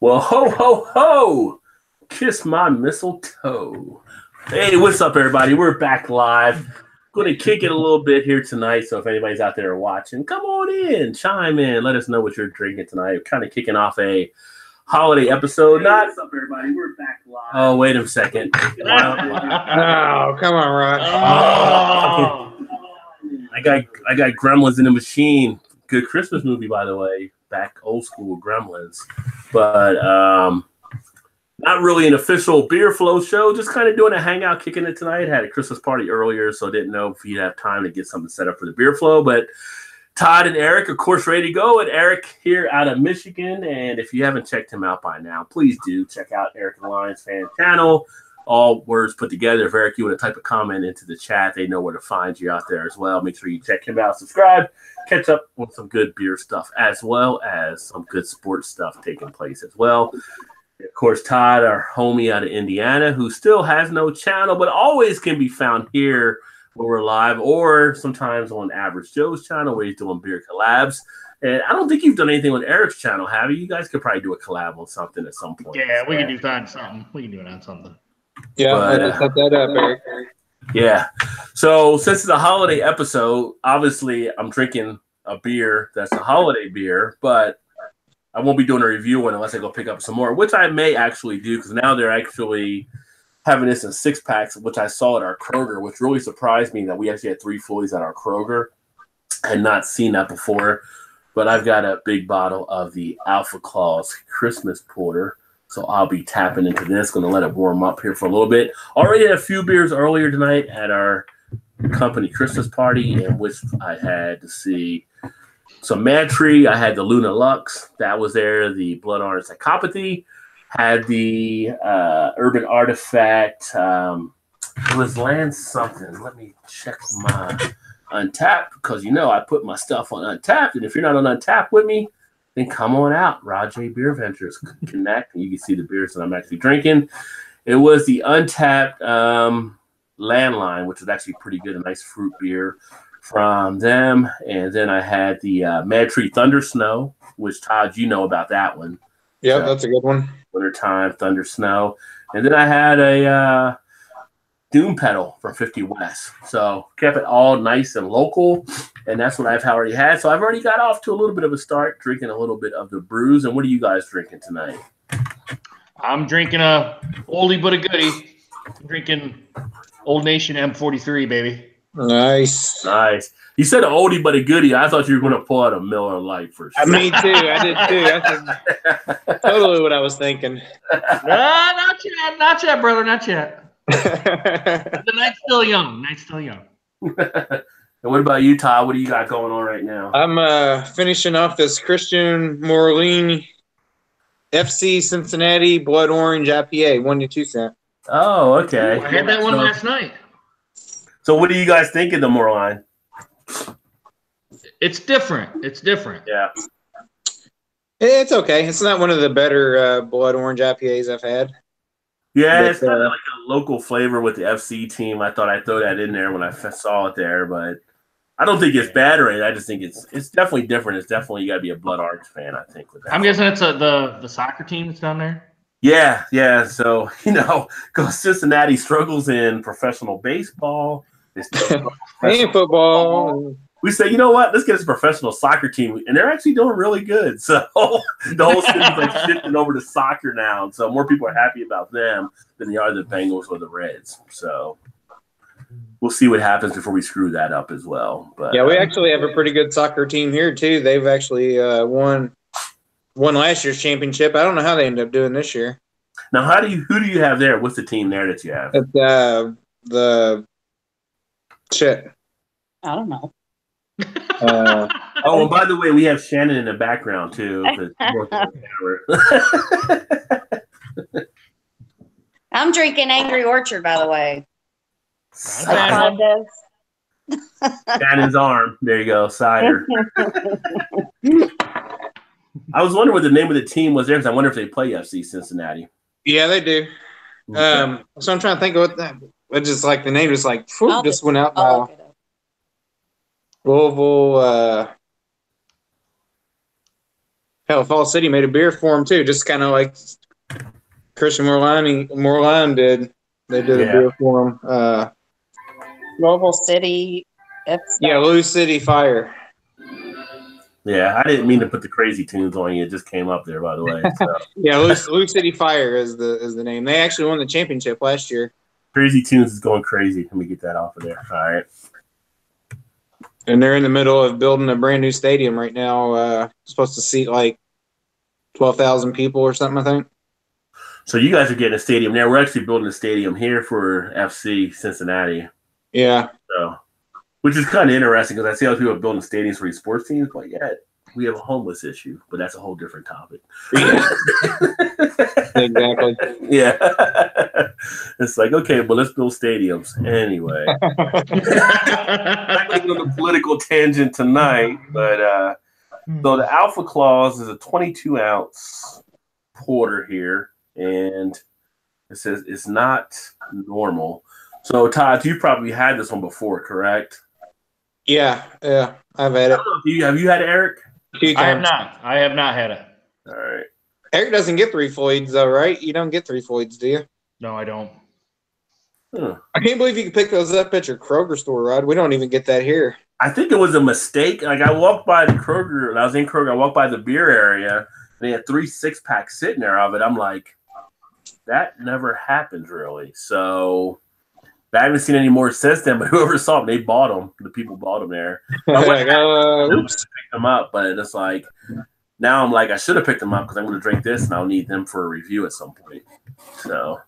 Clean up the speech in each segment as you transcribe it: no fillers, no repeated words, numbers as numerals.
Well, ho, ho, ho! Kiss my mistletoe. Hey, what's up, everybody? We're back live. Going to kick it a little bit here tonight. So if anybody's out there watching, come on in, chime in, let us know what you're drinking tonight. We're kind of kicking off a holiday episode. Hey, Not. what's up, everybody? We're back live. Oh, wait a second. Oh, come on, Rod. I got Gremlins in the Machine. Good Christmas movie, by the way. Back old school Gremlins. But not really an official beer flow show. Just kind of doing a hangout, kicking it tonight. Had a Christmas party earlier, so didn't know if you'd have time to get something set up for the beer flow. But Todd and Eric, of course, ready to go. And Eric here out of Michigan. And if you haven't checked him out by now, please do check out Eric and Lions fan channel. All words put together. If Eric, you want to type a comment into the chat, they know where to find you out there as well. Make sure you check him out, subscribe, catch up with some good beer stuff as well as some good sports stuff taking place as well. And of course, Todd, our homie out of Indiana, who still has no channel, but always can be found here when we're live or sometimes on Average Joe's channel where he's doing beer collabs. And I don't think you've done anything on Eric's channel, have you? You guys could probably do a collab on something at some point. Yeah, we can do that on something. We can do it on something. Yeah, But, I just set that up, Eric. Yeah. So since it's a holiday episode, obviously I'm drinking a beer that's a holiday beer, but I won't be doing a review on it unless I go pick up some more, which I may actually do because now they're actually having this in 6-packs, which I saw at our Kroger, which really surprised me that we actually had 3 Fullies at our Kroger. I had not seen that before, but I've got a big bottle of the Alpha Claus Christmas Porter. So I'll be tapping into this, going to let it warm up here for a little bit. Already had a few beers earlier tonight at our company Christmas party, in which I had to see some Mad Tree. I had the Luna Lux. That was there. The Blood Orange Psychopathy. Had the Urban Artifact. It was Land something. Let me check my Untapped because, I put my stuff on Untapped. And if you're not on Untapped with me, then come on out. Rajay BeerVentures. Connect, and you can see the beers that I'm actually drinking. It was the Untapped Landline, which is actually pretty good, a nice fruit beer from them. And then I had the Mad Tree Thunder Snow, which, Todd, you know about that one. Yeah, that's a good one. Wintertime Thunder Snow. And then I had a Doom Pedal from 50 West. So kept it all nice and local. And that's what I've already had. So I've already got off to a little bit of a start, drinking a little bit of the brews. And what are you guys drinking tonight? I'm drinking a oldie but a goodie. I'm drinking Old Nation M43, baby. Nice. Nice. You said an oldie but a goodie. I thought you were going to pull out a Miller Lite for sure. Me too. I did too. That's totally what I was thinking. Not yet, brother. Not yet. The night's still young. And what about you, Todd? What do you got going on right now? I'm finishing off this Christian Morlini FC Cincinnati Blood Orange IPA, 1 to 2 cent. Oh, okay. I had that one last night. So what do you guys think of the Moorline? It's different. Yeah. It's okay. It's not one of the better Blood Orange IPAs I've had. Yeah, But, it's kind of like a local flavor with the FC team. I thought I'd throw that in there when I saw it there, but I don't think it's bad or anything. I just think it's definitely different. It's definitely, you got to be a Blood Orange fan, I think. With that. I'm guessing it's the soccer team that's down there? Yeah. So, because Cincinnati struggles in professional baseball. And football. We say, you know what? Let's get us a professional soccer team. And they're actually doing really good. So the whole city's like shifting over to soccer now. And so more people are happy about them than they are the Bengals or the Reds. So we'll see what happens before we screw that up as well. But Yeah, we actually have a pretty good soccer team here, too. They've actually won last year's championship. I don't know how they ended up doing this year. Now, who do you have there? What's the team there that you have? It's, I don't know. And by the way, we have Shannon in the background too. I'm drinking Angry Orchard, by the way. Shannon's arm. There you go, cider. I was wondering what the name of the team was there because I wonder if they play FC Cincinnati. Yeah, they do. Okay. So I'm trying to think of what that. Just like the name, just like just went out now. Louisville. Hell, Fall City made a beer for him too, just kind of like Christian Moreline did. They did a beer for him. Louisville City. Yeah, Lou City Fire. Yeah, I didn't mean to put the crazy tunes on you. It just came up there, by the way. So. Yeah, Lou City Fire is the name. They actually won the championship last year. Crazy Tunes is going crazy. Let me get that off of there. All right. And they're in the middle of building a brand new stadium right now. Supposed to seat like 12,000 people or something, I think. So you guys are getting a stadium there. We're actually building a stadium here for FC Cincinnati. Yeah. So, which is kind of interesting because I see other people building stadiums for these sports teams, but yet we have a homeless issue. But that's a whole different topic. Yeah. Exactly. Yeah. It's like, okay, but let's build stadiums. Anyway. I'm not going on a political tangent tonight, but so the Alpha Claus is a 22-ounce porter here, and it says it's not normal. So, Todd, you've probably had this one before, correct? Yeah, I've had it. Have you had it, Eric? I have not had it. All right. Eric doesn't get three Floyds, though, right? You don't get three Floyds, do you? No, I don't. Huh. I can't believe you can pick those up at your Kroger store, Rod. We don't even get that here. I think it was a mistake. Like, I walked by the Kroger, and I was in Kroger. I walked by the beer area, and they had 3 6-packs sitting there of it. I'm like, that never happens, really. So I haven't seen any more since then, but whoever saw them, they bought them. The people bought them there. I went to pick them up, but it's like, now I'm like, I should have picked them up because I'm going to drink this, and I'll need them for a review at some point. So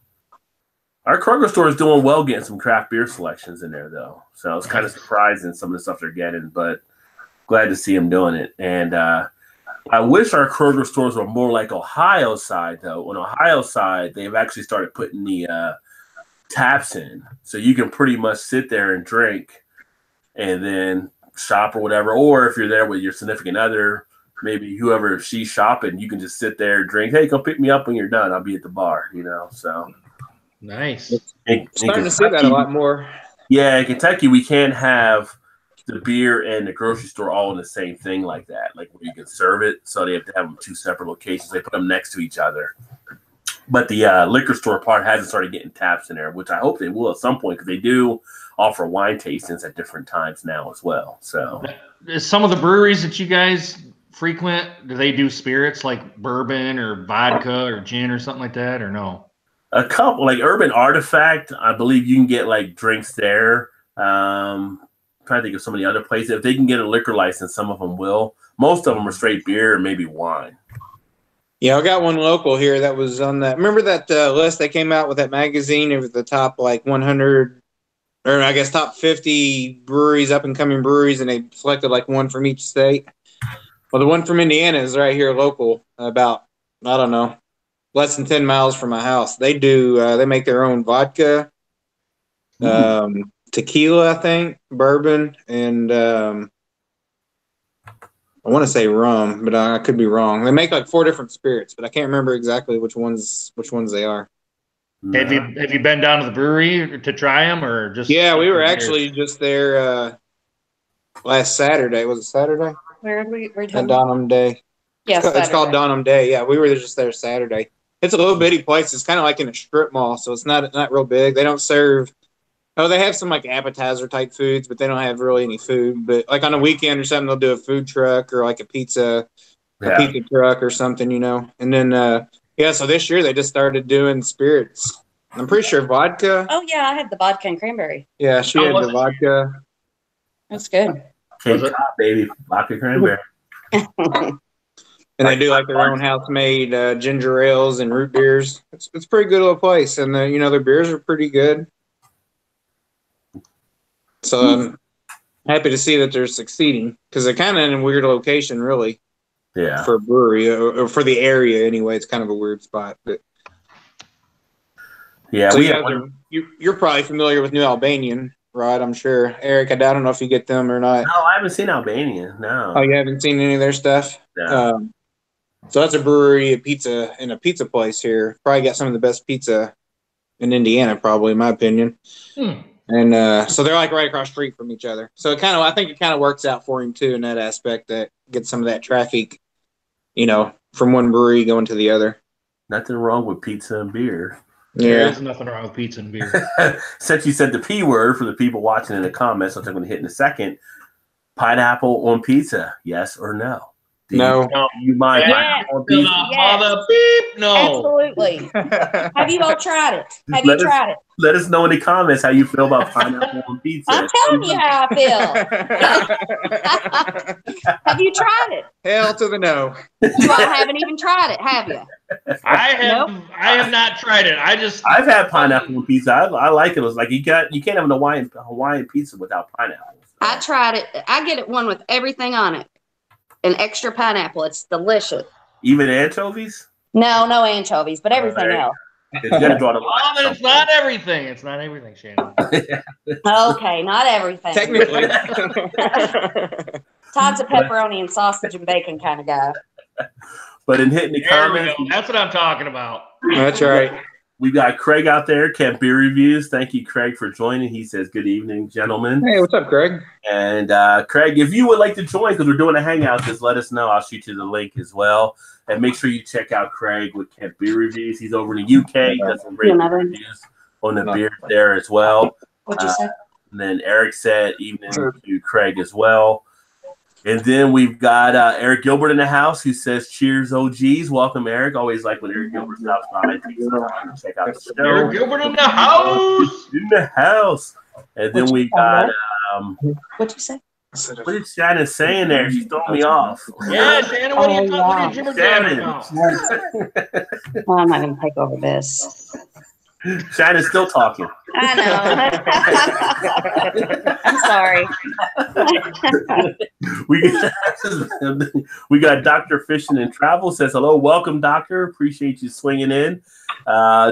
our Kroger store is doing well getting some craft beer selections in there, though. So I was kind of surprised in some of the stuff they're getting, but glad to see them doing it. And I wish our Kroger stores were more like Ohio side, though. On Ohio side, they've actually started putting the taps in. So you can pretty much sit there and drink and then shop or whatever. Or if you're there with your significant other, maybe whoever, if she's shopping, you can just sit there, drink. Hey, come pick me up when you're done. I'll be at the bar, So nice. Starting to see that a lot more. Yeah, in Kentucky, we can't have the beer and the grocery store all in the same thing like that, like where you can serve it. So they have to have them 2 separate locations. They put them next to each other. But the liquor store part hasn't started getting taps in there, which I hope they will at some point because they do offer wine tastings at different times now as well. So some of the breweries that you guys frequent, do they do spirits like bourbon or vodka or gin or something like that, or no? A couple, like Urban Artifact, I believe you can get like drinks there. Trying to think of some of the other places. If they can get a liquor license, some of them will. Most of them are straight beer and maybe wine. Yeah, I got one local here that was on that. Remember that list they came out with that magazine? It was the top like 100, or I guess top 50 breweries, up and coming breweries, and they selected like one from each state. Well, the one from Indiana is right here local, about, I don't know, less than 10 miles from my house. They do, they make their own vodka, tequila, I think, bourbon, and I want to say rum, but I could be wrong. They make like 4 different spirits, but I can't remember exactly which ones they are. Have you been down to the brewery to try them, or just? Yeah, we were actually just there last Saturday. Was it Saturday? Where are we? At Donham Day. Yeah, it's called Donham Day. Yeah, we were just there Saturday. It's a little bitty place. It's kind of like in a strip mall, so it's not real big. They don't serve. Oh, they have some like appetizer type foods, but they don't have really any food. But like on a weekend or something, they'll do a food truck or like a pizza truck or something, And then, so this year they just started doing spirits. I'm pretty sure vodka. Oh yeah, I had the vodka and cranberry. Yeah, she had the vodka. That's good. Baby, vodka cranberry. And they do like their own house-made ginger ales and root beers. It's a pretty good little place, and their beers are pretty good. So I'm happy to see that they're succeeding because they're kind of in a weird location, really. Yeah. For a brewery or for the area anyway, it's kind of a weird spot. But yeah, so you're probably familiar with New Albanian, right? I'm sure. Eric, I don't know if you get them or not. No, I haven't seen Albanian. No. Oh, you haven't seen any of their stuff? No. So that's a brewery, a pizza place here. Probably got some of the best pizza in Indiana, probably, in my opinion. And so they're like right across the street from each other. So I think it kind of works out for him too in that aspect, that gets some of that traffic from one brewery going to the other. Nothing wrong with pizza and beer. There Yeah. is nothing wrong with pizza and beer. Since you said the P word for the people watching in the comments, which I'm going to hit in a second, pineapple on pizza, yes or no? No. Do you mind Yeah. pineapple on pizza? Yes. Mother beep, no. Absolutely. Have you all tried it? Have Let you us- tried it? Let us know in the comments how you feel about pineapple on pizza. I'm telling you how I feel. Have you tried it? Hell to the no. You all haven't even tried it, have you? I have not tried it. I've had pineapple on pizza. I like it. It was like you can't have a Hawaiian pizza without pineapple. I tried it. I get it one with everything on it. An extra pineapple. It's delicious. Even anchovies? No anchovies, but everything Right. else. You gotta draw the line. Oh, but it's not everything. It's not everything, Shannon. Okay, not everything. Technically. Todd's a pepperoni and sausage and bacon kind of guy. But in hitting the There we comments, go. That's what I'm talking about. That's right. we got Craig out there, Camp Beer Reviews. Thank you, Craig, for joining. He says, good evening, gentlemen. Hey, what's up, Greg? And Craig, if you would like to join, because we're doing a hangout, just let us know. I'll shoot you the link as well. And make sure you check out Craig with Camp Beer Reviews. He's over in the UK. He does some great beer reviews on the beer there as well. What'd you say? And then Eric said evening to Craig as well. And then we've got Eric Gilbert in the house who says, cheers, OGs. Welcome, Eric. Always like when Eric Gilbert stops by. Takes some time to check out the show. Eric Gilbert in the house. In the house. And then we got, What'd you say? what is Shannon saying there? She's throwing me off. Yeah, Shannon, what are you talking about? Shannon. Well, I'm not going to take over this. Shannon's still talking. I know. I'm sorry. we got Dr. Fishing and Travel says, hello, welcome, Doctor. Appreciate you swinging in.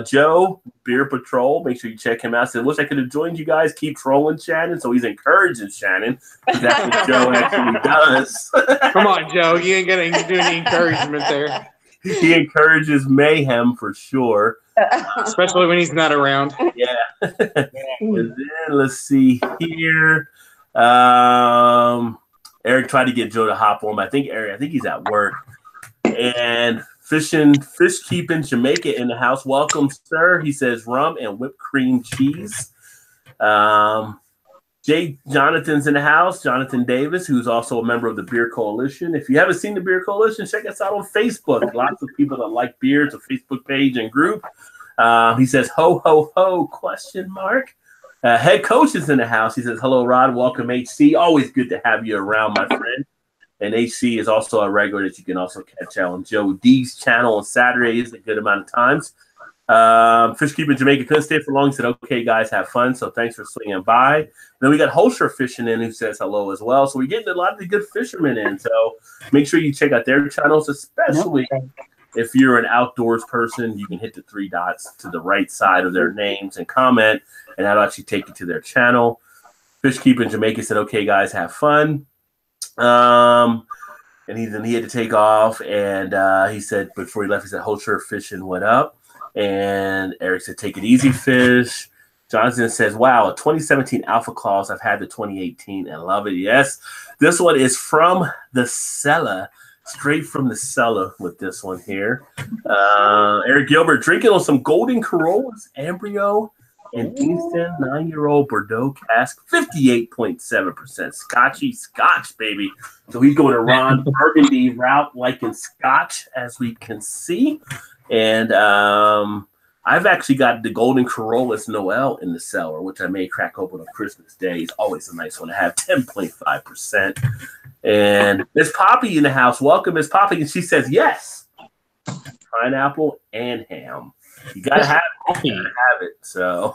Joe, Beer Patrol, make sure you check him out. Said, wish I could have joined you guys. Keep trolling Shannon. So he's encouraging Shannon. That's what Joe actually does. Come on, Joe. You ain't going to do any encouragement there. He encourages mayhem for sure. Especially when he's not around. Yeah. And then let's see here. Eric tried to get Joe to hop on, but I think he's at work. And fish keeping Jamaica in the house. Welcome, sir. He says rum and whipped cream cheese. Jay Jonathan's in the house. Jonathan Davis, who's also a member of the Beer Coalition. If you haven't seen the Beer Coalition, check us out on Facebook. Lots of people that like beer. It's a Facebook page and group. He says, ho, ho, ho, question mark. Head coach is in the house. He says, hello, Rod. Welcome, HC. Always good to have you around, my friend. And HC is also a regular that you can also catch out on Joe D's channel on Saturdays a good amount of times. Fish Keeping Jamaica couldn't stay for long. He said, okay, guys, have fun. So thanks for swinging by. And then we got Holscher Fishing in who says hello as well. So we're getting a lot of the good fishermen in. So make sure you check out their channels, especially if you're an outdoors person. You can hit the 3 dots to the right side of their names and comment, and that'll actually take you to their channel. Fish Keeping Jamaica said, okay, guys, have fun. And he had to take off. And he said, before he left, he said, Holscher Fishing, what up? And Eric said, take it easy, fish. Jonathan says, wow, a 2017 Alpha Claus. I've had the 2018 and love it. Yes, this one is from the cellar, straight from the cellar with this one here. Eric Gilbert drinking on some Golden Corollas, Embryo, and Kingston 9-year-old Bordeaux cask, 58.7% Scotch, baby. So he's going to Ron Burgundy route, liking Scotch, as we can see. And I've actually got the Golden Corollas Noel in the cellar, which I may crack open on Christmas Day. It's always a nice one to have, 10.5%. And Miss Poppy in the house. Welcome, Miss Poppy. And she says, yes, pineapple and ham. You got to have it. You gotta have it. So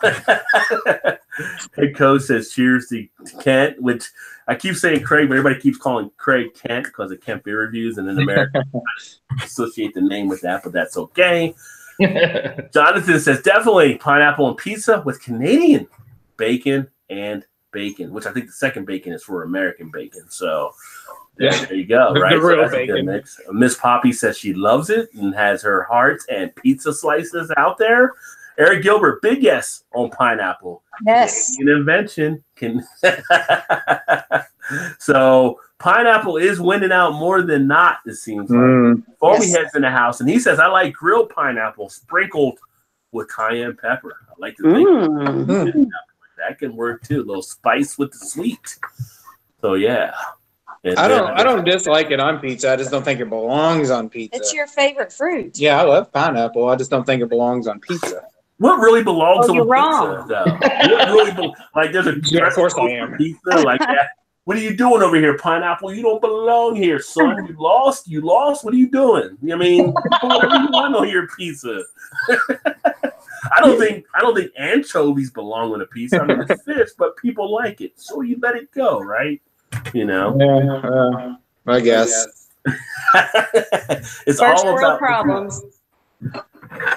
head coach says, cheers to Kent, which I keep saying Craig, but everybody keeps calling Craig Kent because of Kent Beer Reviews. And in America, associate the name with that, but that's okay. Jonathan says, definitely pineapple and pizza with Canadian bacon and bacon, which I think the second bacon is for American bacon. So there you go, right? The real so bacon. Miss Poppy says she loves it and has her hearts and pizza slices out there. Eric Gilbert, big yes on pineapple. Yes. An invention can. So pineapple is winning out more than not, it seems like. Foamy Head's in the house, and he says, I like grilled pineapple sprinkled with cayenne pepper. I like to think that can work too. A little spice with the sweet. So yeah. And I don't dislike it on pizza. I just don't think it belongs on pizza. It's your favorite fruit. Yeah, I love pineapple. I just don't think it belongs on pizza. What really belongs on you're pizza, wrong. though? What really like there's a Yeah, of course I am. pizza like that. What are you doing over here, pineapple? You don't belong here, son. You lost. You lost. What are you doing? I mean, put whatever you want on your pizza. I don't think anchovies belong on a pizza. I mean, it's fish, but people like it, so you let it go, right? You know. Yeah, I guess. It's First all world about problems.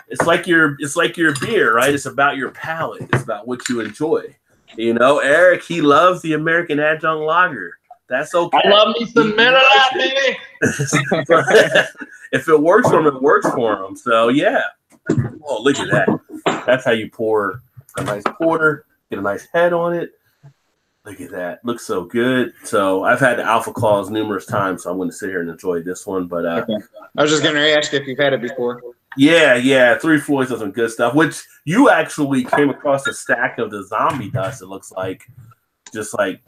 It's like your beer, right? It's about your palate. It's about what you enjoy. You know, Eric, he loves the American Adjunct Lager. That's okay. I love me some Miller Lite, baby. If it works for him, it works for him. So yeah. Oh, look at that. That's how you pour a nice porter. Get a nice head on it. Look at that. Looks so good. So I've had the Alpha Claws numerous times, so I'm going to sit here and enjoy this one. But okay. I was just going to ask if you've had it before. Yeah. Three Floyds does some good stuff, which you actually came across a stack of the zombie dust, it looks like, just like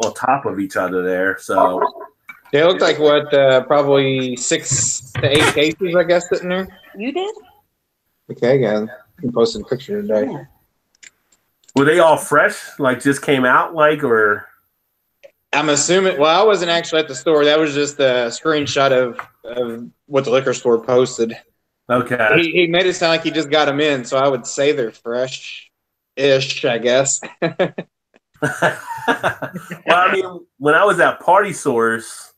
on top of each other there. So they looked like what, probably 6 to 8 cases, I guess, sitting there. You did? Okay, guys. I'm posting a picture today. Yeah. Were they all fresh? Like just came out, like, or? I'm assuming. Well, I wasn't actually at the store. That was just a screenshot of what the liquor store posted. Okay. He made it sound like he just got them in, so I would say they're fresh-ish, I guess. Well, I mean, when I was at Party Source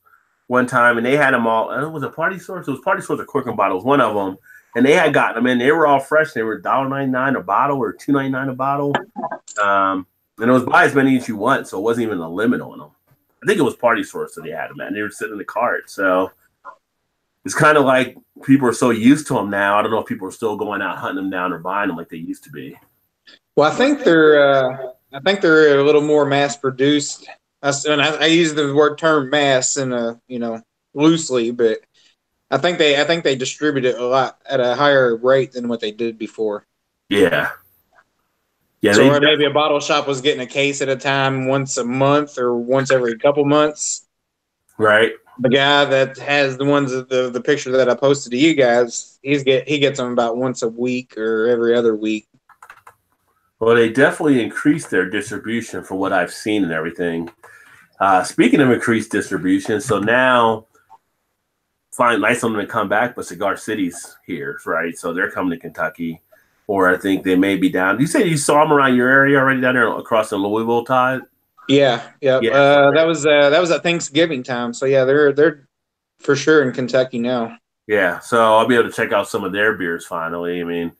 one time, and they had them all. It was a Party Source. It was Party Source or Quicken Bottles, one of them. And they had gotten them in. They were all fresh. They were $1.99 a bottle or $2.99 a bottle. And it was buy as many as you want, so it wasn't even a limit on them. I think it was Party Source that they had them at. And they were sitting in the cart. So it's kind of like people are so used to them now. I don't know if people are still going out hunting them down or buying them like they used to be. Well, I think they're a little more mass produced. And I use the term mass loosely, but I think they distribute it a lot at a higher rate than what they did before. Yeah. So where maybe a bottle shop was getting a case at a time once a month or once every couple months. Right. The guy that has the ones the picture that I posted to you guys, he gets them about once a week or every other week. Well, they definitely increased their distribution from what I've seen and everything. Speaking of increased distribution, so now find nice of them to come back, but Cigar City's here, right? So they're coming to Kentucky, or I think they may be down. You say you saw them around your area already down there across the Louisville Tide? Yeah. That was at Thanksgiving time. So yeah, they're for sure in Kentucky now. Yeah, so I'll be able to check out some of their beers finally. I mean,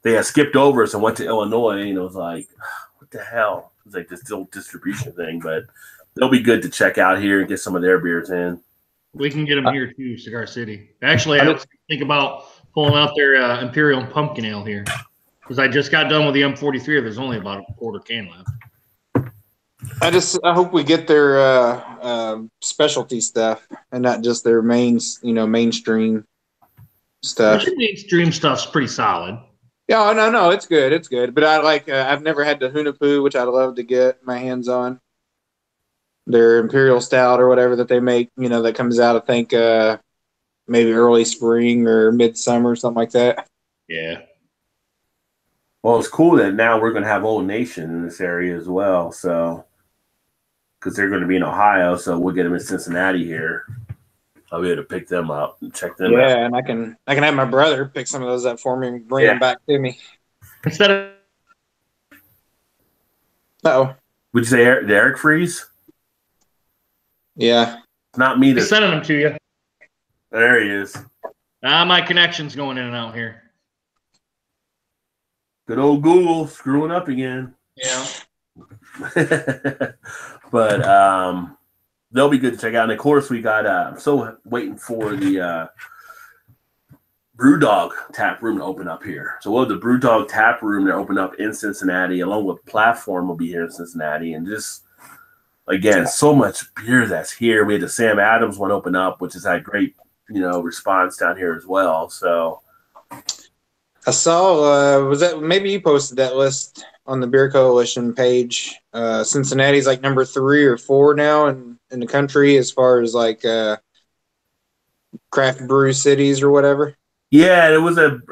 they had skipped over us and went to Illinois, and it was like, what the hell? It's like this old distribution thing, but they'll be good to check out here and get some of their beers in. We can get them here too, Cigar City. Actually, I was thinking about pulling out their Imperial Pumpkin Ale here because I just got done with the M43. There's only about a quarter can left. I hope we get their specialty stuff and not just their mainstream stuff. Their mainstream stuff's pretty solid. Yeah, no, it's good. It's good. But I like. I've never had the Hunapu, which I'd love to get my hands on. Their Imperial Stout or whatever that they make, that comes out, I think, maybe early spring or midsummer, something like that. Yeah. Well, it's cool that now we're going to have Old Nation in this area as well. So, because they're going to be in Ohio, so we'll get them in Cincinnati here. I'll be able to pick them up and check them out. Yeah, and I can have my brother pick some of those up for me and bring them back to me. Instead of. Uh-oh. Would you say Eric Freeze? Yeah. Not me. Sending them to you. There he is. My connection's going in and out here. Good old Google screwing up again. Yeah. But they'll be good to check out. And of course, we got I'm so waiting for the Brewdog tap room to open up here. So we'll have the Brewdog tap room to open up in Cincinnati, along with Platform will be here in Cincinnati, and just again, so much beer that's here. We had the Sam Adams one open up, which has had great, response down here as well. So I saw, was that maybe you posted that list on the Beer Coalition page? Cincinnati's like number 3 or 4 now in the country as far as like craft brew cities or whatever. Yeah,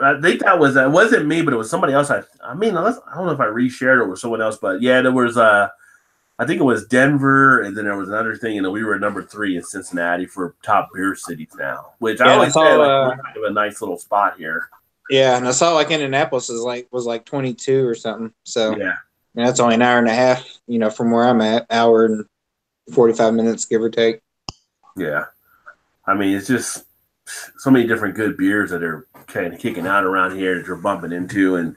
I think that was, it wasn't me, but it was somebody else. I don't know if I reshared it with someone else, but yeah, there was, I think it was Denver, and then there was another thing, we were number 3 in Cincinnati for top beer cities now, which I always say we're kind of a nice little spot here. Yeah, and I saw like Indianapolis was like 22 or something. So yeah, that's only an hour and a half, from where I'm at, hour and 45 minutes, give or take. Yeah, I mean, it's just so many different good beers that are kind of kicking out around here that you're bumping into, and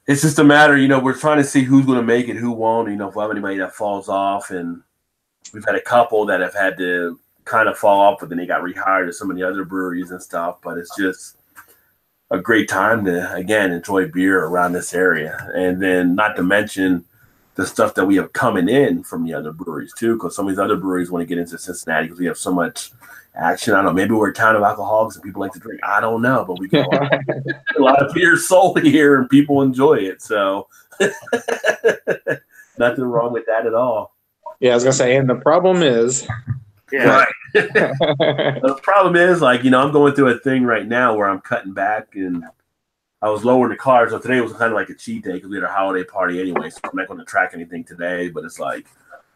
it's just a matter, we're trying to see who's going to make it, who won't, if we have anybody that falls off, and we've had a couple that have had to kind of fall off, but then they got rehired at some of the other breweries and stuff, but it's just a great time to, again, enjoy beer around this area. And then not to mention the stuff that we have coming in from the other breweries too, because some of these other breweries want to get into Cincinnati because we have so much action. I don't know, maybe we're a town of alcoholics and people like to drink. I don't know, but we get a lot of beer sold here and people enjoy it. So nothing wrong with that at all. Yeah, I was going to say, and the problem is... Yeah. Right. The problem is, I'm going through a thing right now where I'm cutting back, and I was lowering the carbs. So today was kind of like a cheat day because we had a holiday party anyway. So I'm not going to track anything today. But it's like,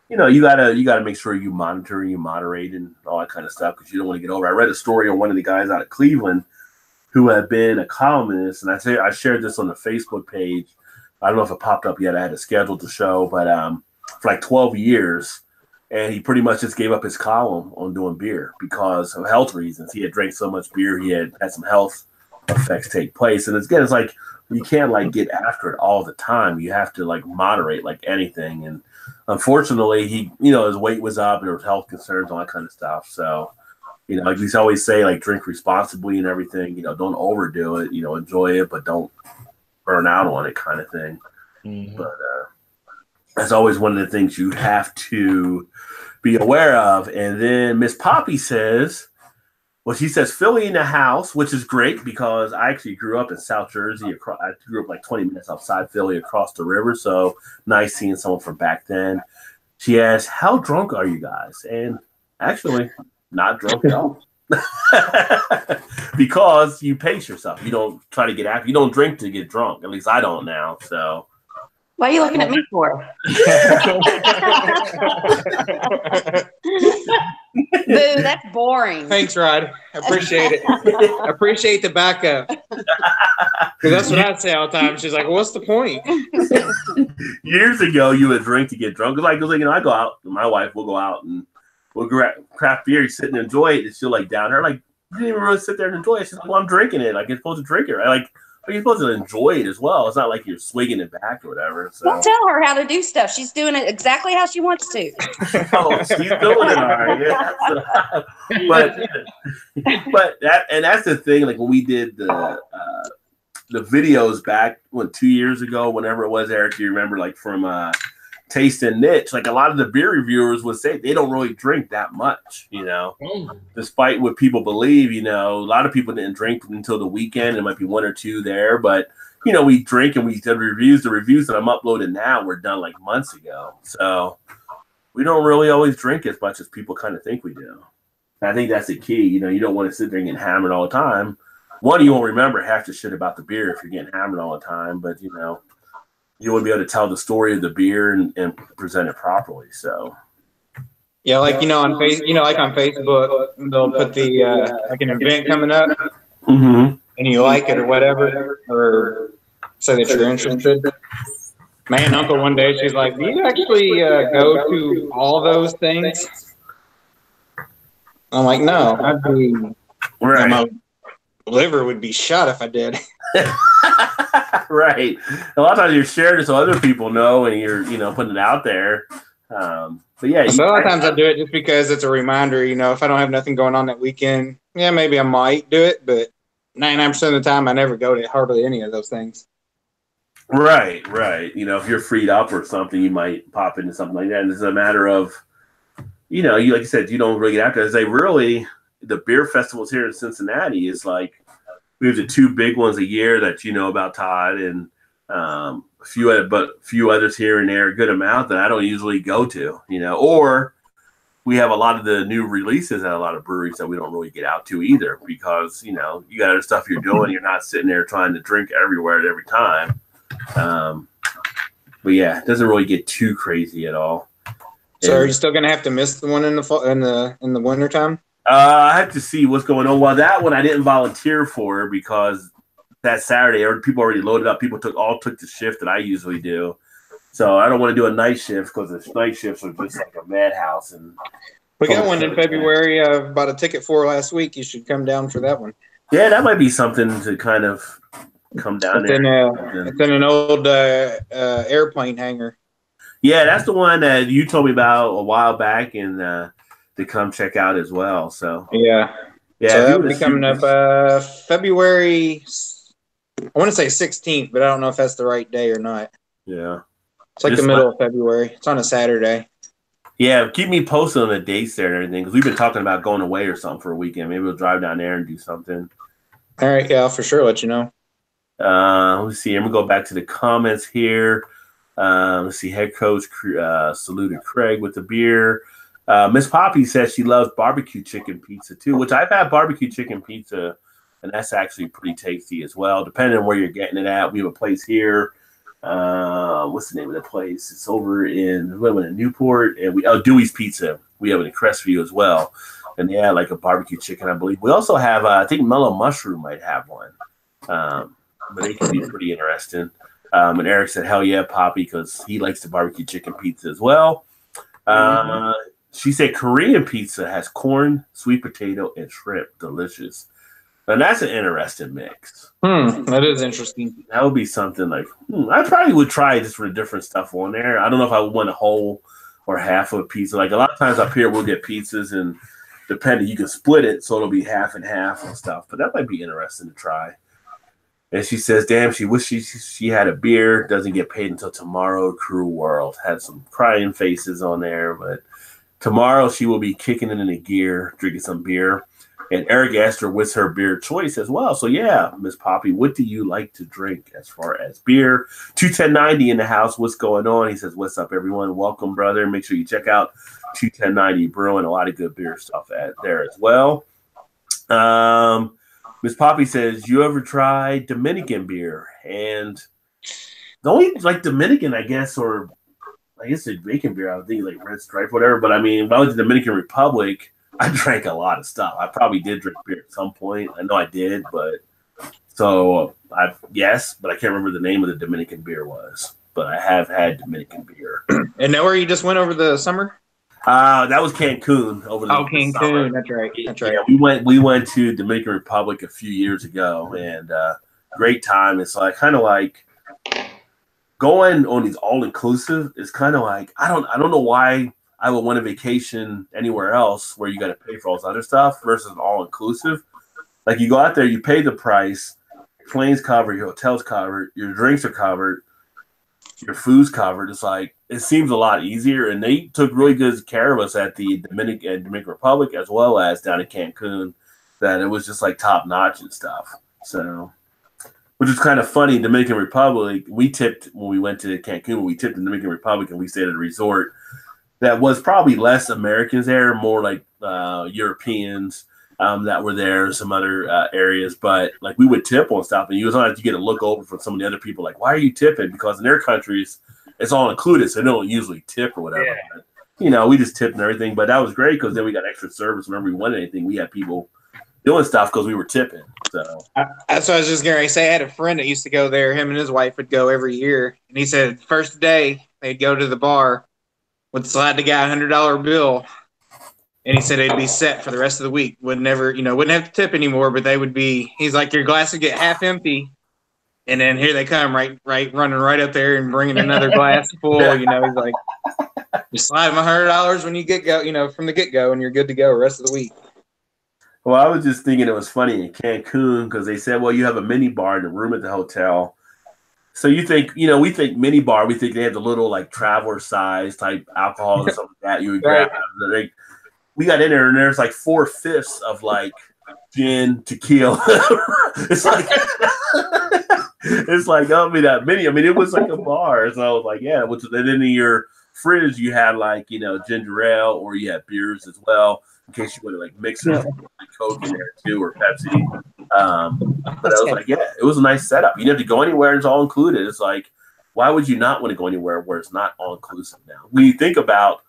you gotta make sure you monitor and you moderate and all that kind of stuff because you don't want to get over. I read a story on one of the guys out of Cleveland who had been a columnist, and I shared this on the Facebook page. I don't know if it popped up yet. I had it scheduled to show, but for like 12 years. And he pretty much just gave up his column on doing beer because of health reasons. He had drank so much beer, he had some health effects take place. And it's like you can't get after it all the time. You have to moderate like anything. And unfortunately, he his weight was up and there was health concerns, all that kind of stuff. So like we always say, drink responsibly and everything. Don't overdo it. Enjoy it, but don't burn out on it, kind of thing. Mm-hmm. But that's always one of the things you have to be aware of. And then Miss Poppy says, she says Philly in the house, which is great because I actually grew up in South Jersey. I grew up like 20 minutes outside Philly across the river. So nice seeing someone from back then. She asks, how drunk are you guys? And actually, not drunk at all. Because you pace yourself. You don't try to get after. You don't drink to get drunk. At least I don't now. So. What are you looking at me for? Boo, that's boring. Thanks, Rod. I appreciate it. I appreciate the backup. Because that's what I say all the time. She's like, well, what's the point? Years ago, you would drink to get drunk. I go out, my wife will go out and we'll grab craft beer, sit and enjoy it. And she'll down her, you didn't even really sit there and enjoy it. She's like, well, I'm drinking it. You're supposed to drink it, right? But you're supposed to enjoy it as well. It's not like you're swigging it back or whatever. So. Don't tell her how to do stuff. She's doing it exactly how she wants to. Oh, she's doing it all right. Yeah. But that's the thing. When we did the videos back 2 years ago, whenever it was, Eric, you remember from Taste and Niche, a lot of the beer reviewers would say they don't really drink that much, despite what people believe. A lot of people didn't drink until the weekend. There might be 1 or 2 there, but we drink and we did reviews. The reviews that I'm uploading now were done months ago, so we don't really always drink as much as people kind of think we do. And I think that's the key. You don't want to sit there and get hammered all the time. One, you won't remember half the shit about the beer if you're getting hammered all the time, but you wouldn't be able to tell the story of the beer and present it properly. So, yeah, on on Facebook, they'll put the an event coming up, mm-hmm. and you like it or whatever, or say that you're interested. Man, Uncle one day she's like, "Do you actually go to all those things?" I'm like, "No, I'd be right. My liver would be shot if I did." Right. A lot of times you're sharing it so other people know and you're, putting it out there. But yeah. So a lot of times I do it just because it's a reminder, if I don't have nothing going on that weekend, yeah, maybe I might do it, but 99% of the time I never go to hardly any of those things. Right, right. If you're freed up or something, you might pop into something like that. And it's a matter of, you like you said, you don't really get after it. The beer festivals here in Cincinnati is like we have the two big ones a year that you know about, Todd, and a few others here and there, a good amount that I don't usually go to. Or we have a lot of the new releases at a lot of breweries that we don't really get out to either because you got other stuff you're doing. You're not sitting there trying to drink everywhere at every time. But yeah, it doesn't really get too crazy at all. So are you still gonna have to miss the one in the fall, in the winter time? I have to see what's going on. Well, that one I didn't volunteer for because that Saturday people already loaded up. People took the shift that I usually do. So I don't want to do a night shift because the night shifts are just like a madhouse. And we got one in February. Bought a ticket for last week. You should come down for that one. Yeah, that might be something to kind of come down there. It's in an old airplane hangar. Yeah, that's the one that you told me about a while back, and to come check out as well. So yeah. So that'll be coming up February. I want to say 16th, but I don't know if that's the right day or not. Yeah. It's like the middle of February. It's on a Saturday. Yeah, keep me posted on the dates there and everything because we've been talking about going away or something for a weekend. Maybe we'll drive down there and do something. All right, yeah, I'll for sure let you know. Let's see. I'm going to go back to the comments here. Let's see. Head coach saluted Craig with the beer. Miss Poppy says she loves barbecue chicken pizza too, which I've had barbecue chicken pizza, and that's actually pretty tasty as well, depending on where you're getting it at. We have a place here. What's the name of the place? It's over in Newport, and Dewey's Pizza. We have it in Crestview as well, and they have like a barbecue chicken, I believe. We also have, I think Mellow Mushroom might have one, but they can be pretty interesting. And Eric said, "Hell yeah, Poppy," because he likes the barbecue chicken pizza as well. She said Korean pizza has corn, sweet potato, and shrimp. Delicious. And that's an interesting mix. That is interesting. That would be something like, I probably would try just for the different stuff on there. I don't know if I would want a whole or half of a pizza. Like a lot of times up here, we'll get pizzas and depending, you can split it. So it'll be half and half and stuff. But that might be interesting to try. And she says, damn, she wishes she had a beer. Doesn't get paid until tomorrow. Cruel world. Had some crying faces on there. But tomorrow she will be kicking it into gear, drinking some beer. And Eric asked her what's her beer choice as well. So, yeah, Miss Poppy, what do you like to drink as far as beer? 21090 in the house. What's going on? He says, what's up, everyone? Welcome, brother. Make sure you check out 21090 Brewing. A lot of good beer stuff there as well. Miss Poppy says, you ever tried Dominican beer? And the only, like, Dominican, I guess, or I guess the Jamaican beer, I would think, like Red Stripe, whatever. But, I mean, if I was in the Dominican Republic, I drank a lot of stuff. I probably did drink beer at some point. I know I did, but but I can't remember the name of the Dominican beer was. But I have had Dominican beer. And now where you just went over the summer? That was Cancun over the Cancun. summer. That's right. That's right. Yeah, we went to Dominican Republic a few years ago, and great time. It's like kind of like going on these all inclusive. It's kind of like I don't know why I would want a vacation anywhere else where you got to pay for all this other stuff versus an all-inclusive. Like you go out there, you pay the price, your plane's covered, your hotel's covered, your drinks are covered, your food's covered. It's like it seems a lot easier, and they took really good care of us at the Dominican Republic as well as down in Cancun. That it was just like top-notch and stuff. So, which is kind of funny. Dominican Republic, we tipped when we went to Cancun. We tipped the Dominican Republic, and we stayed at a resort that was probably less Americans there, more like Europeans that were there, some other areas. But like we would tip on stuff, and you was on to get a look over from some of the other people, like, why are you tipping? Because in their countries, it's all included, so they don't usually tip or whatever. Yeah. But, we just tipped and everything. But that was great because then we got extra service. Whenever we wanted anything, we had people doing stuff because we were tipping. So that's what I was just going to say. I had a friend that used to go there. Him and his wife would go every year, and he said first day they'd go to the bar, would slide the guy $100 bill, and he said it'd be set for the rest of the week. Wouldn't have to tip anymore, but they would be. He's like, your glass would get half empty, and then here they come, right, running right up there and bringing another glass full. He's like, you slide them $100 when you get go, from the get go, and you're good to go the rest of the week. Well, I was just thinking it was funny in Cancun because they said, well, you have a mini bar in the room at the hotel. So you think, we think mini bar, we think they have the little like traveler size type alcohol or something like that you would grab. Like, we got in there and there's like 4/5 of like gin, tequila. It's like don't be that many. I mean, it was like a bar. So I was like, yeah. And then in your fridge you had like ginger ale, or you had beers as well in case you want to like mix it with like Coke in there too, or Pepsi. But I was like, yeah, it was a nice setup. You didn't have to go anywhere; it's all included. It's like, why would you not want to go anywhere where it's not all inclusive now? When you think about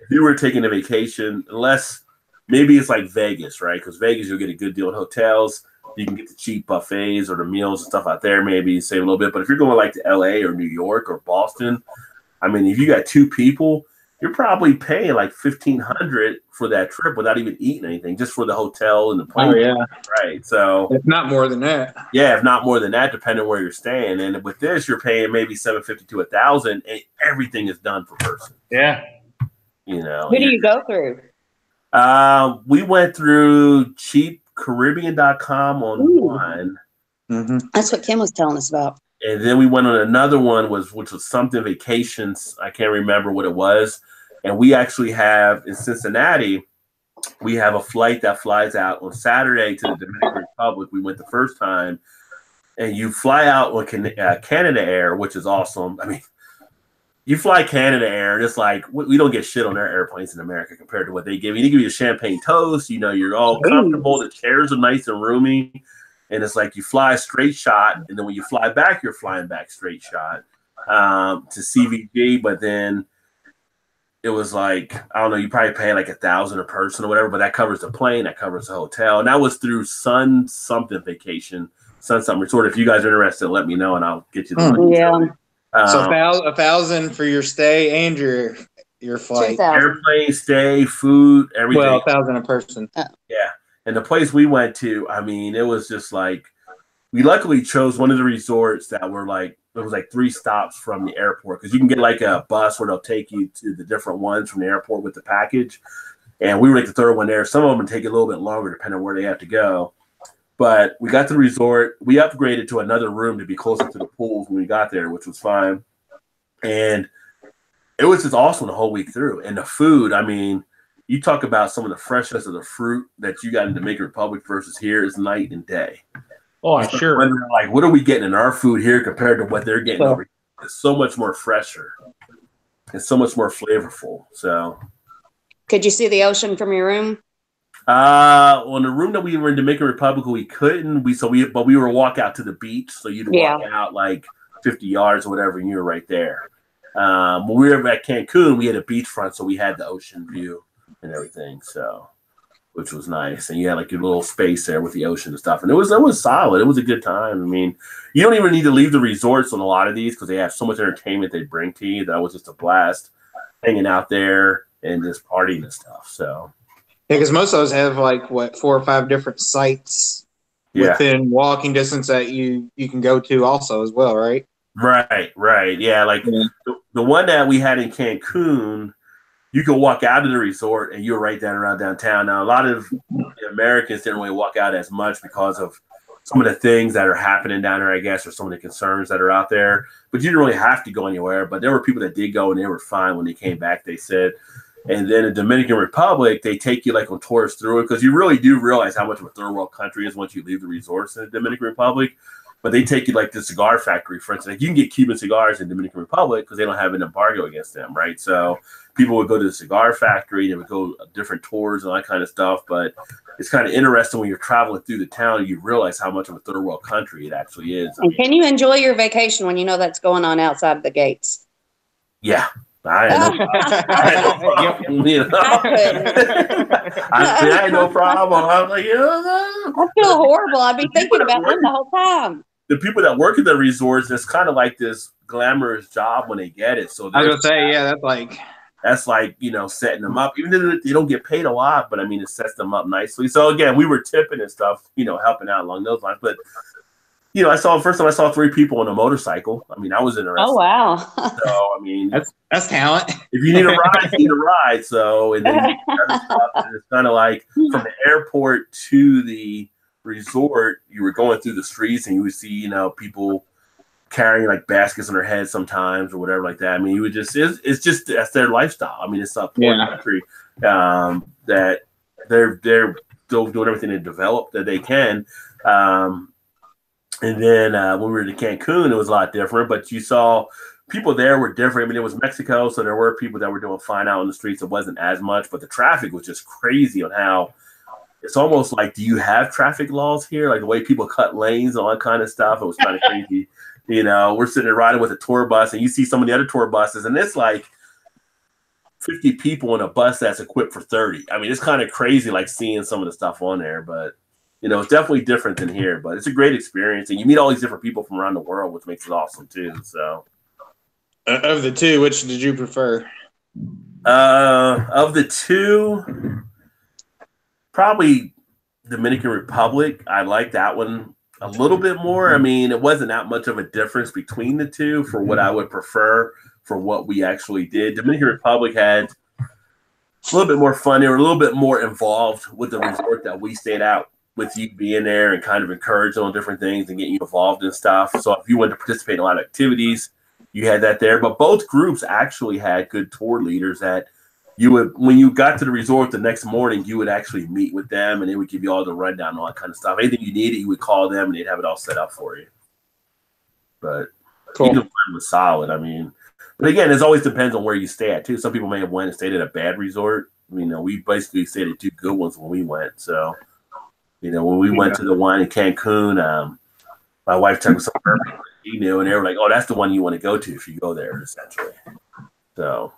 if you were taking a vacation, unless maybe it's like Vegas, right? Because Vegas, you'll get a good deal in hotels. You can get the cheap buffets or the meals and stuff out there. Maybe save a little bit. But if you're going like to LA or New York or Boston, I mean, if you got 2 people, you're probably paying like $1,500 for that trip without even eating anything, just for the hotel and the plane. Oh, yeah. Right. So if not more than that. Yeah, if not more than that, depending on where you're staying. And with this, you're paying maybe $750 to $1,000, and everything is done per person. Yeah. Who do you go through? We went through cheapcaribbean.com on one. Mm-hmm. That's what Kim was telling us about. And then we went on another one, which was something vacations. I can't remember what it was. And we actually have in Cincinnati, we have a flight that flies out on Saturday to the Dominican Republic. We went the first time, and you fly out on Canada Air, which is awesome. I mean, you fly Canada Air, and it's like we don't get shit on their airplanes in America compared to what they give you. They give you a champagne toast. You're all comfortable. The chairs are nice and roomy. And it's like you fly a straight shot, and then when you fly back, you're flying back straight shot to CVG. But then it was like, I don't know, you probably pay like $1,000 a person or whatever, but that covers the plane, that covers the hotel. And that was through Sun Something Vacation, Sun Something Resort. If you guys are interested, let me know and I'll get you the money. Yeah. So $1,000 for your stay and your flight. 2,000. Airplane, stay, food, everything. Well, $1,000 a person. Yeah. And the place we went to, I mean, it was just like, we luckily chose one of the resorts that were like, it was like 3 stops from the airport, because you can get like a bus where they'll take you to the different ones from the airport with the package. And we were like the third one there. Some of them take a little bit longer depending on where they have to go. But we got to the resort. We upgraded to another room to be closer to the pools when we got there, which was fine. And it was just awesome the whole week through. And the food, I mean, you talk about some of the freshness of the fruit that you got in Dominican Republic versus here is night and day. Oh, I'm sure. Like, what are we getting in our food here compared to what they're getting over here? It's so much more fresher. It's so much more flavorful. So, could you see the ocean from your room? On the room that we were in Dominican Republic, we couldn't. But we were walk out to the beach, so you'd walk out like 50 yards or whatever, and you were right there. When we were at Cancun, we had a beachfront, so we had the ocean view and everything. So, which was nice. And you had like your little space there with the ocean and stuff. And it was solid. It was a good time. I mean, you don't even need to leave the resorts on a lot of these because they have so much entertainment they bring to you. That was just a blast hanging out there and just partying and stuff. So yeah, because most of those have like 4 or 5 different sites within walking distance that you can go to also as well, right? Right. Yeah, like the one that we had in Cancun, you could walk out of the resort and you're right down around downtown. Now, a lot of the Americans didn't really walk out as much because of some of the things that are happening down there, I guess, or some of the concerns that are out there. But you didn't really have to go anywhere. But there were people that did go, and they were fine when they came back, they said. And then in Dominican Republic, they take you like on tours through it, because you really do realize how much of a third world country it is once you leave the resorts in the Dominican Republic. But they take you like the cigar factory, for instance. Like, you can get Cuban cigars in Dominican Republic because they don't have an embargo against them, right? So people would go to the cigar factory, they would go different tours and all that kind of stuff. But it's kind of interesting when you're traveling through the town, you realize how much of a third world country it actually is. And can you enjoy your vacation when you know that's going on outside of the gates? Yeah. I had no problem. I was like, I feel horrible. I'd be thinking about them the whole time. The people that work at the resorts, it's kind of like this glamorous job when they get it. So I was gonna say, that's like setting them up. Even though they don't get paid a lot, but I mean, it sets them up nicely. So again, we were tipping and stuff, helping out along those lines. But first time I saw 3 people on a motorcycle. I mean, I was interested. Oh wow! So I mean, that's talent. If you need a ride, you need a ride. So and then it's kind of like from the airport to the resort, you were going through the streets and you would see people carrying like baskets on their heads sometimes or whatever like that. I mean, you would just it's just that's their lifestyle. I mean, it's a poor country that they're still doing everything to develop that they can. And then when we were to Cancun, it was a lot different. But you saw people there were different. I mean, it was Mexico, so there were people that were doing fine out in the streets. It wasn't as much, but the traffic was just crazy on how. It's almost like, do you have traffic laws here? Like the way people cut lanes and all that kind of stuff. It was kind of crazy. You know, we're sitting there riding with a tour bus and you see some of the other tour buses and it's like 50 people in a bus that's equipped for 30. I mean, it's kind of crazy like seeing some of the stuff on there, but you know, it's definitely different than here, but it's a great experience. And you meet all these different people from around the world, which makes it awesome too. So of the two, which did you prefer? Of the two, probably Dominican Republic. I like that one a little bit more. I mean, it wasn't that much of a difference between the two for what I would prefer for what we actually did. Dominican Republic had a little bit more fun. They were a little bit more involved with the resort that we stayed at, with you being there and kind of encouraging on different things and getting you involved in stuff. So if you wanted to participate in a lot of activities, you had that there. But both groups actually had good tour leaders that you would, when you got to the resort the next morning, you would actually meet with them and they would give you all the rundown and all that kind of stuff. Anything you needed, you would call them and they'd have it all set up for you. But either one was solid. I mean, but again, it always depends on where you stay at too. Some people may have went and stayed at a bad resort. You know, we basically stayed at two good ones when we went. So, you know, when we went to the one in Cancun, my wife took us somewhere she knew, and they were like, "Oh, that's the one you want to go to if you go there." Essentially, so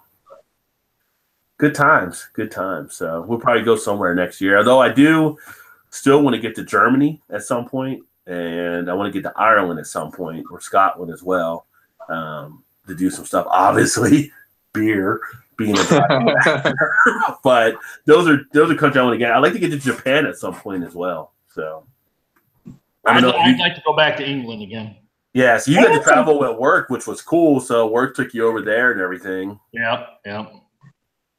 good times, good times. So we'll probably go somewhere next year. Although I do still want to get to Germany at some point, and I want to get to Ireland at some point, or Scotland as well, to do some stuff. Obviously, beer being a but those are countries I want to get. I'd like to get to Japan at some point as well. So I'd like to go back to England again. Yeah, so you got to travel at work, which was cool. So work took you over there and everything. Yeah.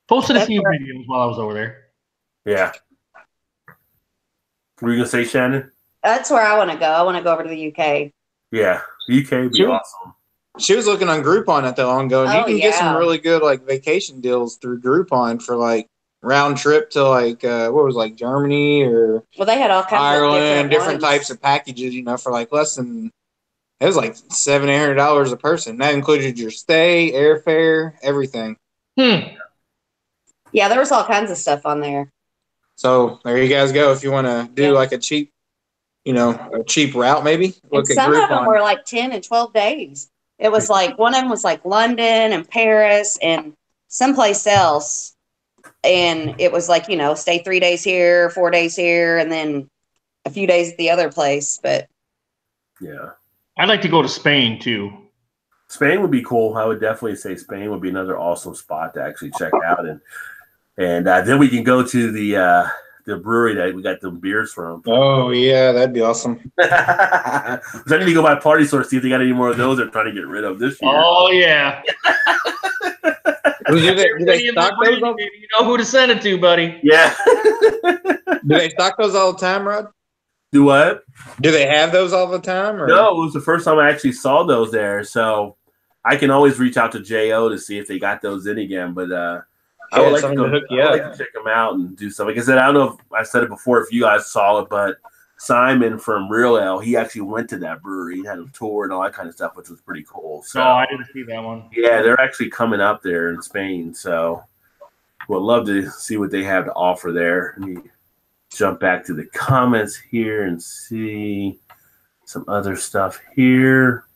Posted a few videos while I was over there. Yeah. What were you gonna say, Shannon? That's where I want to go. I want to go over to the UK. Yeah, the UK would be awesome. She was looking on Groupon not that long ago, and you can get some really good like vacation deals through Groupon for like round trip to like what was it, like Germany or they had all kinds Ireland, of different types of packages, you know, for like less than it was like $700-800 a person. That included your stay, airfare, everything. Yeah, there was all kinds of stuff on there. So there you guys go. If you want to do like a cheap, you know, a cheap route, maybe look at Groupon. Some of them were like 10 and 12 days. It was like one of them was like London and Paris and someplace else. And it was like, you know, stay 3 days here, 4 days here, and then a few days at the other place. But yeah, I'd like to go to Spain too. Spain would be cool. I would definitely say Spain would be another awesome spot to actually check out, and then we can go to the brewery that we got the beers from. Oh yeah, that'd be awesome. So I need to go by Party Store, see if they got any more of those they're trying to get rid of this year. Oh yeah. Do they stock those? You know who to send it to, buddy. Yeah. Do they stock those all the time, Rod? Do what? Do they have those all the time? Or? No, it was the first time I actually saw those there. So I can always reach out to J.O. to see if they got those in again. But I would like to check them out and do something. Like I said, I don't know if I said it before, if you guys saw it, but Simon from Real Ale, he actually went to that brewery and had a tour and all that kind of stuff, which was pretty cool. So I didn't see that one. Yeah, they're actually coming up there in Spain. So we'd love to see what they have to offer there. Let me jump back to the comments here and see some other stuff here.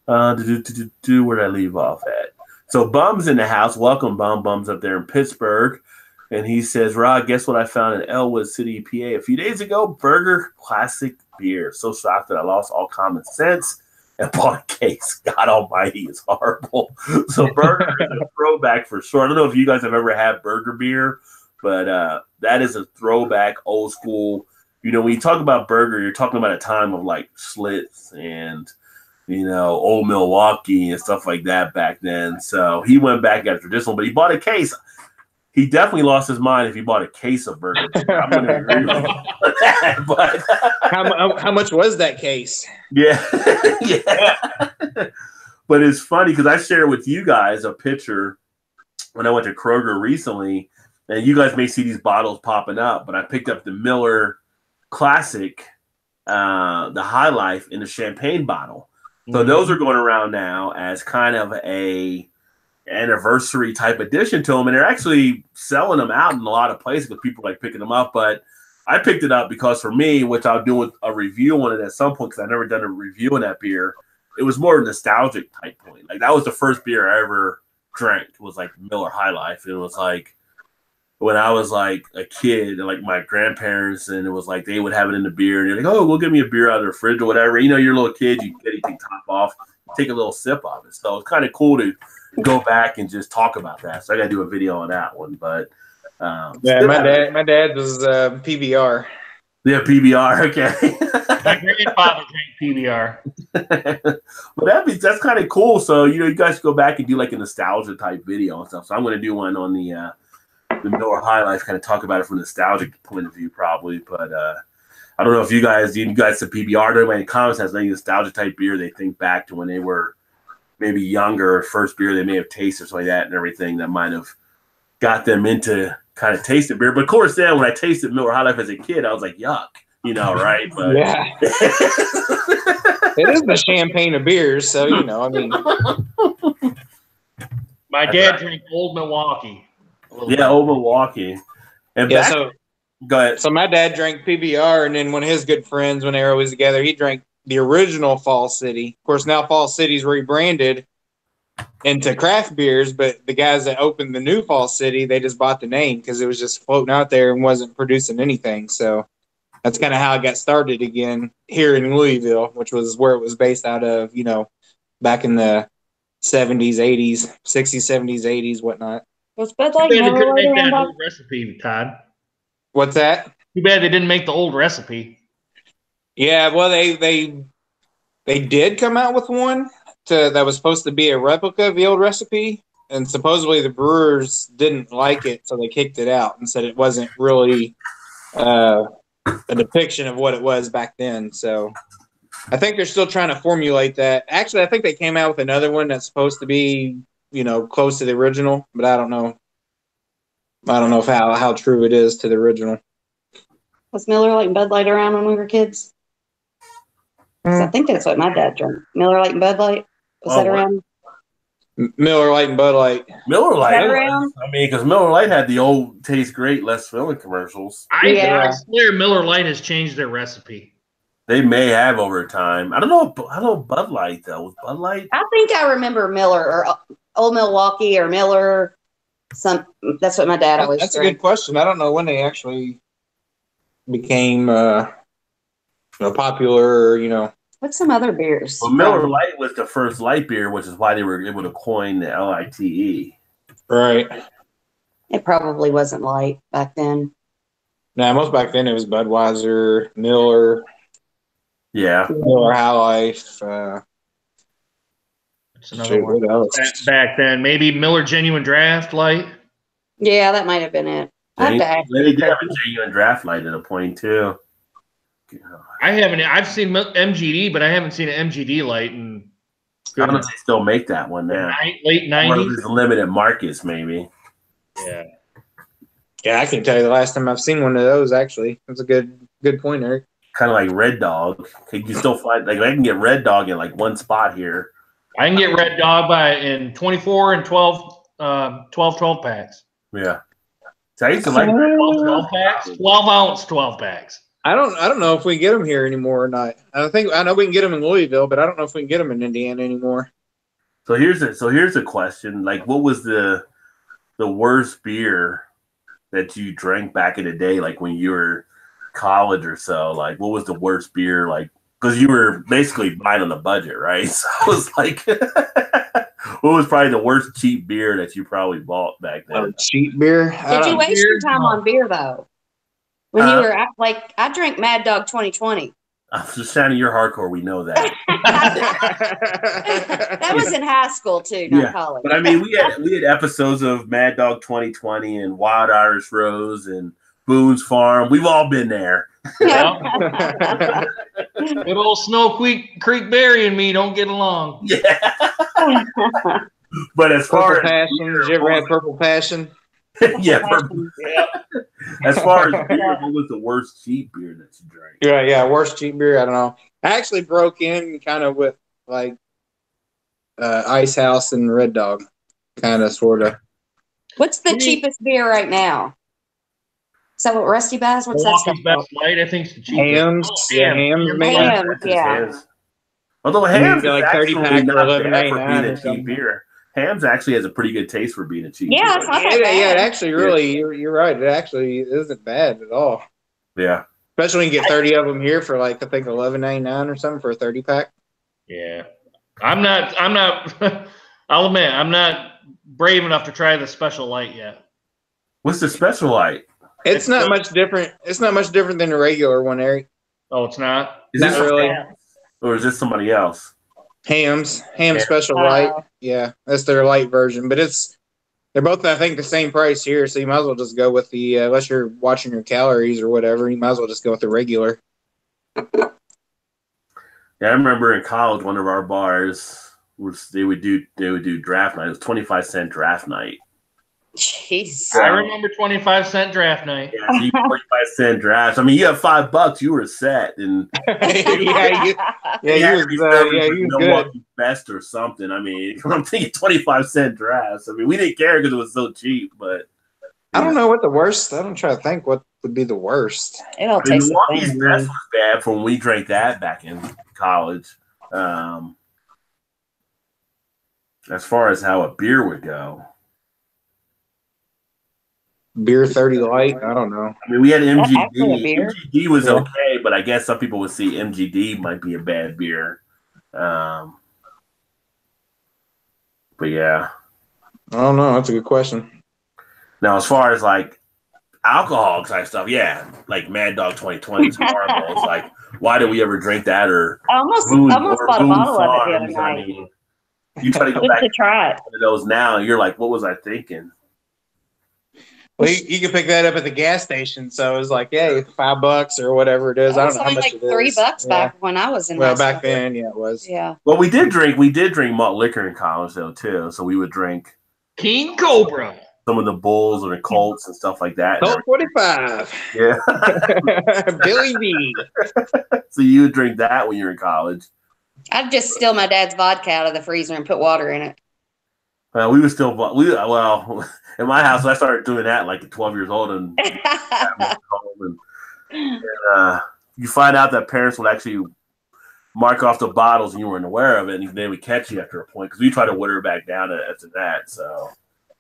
Where did I leave off at? So Bum's in the house. Welcome, Bum. Bum's up there in Pittsburgh. And he says, Rod, guess what I found in Elwood City, PA a few days ago? Burger Classic beer. So shocked that I lost all common sense and bought a case. God almighty, it's horrible. So Burger is a throwback for sure. I don't know if you guys have ever had Burger beer, but that is a throwback, old school. You know, when you talk about Burger, you're talking about a time of like Schlitz and, you know, Old Milwaukee and stuff like that back then. So he went back and got a traditional, but he bought a case. he definitely lost his mind if he bought a case of Burger King. I'm going to agree with you on that. But how much was that case? yeah, yeah. But it's funny because I shared with you guys a picture when I went to Kroger recently, and you guys may see these bottles popping up. But I picked up the Miller Classic, the High Life in the champagne bottle. So those are going around now as kind of a anniversary type edition to them, and they're actually selling them out in a lot of places because people like picking them up. But I picked it up because for me, which I'll do a review on it at some point because I've never done a review on that beer. It was more nostalgic type point. Like that was the first beer I ever drank. It was like Miller High Life. It was like when I was like a kid and like my grandparents, and it was like they would have it in the beer and they're like, oh, we'll give me a beer out of the fridge or whatever. You know, you're a little kid, you get anything top off, take a little sip of it. So it's kind of cool to go back and just talk about that. So I got to do a video on that one. But yeah, my dad was PBR. Yeah, PBR. Okay. My grandfather drank PBR. But that's kind of cool. So you guys go back and do like a nostalgia type video and stuff. So I'm going to do one on the Miller High Life, kind of talk about it from a nostalgic point of view, probably. But I don't know if you guys the PBR. Anybody in the comments has any nostalgia type beer they think back to when they were maybe younger, first beer they may have tasted, something like that, and everything that might have got them into kind of tasting beer. But of course, then when I tasted Miller High Life as a kid, I was like, yuck, right? But yeah, it is the champagne of beers, so I mean. My dad drank Old Milwaukee. Yeah, Old Milwaukee. And yeah, go ahead. So my dad drank PBR, and then one of his good friends, when they were always together, he drank the original Fall City. Of course, now Fall City's rebranded into craft beers, but the guys that opened the new Fall City, they just bought the name because it was just floating out there and wasn't producing anything. So that's kind of how it got started again here in Louisville, which was where it was based out of, back in the 70s, 80s, 60s, 70s, 80s, whatnot. Was Bud Light Too bad they never didn't make that around? old recipe, Todd. What's that? Too bad they didn't make the old recipe. Yeah, well, they did come out with one that was supposed to be a replica of the old recipe, and supposedly the brewers didn't like it, so they kicked it out and said it wasn't really a depiction of what it was back then. So I think they're still trying to formulate that. Actually, I think they came out with another one that's supposed to be, close to the original, but I don't know. I don't know how true it is to the original. Was Miller Lite and Bud Light around when we were kids? 'Cause I think that's what my dad drank. Miller Lite and Bud Light. Was that around? Miller Lite and Bud Light. Miller Lite. Around? I mean, because Miller Lite had the old taste great, less filling commercials. I swear Miller Lite has changed their recipe. They may have over time. I don't know Bud Light though. Was Bud Light? I think I remember Miller or Old Milwaukee or Miller. That's what my dad always. That's drank. a good question. I don't know when they actually became popular. What's some other beers? Well, Miller Lite was the first light beer, which is why they were able to coin the LITE. Right. It probably wasn't light back then. Nah, most back then it was Budweiser, Miller. Yeah. Miller High Life. That's another one. What else? Back then, maybe Miller Genuine Draft Light. Yeah, that might have been it. They did have a genuine draft light at a point too. I've seen MGD, but I haven't seen an MGD light in. I don't know if they still make that one now. Late 90s. It's limited markets, maybe. Yeah. Yeah, I can tell you the last time I've seen one of those. Actually, that's a good point, Eric. Kind of like Red Dog. You can still find I can get Red Dog in like one spot here. I can get Red Dog in 24 and 12 packs. Yeah. So I used to like 12 packs, 12 ounce 12 packs. I don't know if we get them here anymore or not. I know we can get them in Louisville, but I don't know if we can get them in Indiana anymore. So here's a question. Like, what was the worst beer that you drank back in the day, like when you were college or so? Like, what was the worst beer? Like, because you were basically buying on a budget, right? So it was like, what was probably the worst cheap beer that you probably bought back then? Cheap beer? Did you waste your time on beer though? When you were I drank Mad Dog 2020. I'm just sounding you're hardcore. We know that. That was in high school too, not college. But I mean, we had episodes of Mad Dog 2020 and Wild Irish Rose and Boone's Farm. We've all been there. Yeah. Good old Snow Creek Berry and me don't get along. Yeah. But as far Purple Passion, did you ever have Purple Passion? Yeah, purple. Yeah. As far as beer, what was the worst cheap beer that you drank? Yeah, worst cheap beer. I don't know. I actually broke in kind of with like Ice House and Red Dog, kind of, sort of. What's the cheapest beer right now? Is that what Rusty buys? What's that stuff? Milwaukee's Best Light, I think, is the cheapest. Hams, Hams, yeah. Although Hams is like 30 actually pack not for bad for being a $11.99 cheap beer. Hams actually has a pretty good taste for being a cheap Yeah, beer. it's not that bad. Yeah, it actually really, you're right. It actually isn't bad at all. Yeah. Especially when you get 30 of them here for like, I think $11.99 or something for a 30 pack. Yeah. I'm not, I'll admit, I'm not brave enough to try the Special Light yet. What's the Special Light? It's not much different. It's not much different than the regular one, Eric. Oh, it's not? Is Not this really. Or is this somebody else? Hams Special Light. Yeah, that's their light version. But they're both, I think, the same price here. So you might as well just go with the, unless you're watching your calories or whatever, you might as well just go with the regular. Yeah, I remember in college, one of our bars they would do draft night. It was 25-cent draft night. Jeez. I remember 25-cent draft night. Yeah, so 25-cent drafts. I mean, you have $5, you were set, and you was good. Best or something. I mean, I'm thinking 25-cent drafts. I mean, we didn't care because it was so cheap, but I don't know what the worst. I'm trying to think what would be the worst. It all tastes the Milwaukee's same. Best was bad from when we drank that back in college. As far as how a beer would go. Beer 30 Light? I don't know. I mean, we had MGD. actually a beer? MGD was okay, but I guess some people would see MGD might be a bad beer. But yeah. I don't know. That's a good question. Now, as far as like alcohol type stuff, yeah, like Mad Dog 2020 is horrible. It's like, why did we ever drink that? Or I almost bought a bottle of it the other night. I mean, you try to go Just back to try it. to those now, and you're like, what was I thinking? Well, you can pick that up at the gas station. So it was like, hey, $5 or whatever it is. I don't know how It was much like it is. $3 back when I was in high Well, school. back then, yeah, it was. Yeah. Well, we did drink malt liquor in college though too. So we would drink King Cobra. some of the Bulls or the Colts and stuff like that. Colt 45. Yeah. Billy B. So you would drink that when you were in college. I'd just steal my dad's vodka out of the freezer and put water in it. We were still in my house. I started doing that like at 12 years old, and you find out that parents would actually mark off the bottles, and you weren't aware of it, and they would catch you after a point because we tried to water it back down after that. So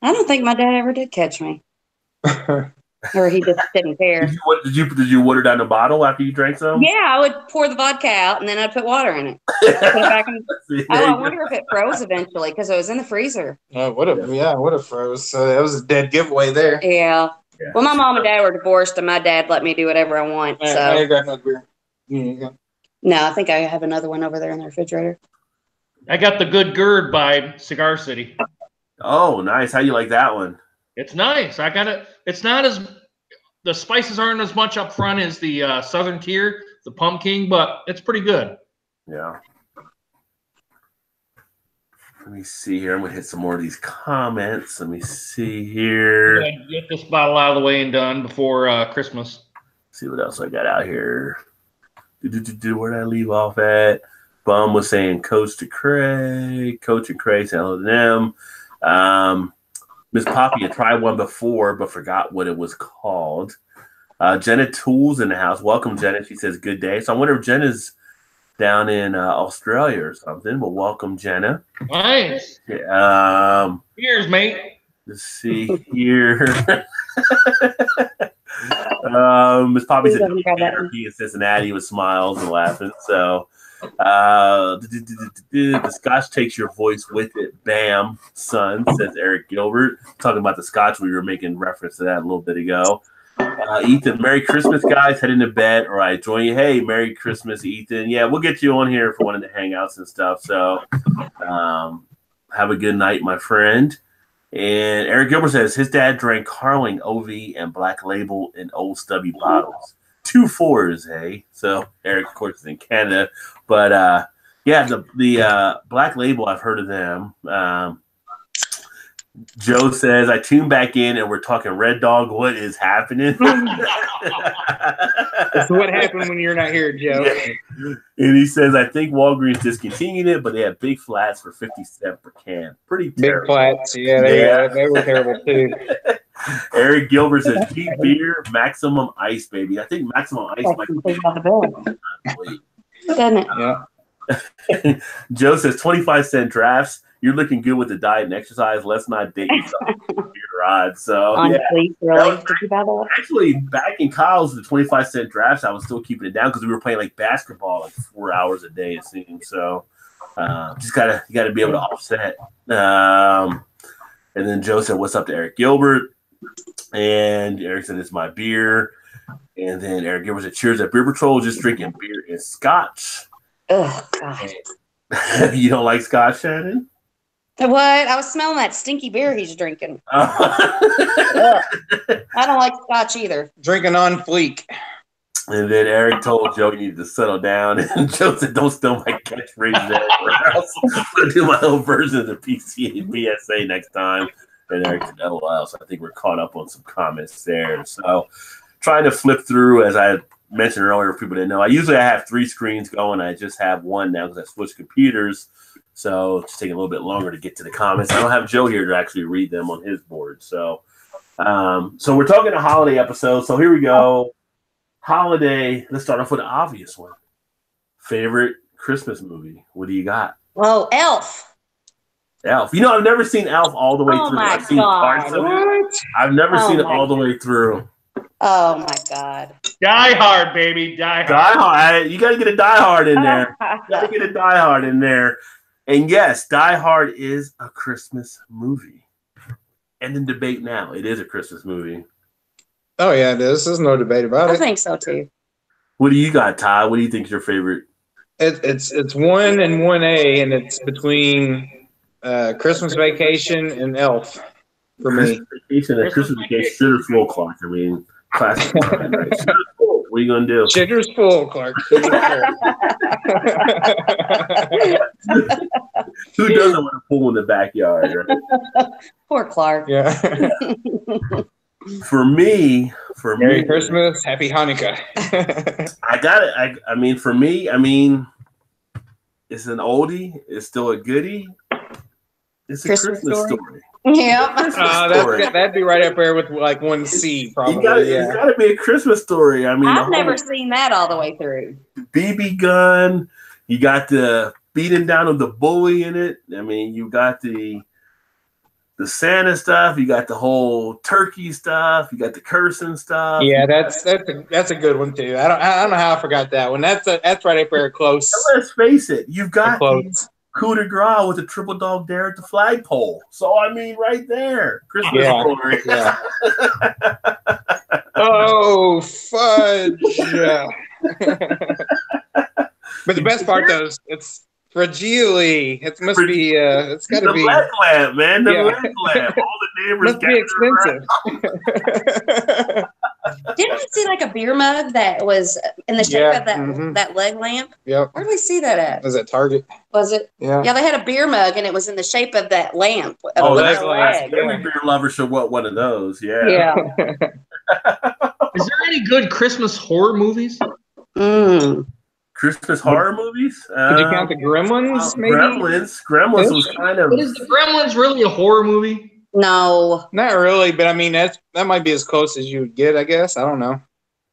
I don't think my dad ever did catch me, or he just didn't care. Did you water down the bottle after you drank some? Yeah, I would pour the vodka out and then I'd put water in it. Put it back in. I wonder if it froze eventually because it was in the freezer. Would have froze. So that was a dead giveaway there. Yeah. Well, my mom and dad were divorced, and my dad let me do whatever I want. So I got another beer. no, I think I have another one over there in the refrigerator. I got the Good Gird by Cigar City. Oh, nice. How you like that one? It's nice. I got it. It's not as the spices aren't as much up front as the Southern Tier, the Pumpkin, but it's pretty good. Yeah. Let me see here. I'm gonna hit some more of these comments. Let me see here. Get this bottle out of the way and done before Christmas. See what else I got out here. Where did I leave off at? Bum was saying Coach and Craig saying hello to them. Miss Poppy, I tried one before, but forgot what it was called. Jenna Tools in the house. Welcome, Jenna. She says, good day. So I wonder if Jenna's down in Australia or something. Well, welcome, Jenna. Nice. Cheers, mate. Let's see here. Miss Poppy said, in Cincinnati with smiles and laughing. So the scotch takes your voice with it. Bam, son, says Eric Gilbert. Talking about the scotch, we were making reference to that a little bit ago. Ethan, Merry Christmas, guys. Heading to bed. All right, join you. Hey, Merry Christmas, Ethan. Yeah, we'll get you on here for one of the hangouts and stuff. So have a good night, my friend. And Eric Gilbert says his dad drank Carling OV and Black Label in old stubby bottles. 2 4s, hey? So Eric, of course, is in Canada. But, yeah, the Black Label, I've heard of them. Joe says, I tuned back in and we're talking Red Dog. What is happening? That's what happened when you're not here, Joe. Yeah. And he says, I think Walgreens discontinued it, but they have big flats for 50 cents per can. Pretty terrible. Big flats, yeah, they were terrible too. Eric Gilbert says, cheap beer, maximum ice, baby. I think maximum ice might be. Doesn't it? Yeah. Joe says 25-cent drafts. You're looking good with the diet and exercise. Let's not date yourself with a beer rod. So honestly, really? Did you buy that? Actually, back in college, the 25-cent drafts, I was still keeping it down because we were playing like basketball like 4 hours a day, it seems. So you gotta be able to offset. And then Joe said, "What's up to Eric Gilbert?" And Eric said, "It's my beer." And then Eric Gilbert said, "Cheers at Beer Patrol. Just drinking beer and scotch." Oh God! You don't like scotch, Shannon? What? I was smelling that stinky beer he's drinking. I don't like scotch either. Drinking on fleek. And then Eric told Joe he needed to settle down. And Joe said, don't steal my catchphrase there. I'm going to do my own version of the PCA and PSA next time. And Eric said, LOL. So I think we're caught up on some comments there. So trying to flip through, as I mentioned earlier, for people that know, I have 3 screens going. I just have one now because I switched computers. So it's taking a little bit longer to get to the comments. I don't have Joe here to actually read them on his board. So so we're talking a holiday episode. So here we go. Holiday. Let's start off with an obvious one. Favorite Christmas movie. What do you got? Oh, Elf. Elf. You know, I've never seen Elf all the way through. I've seen parts of it. I've never seen it all the way through. Oh my God. Die Hard, baby. Die Hard. Die Hard. You got to get a Die Hard in there. And yes, Die Hard is a Christmas movie. And in debate now, it is a Christmas movie. Oh, yeah, it is. There's no debate about it. I think so, too. What do you got, Ty? What do you think is your favorite? It's 1 and 1A, and it's between Christmas Vacation and Elf for me. Christmas Vacation, Shitter's Full, Clark. I mean, classic. Right? Full. What are you going to do? Shitter's full, Clark. Shitter's full. Who doesn't want to pool in the backyard, right? Poor Clark. Yeah. For me, Merry Christmas, Happy Hanukkah. I got it. I mean, for me, it's an oldie. It's still a goodie. It's a Christmas story. Yeah. That'd be right up there with like 1C, probably. It's got to be a Christmas story. I mean, I've never seen that all the way through. BB gun. You got the beating down of the bully in it. I mean, you got the Santa stuff. You got the whole turkey stuff. You got the cursing stuff. Yeah, that's a good one too. I don't know how I forgot that one. That's right up there close. Let's face it. You've got coup de grace with the triple dog dare at the flagpole. So I mean, right there, Christmas story. Yeah. Oh fudge! Yeah. But the best part though is it's fragile. It must be. It's got to be the leg lamp, man. The leg lamp. All the neighbors must be expensive. Didn't we see like a beer mug that was in the shape of that leg lamp? Yep. Where did we see that at? Was it Target? Was it? Yeah. Yeah, they had a beer mug and it was in the shape of that lamp. That's every beer lover should want one of those. Yeah. Yeah. Is there any good Christmas horror movies? Christmas horror movies? Could you count the Gremlins? Maybe. Gremlins was kind of. But is the Gremlins really a horror movie? No, not really. But I mean, that might be as close as you would get, I guess. I don't know.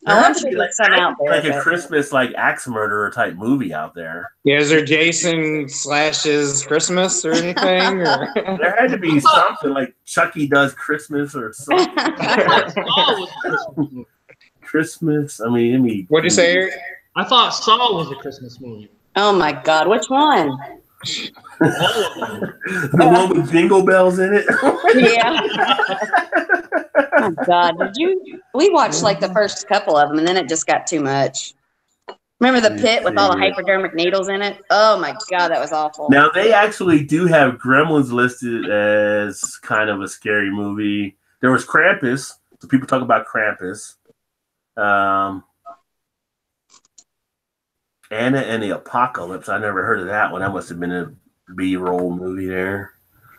I'm sure there's some out there. Like a Christmas, like axe murderer type movie out there. Yeah, is there Jason slashes Christmas or anything? Or? There had to be something like Chucky does Christmas or something. Christmas. I mean. What'd you say, Eric? I thought Saw was a Christmas movie. Oh my God, which one? The one with jingle bells in it. Yeah. Oh God, did you? We watched like the first couple of them, and then it just got too much. Remember the pit with all the hypodermic needles in it? Oh my God, that was awful. Now they actually do have Gremlins listed as kind of a scary movie. There was Krampus. So people talk about Krampus. Anna and the Apocalypse. I never heard of that one. That must have been a B-roll movie there.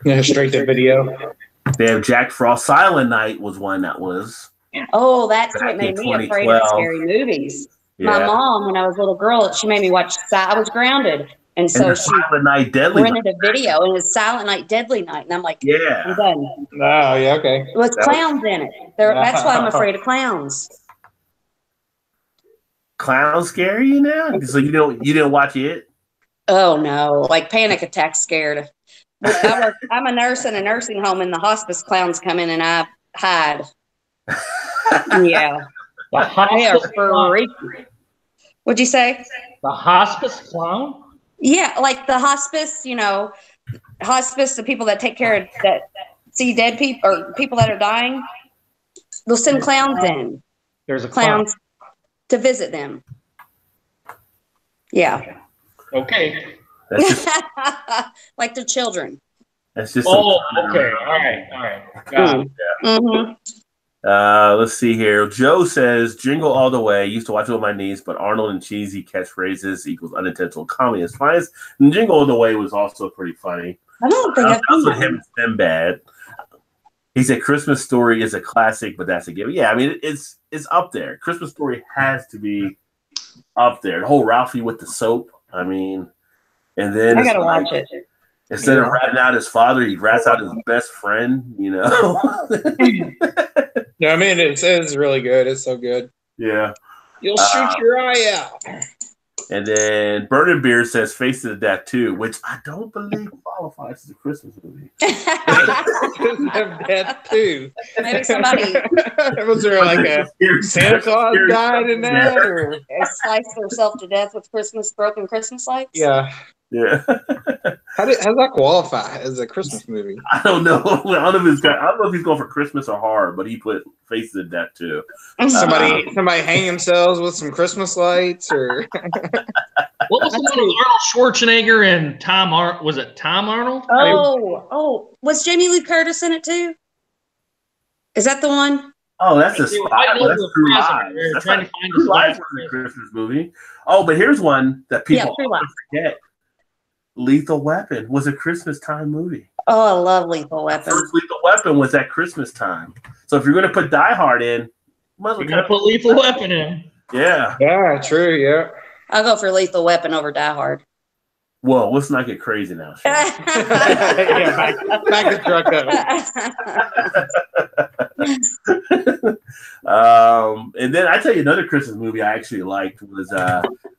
Yeah, straight to video. They have Jack Frost. Silent Night was one that was. Oh, that's Back what made in me afraid 2012. of scary movies. Yeah. My mom, when I was a little girl, she made me watch. I was grounded, and And so the she Silent Night, Deadly rented a video, and it was Silent Night, Deadly Night, and I'm like, Yeah. I'm done. Oh, yeah, okay. It was clowns in it. That's why I'm afraid of clowns. Clown scare you now? So you didn't watch it? Oh no, like panic attack scared. I'm a nurse in a nursing home, and the hospice clowns come in, and I hide. Yeah, they are freaky. What'd you say? The hospice clown? Yeah, like the hospice. Hospice, the people that take care of that see dead people or people that are dying. They'll send clowns in. There's a clown. Clowns to visit them. Yeah. Okay. That's just, Like their children. that's just Oh, okay. All right. Got it. Mm-hmm. Let's see here. Joe says, Jingle All the Way. Used to watch it with my niece, but Arnold and cheesy catchphrases equals unintentional comedy is finest. And Jingle All the Way was also pretty funny. I don't think I've That's seen with him and Sinbad. He said Christmas Story is a classic, but that's a given. Yeah, I mean it's up there. Christmas Story has to be up there. The whole Ralphie with the soap. I mean, and then I gotta watch it. Instead of ratting out his father, he rats out his best friend. Yeah, I mean, it's really good. It's so good. Yeah. You'll shoot your eye out. And then Burning Beer says Face of the Death 2, which I don't believe qualifies as a Christmas movie. Death too. Maybe somebody Was there like a Santa Claus died in that? Or? sliced herself to death with broken Christmas lights? Yeah. Yeah. How does that qualify as a Christmas movie? I don't know. I don't know if he's going for Christmas or horror, but he put Face of the Death 2. Somebody hang themselves with some Christmas lights, or What was the one with Arnold Schwarzenegger and Tom Arnold? Was it Tom Arnold? Was Jamie Lee Curtis in it too? Is that the one? Oh, that's a I spot. know That's we're True present. Lies. We're That's trying not to find True a Lies spot. was a Christmas movie. Oh, but here's one that people True Lies. forget. Lethal Weapon was a Christmas time movie. Oh, I love Lethal Weapon. First Lethal Weapon was at Christmas time. So if you're going to put Die Hard in, might as well You're gonna put Lethal Weapon in. Yeah. yeah, true, yeah. I'll go for Lethal Weapon over Die Hard. Well, let's not get crazy now. Yeah, back the truck up. And then I tell you another Christmas movie I actually liked was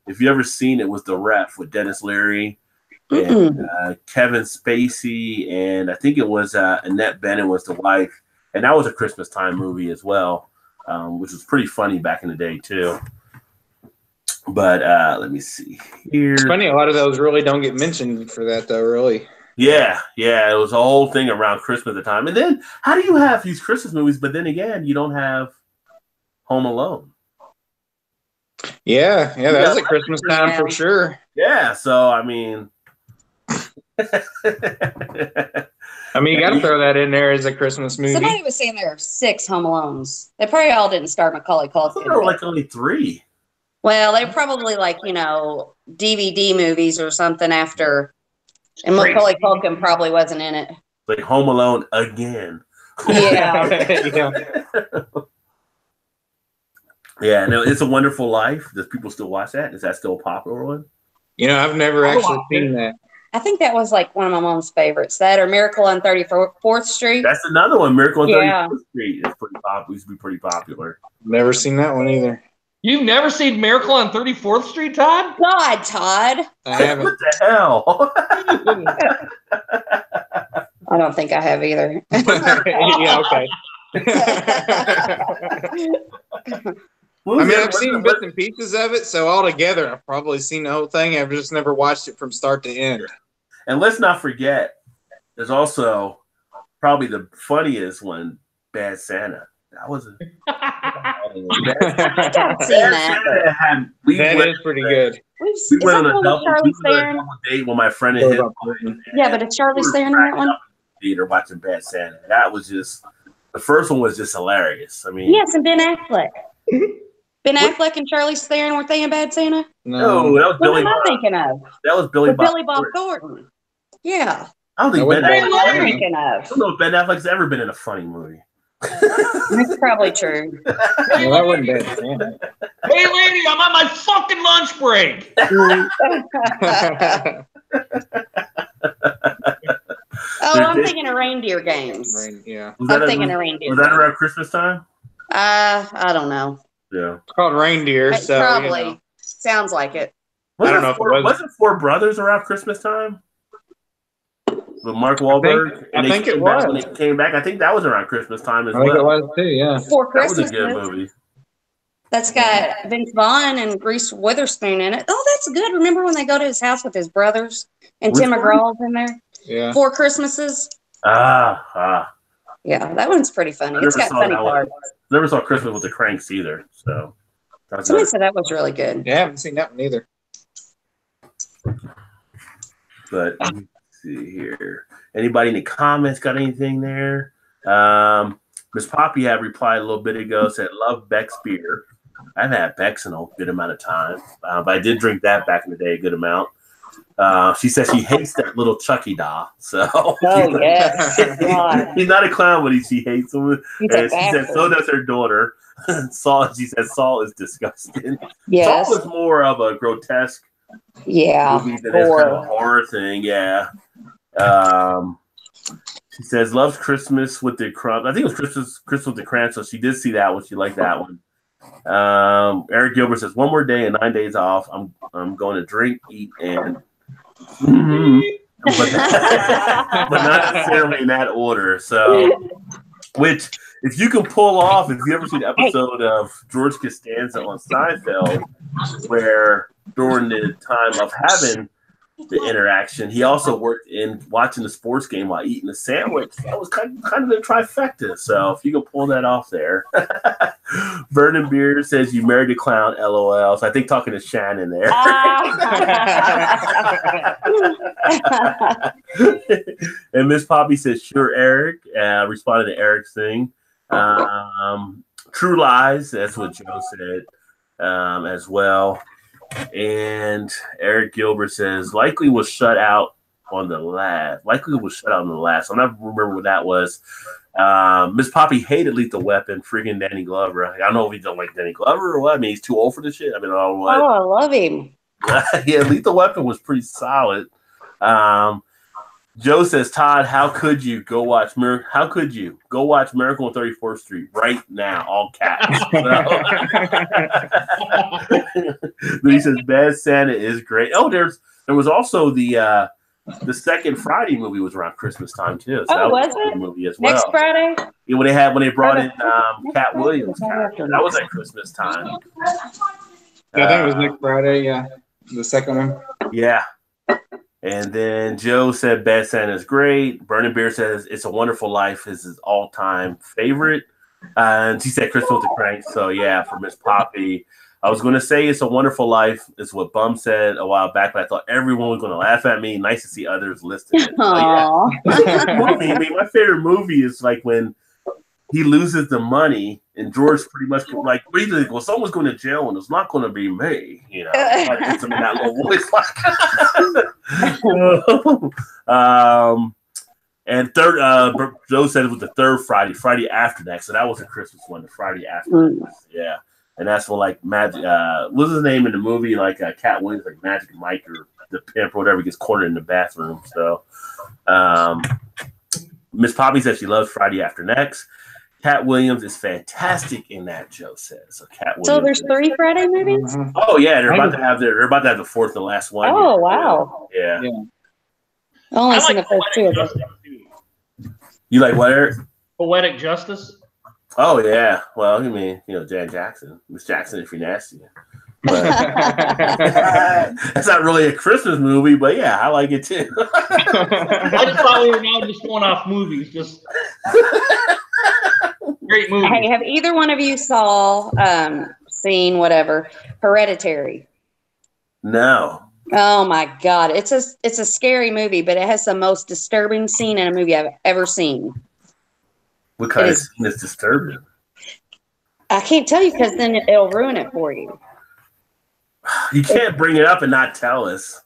if you ever seen it, was The Ref with Dennis Leary and Kevin Spacey, and I think it was Annette Bening was the wife, and that was a Christmas time movie as well, which was pretty funny back in the day too. But let me see here. It's funny, a lot of those really don't get mentioned for that, though, really. Yeah, it was a whole thing around Christmas at the time. And then how do you have these Christmas movies, but then again, you don't have Home Alone? Yeah, that was a Christmas time for sure. Yeah, so I mean, you got to throw that in there as a Christmas movie. Somebody was saying there are 6 Home Alones. They probably all didn't star Macaulay Culkin. there were like only 3. Well, they probably DVD movies or something after. And Macaulay Culkin probably wasn't in it. Like Home Alone again. Yeah. Yeah, no, It's a Wonderful Life. Does people still watch that? Is that still a popular one? I've never actually seen that. I think that was like one of my mom's favorites. That or Miracle on 34th Street. That's another one. Miracle on 34th Street is pretty popular. Used to be pretty popular. Never seen that one either. You've never seen Miracle on 34th Street, Todd? God, Todd. I haven't. What the hell? I don't think I have either. Yeah, okay. I've seen bits and pieces of it, so altogether, I've probably seen the whole thing. I've just never watched it from start to end. And let's not forget, there's also probably the funniest one, Bad Santa. That was a I've seen that. That is pretty good. We went on a double date with my friend and his. Yeah, but it's Charlize Theron in that one. Theater watching Bad Santa. That was just the first one was just hilarious. I mean, yes, and Ben Affleck. Ben Affleck and Charlize Theron weren't they in Bad Santa? No, that was Billy. What am I thinking of? That was Billy Bob Thornton. Yeah. I don't think Ben thinking of. I don't know if Ben Affleck's ever been in a funny movie. That's probably true. Well, that wouldn't be Santa. Hey, lady, I'm on my fucking lunch break. I'm thinking of Reindeer Games. Yeah. I'm thinking of Reindeer. Was that around Christmas time? I don't know. Yeah. It's called Reindeer, so probably sounds like it. I don't know if it was. Wasn't Four Brothers around Christmas time? With Mark Wahlberg? I think it was. When it came back, I think that was around Christmas time as well. I think it was too, yeah. For Christmas. That was a good movie. That's got Vince Vaughn and Reese Witherspoon in it. Oh, that's good. Remember when they go to his house with his brothers and Tim McGraw's in there? Yeah. 4 Christmases. Yeah, that one's pretty funny. It's got funny parts. Never saw Christmas with the Cranks either. So somebody said that was really good. Yeah, I haven't seen that one either. But let me see here. Anybody in the comments got anything there? Miss Poppy had replied a little bit ago, said, love Beck's beer. I've had Beck's in a good amount of time, but I did drink that back in the day a good amount. She says she hates that little Chucky doll. So yes. He's not a clown, but she hates him. And she said so does her daughter. She said Saul is disgusting. Yes. Saul is more of a grotesque movie than it's kind of a horror thing. Yeah. She says loves Christmas with the Crumbs. I think it was Christmas with the Crumbs, so she did see that one. She liked that one. Eric Gilbert says 1 more day and 9 days off. I'm going to drink, eat, and but not necessarily in that order. So, which if you can pull off, if you ever seen the episode of George Costanza on Seinfeld, where during the time of having the interaction, he also worked in watching the sports game while eating a sandwich. That was kind of the trifecta. So if you can pull that off there. Vernon Beard says you married a clown, LOL. So I think talking to Shannon there. And Miss Poppy says, sure, Eric. Responding to Eric's thing. True Lies, that's what Joe said as well. And Eric Gilbert says likely was shut out on the last. Likely was shut out on the last. I don't remember what that was. Miss Poppy hated Lethal Weapon, freaking Danny Glover. I don't know if he don't like Danny Glover or what. I mean, he's too old for this shit. I mean, I don't know what. Oh, I love him. Yeah, Lethal Weapon was pretty solid. Joe says, Todd, how could you go watch Miracle? How could you go watch Miracle on 34th Street right now? All caps. He says, Bad Santa is great. Oh, there was also the second Friday movie was around Christmas time too. So was it? Movie as well. Next Friday? Yeah, when they brought in Cat Williams, that was at Christmas time. I think it was next Friday. Yeah, the second one. Yeah. And then Joe said Bad Santa is great. Burning Beer says It's a Wonderful Life is his all-time favorite. And she said Crystal with the Crank. So yeah, for Miss Poppy. I was going to say It's a Wonderful Life is what Bum said a while back, but I thought everyone was going to laugh at me. Nice to see others listed it. So, yeah. I mean, my favorite movie is like when he loses the money and George pretty much like, well, someone's going to jail and it's not going to be me, you know. Like, it's in that little voice like. And third, Joe said it was the third Friday after that. So that was a Christmas one, the Friday after. Yeah. And that's when like Magic, what's his name in the movie? Like Cat Williams, like Magic Mike or the pimp or whatever gets cornered in the bathroom. So Miss Poppy says she loves Friday After Next. Cat Williams is fantastic in that, Joe says. So Cat Williams. So there's 3 Friday movies? Oh yeah, they're about to have the fourth and last one. Oh wow. Yeah. I only seen the first 2 of them. You like what, Eric? Poetic Justice? Oh yeah. Well, I mean, Jan Jackson. Miss Jackson if you're nasty. But that's not really a Christmas movie, but yeah, I like it too. I just thought we were now just going off movies. Just great movie. Hey, have either one of you seen whatever Hereditary? No. Oh my God, it's a scary movie, but it has the most disturbing scene in a movie I've ever seen. What kind of scene is disturbing? I can't tell you because then it'll ruin it for you. You can't bring it up and not tell us.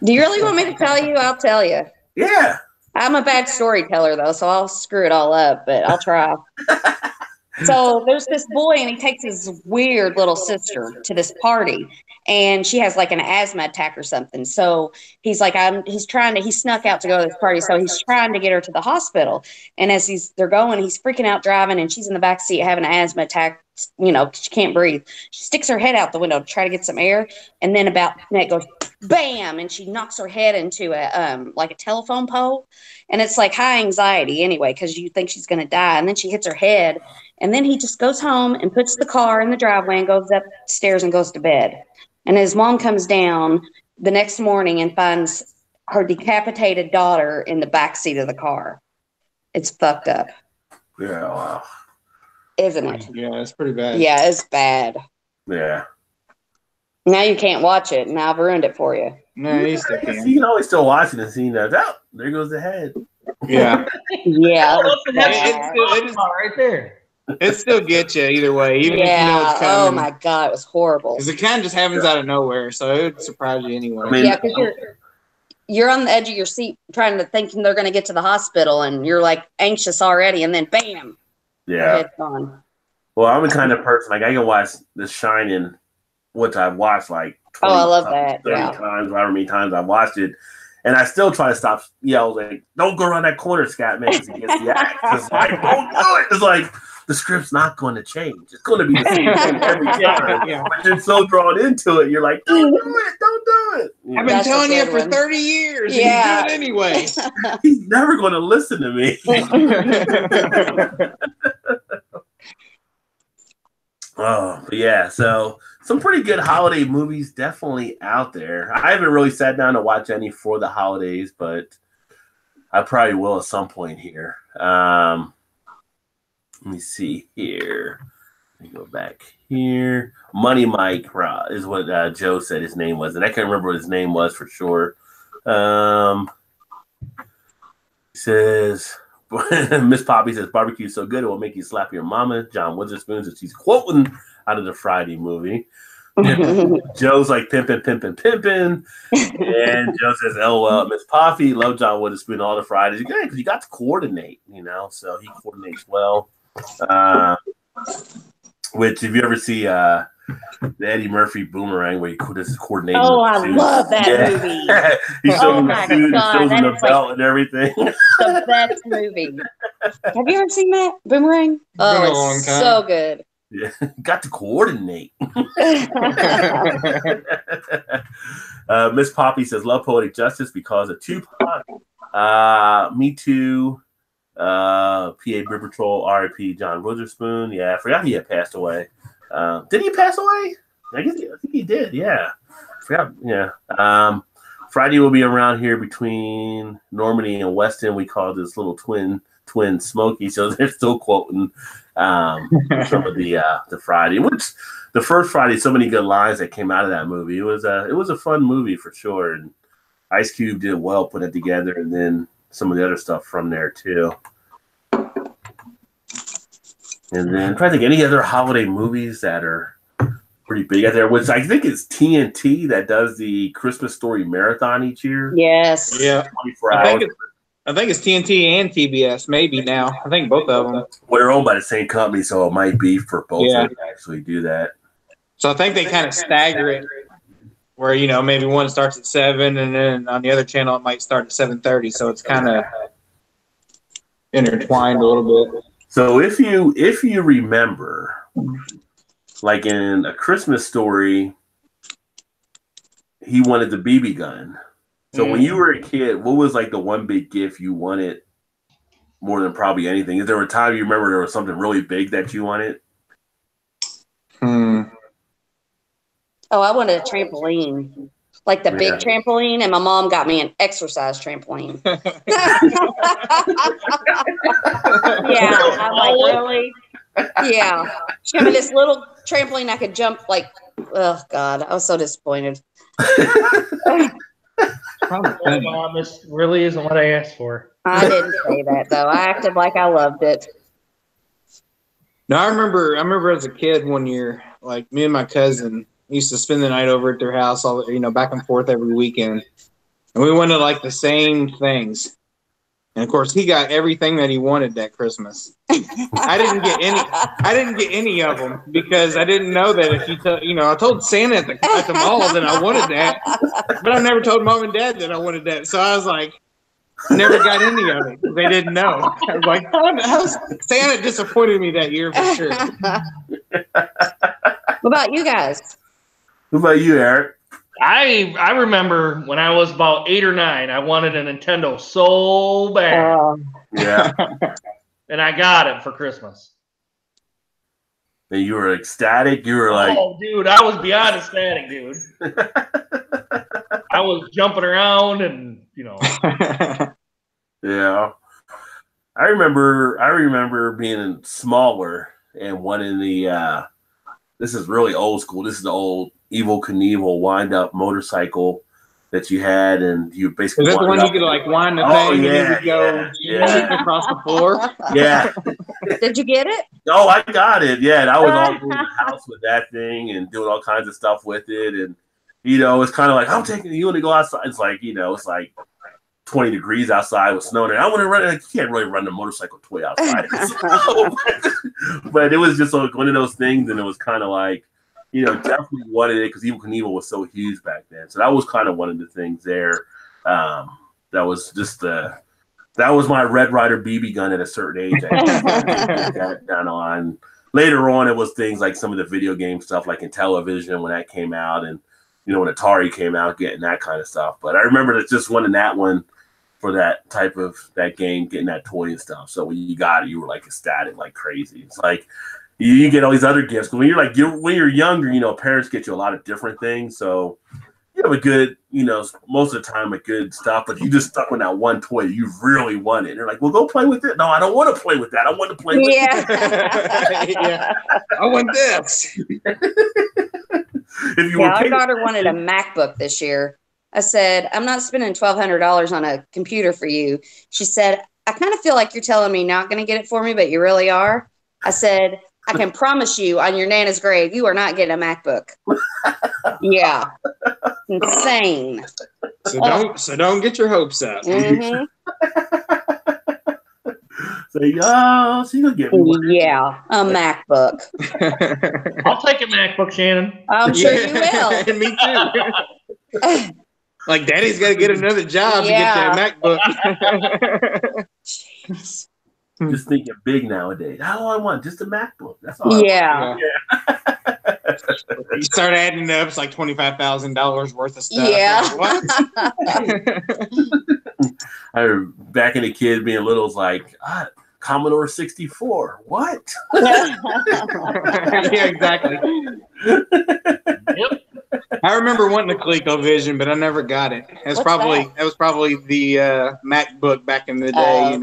Do you really want me to tell you? I'll tell you. Yeah. I'm a bad storyteller though, so I'll screw it all up, but I'll try. So there's this boy, and he takes his weird little sister to this party, and she has like an asthma attack or something. So he's like, he snuck out to go to this party, so he's trying to get her to the hospital. And as they're going, he's freaking out driving, and she's in the back seat having an asthma attack. You know, she can't breathe. She sticks her head out the window to try to get some air, and then it goes bam, and she knocks her head into like a telephone pole, and it's like high anxiety anyway because you think she's gonna die, and then she hits her head. And then he just goes home and puts the car in the driveway and goes upstairs and goes to bed. And his mom comes down the next morning and finds her decapitated daughter in the back seat of the car. It's fucked up. Yeah, wow. Isn't it? Yeah, it's pretty bad. Yeah, it's bad. Yeah. Now you can't watch it. Now I've ruined it for you. No, you still can. You can always still watch it and see that. Oh, there goes the head. Yeah. Yeah. It's right there. It still gets you either way, even if you know Yeah. it's coming. Oh my God, it was horrible. Because it kind of just happens out of nowhere, so it would surprise you anyway. I mean, Yeah, because you're on the edge of your seat trying to thinking they're going to get to the hospital, and you're like anxious already, and then bam, your yeah. head's gone. Well, I'm the kind of person like I can watch The Shining, which I've watched like 20, Oh, I love that. 30 Yeah. times, however many times I've watched it. And I still try to stop, like, don't go around that corner, Scott, man, because he gets the axe. It's like, don't do it. It's like, the script's not going to change. It's going to be the same thing every time. Yeah. But you're so drawn into it, you're like, don't do it, don't do it. You I've know? been That's a telling you good for one. 30 years, Yeah. and you do it anyway. He's never going to listen to me. Oh, but yeah, so some pretty good holiday movies definitely out there. I haven't really sat down to watch any for the holidays, but I probably will at some point here. Let me see here. Let me go back here. Money Mike is what Joe said his name was, and I can't remember what his name was for sure. He says, Miss Poppy says, barbecue so good it will make you slap your mama. John Witherspoon says she's quoting out of the Friday movie. Joe's like pimping. And Joe says, LOL, Miss Poppy, love John Witherspoon all the Fridays. Good, because you got to coordinate, so he coordinates well. Which, if you ever see the Eddie Murphy Boomerang, where he does his coordinating. Oh, I love that movie. He shows Oh him my the suit, God, shows him that the is belt and everything. The best movie. Have you ever seen that Boomerang? Been a Oh, long it's time. so good. Yeah, got to coordinate. Miss Poppy says, love Poetic Justice because of Tupac. Me too. PA Beer Patrol, RIP John Witherspoon. Yeah, I forgot he had passed away. Did he pass away? I think he did. Yeah, forgot. Yeah. Friday will be around here between Normandy and Weston. We call this little twin Smoky, so they're still quoting some of the Friday. Which the first Friday, so many good lines that came out of that movie. It was a fun movie for sure, and Ice Cube did well putting it together, and then some of the other stuff from there too. And then I'm trying to think any other holiday movies that are pretty big out there, which I think is TNT that does the Christmas Story Marathon each year. Yes. Yeah. 24 hours. I think it's TNT and TBS, maybe now. I think both of them. Well, they're owned by the same company, so it might be for both Yeah. of them to actually do that. So I think they kind of stagger it where, maybe one starts at 7 and then on the other channel it might start at 7:30. So it's kind of intertwined a little bit. So if you remember, like in A Christmas Story, he wanted the BB gun. So when you were a kid, what was like the one big gift you wanted more than probably anything? Is there a time you remember there was something really big that you wanted? Oh, I wanted a trampoline. Like the big trampoline, and my mom got me an exercise trampoline. Yeah, I'm like, really? Yeah. She got me this little trampoline I could jump like, oh God, I was so disappointed. Oh, Mom, this really isn't what I asked for. I didn't say that though. I acted like I loved it. No, I remember as a kid one year, like me and my cousin used to spend the night over at their house, all back and forth every weekend, and we wanted like the same things. And of course, he got everything that he wanted that Christmas. I didn't get any of them because I didn't know that if I told Santa at the mall that I wanted that, but I never told Mom and Dad that I wanted that. So I was like, never got any of it. They didn't know. I was like, Santa disappointed me that year for sure. What about you guys? What about you, Eric? I remember when I was about 8 or 9, I wanted a Nintendo so bad. Yeah. And I got it for Christmas. And you were ecstatic? You were like... Oh, dude, I was beyond ecstatic, dude. I was jumping around and, Yeah. I remember being smaller and wanting the... this is really old school. This is the old Evel Knievel wind-up motorcycle that you had, and you basically... Is that the one you could, like, wind the thing and you could go across the floor? Yeah. Did you get it? Oh, I got it. Yeah, and I was all over the house with that thing and doing all kinds of stuff with it. And, it's kind of like, I'm taking you want to go outside. It's like, it's like 20 degrees outside with snow. And I want to run. You can't really run the motorcycle toy outside. But it was just like one of those things, and it was kind of like, definitely wanted it because Evel Knievel was so huge back then. So that was kind of one of the things there. That was just that was my Red Ryder BB gun at a certain age. That down on. Later on, it was things like some of the video game stuff, like in television when that came out, and when Atari came out, getting that kind of stuff. But I remember just wanting that one for that type of that game, getting that toy and stuff. So when you got it, you were like ecstatic, like crazy. It's like you get all these other gifts. When you're younger, parents get you a lot of different things. So you have a good, most of the time a good stuff, but you just stuck with that one toy you really wanted. And they're like, well, go play with it. No, I don't want to play with that. I want to play with it. Yeah. I want this. Our daughter wanted a MacBook this year. I said, I'm not spending $1,200 on a computer for you. She said, I kind of feel like you're telling me not going to get it for me, but you really are. I said, I can promise you on your Nana's grave, you are not getting a MacBook. Yeah. Insane. So don't get your hopes up. Mm-hmm. Say, so you gonna get me? Yeah, a MacBook. I'll take a MacBook, Shannon. I'm sure you will. Me too. Like, Daddy's got to get another job to get that MacBook. Jeez. Just thinking big nowadays. How do I want? Just a MacBook. That's all. Yeah. You start adding up, it's like $25,000 worth of stuff. Yeah. Like, what? I remember back in the kid being little, was like, Commodore 64. What? Yeah, exactly. Yep. I remember wanting a ColecoVision, but I never got it. That was probably the MacBook back in the day.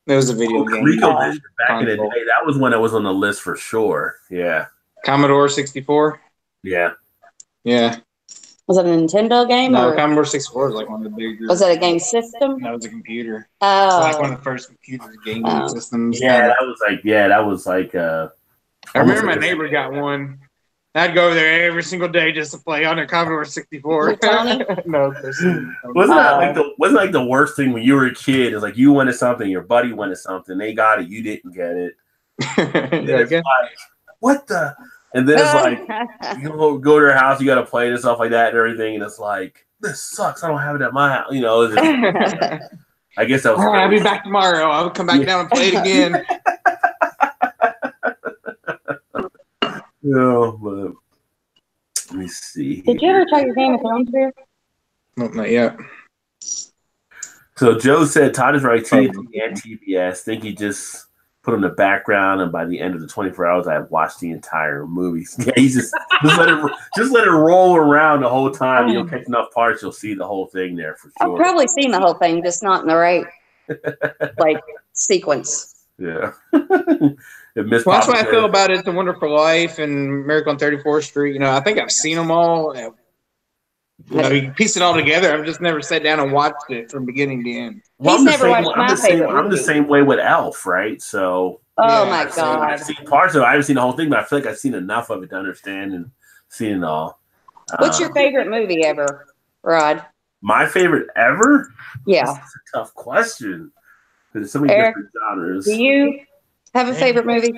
It was a video game. ColecoVision back in the day. That was when it was on the list for sure. Yeah. Commodore 64. Yeah. Yeah. Was it a Nintendo game? No, or? Commodore 64 was like one of the bigger. Was it a game system? That was a computer. Oh. It was like one of the first computer gaming systems. Yeah, that was like. I remember my neighbor got one. I'd go over there every single day just to play on a Commodore 64. Tony? No, wasn't like the worst thing when you were a kid? It's like you wanted something, your buddy wanted something, they got it, you didn't get it. It's like, what the? And then it's like you go to their house, you got to play it and stuff like that and everything, and it's like this sucks. I don't have it at my house. I guess that was. I'll be back tomorrow. I'll come back down and play it again. No, but let me see. Did you ever try your Game of Thrones beer? No, not yet. So Joe said Todd is right. TNT and TBS. Think he just put on the background, and by the end of the 24 hours, I have watched the entire movie. Yeah, he's just let it roll around the whole time. You'll catch enough parts, you'll see the whole thing there for sure. I've probably seen the whole thing, just not in the right sequence. Yeah. And Miss Well, that's Poppy what I said- feel about It's a Wonderful Life and Miracle on 34th Street. You know, I think I've seen them all. You know, you piece it all together. I've just never sat down and watched it from beginning to end. Well, He's never watched my favorite I'm the movie. same way with Elf, right? So Oh Yeah, my I've seen- god! I've seen parts of it. I haven't seen the whole thing, but I feel like I've seen enough of it to understand and seen it all. What's your favorite movie ever, Rod? My favorite ever? Yeah. This is a tough question. There's so many Eric, different genres. Do you have a favorite movie?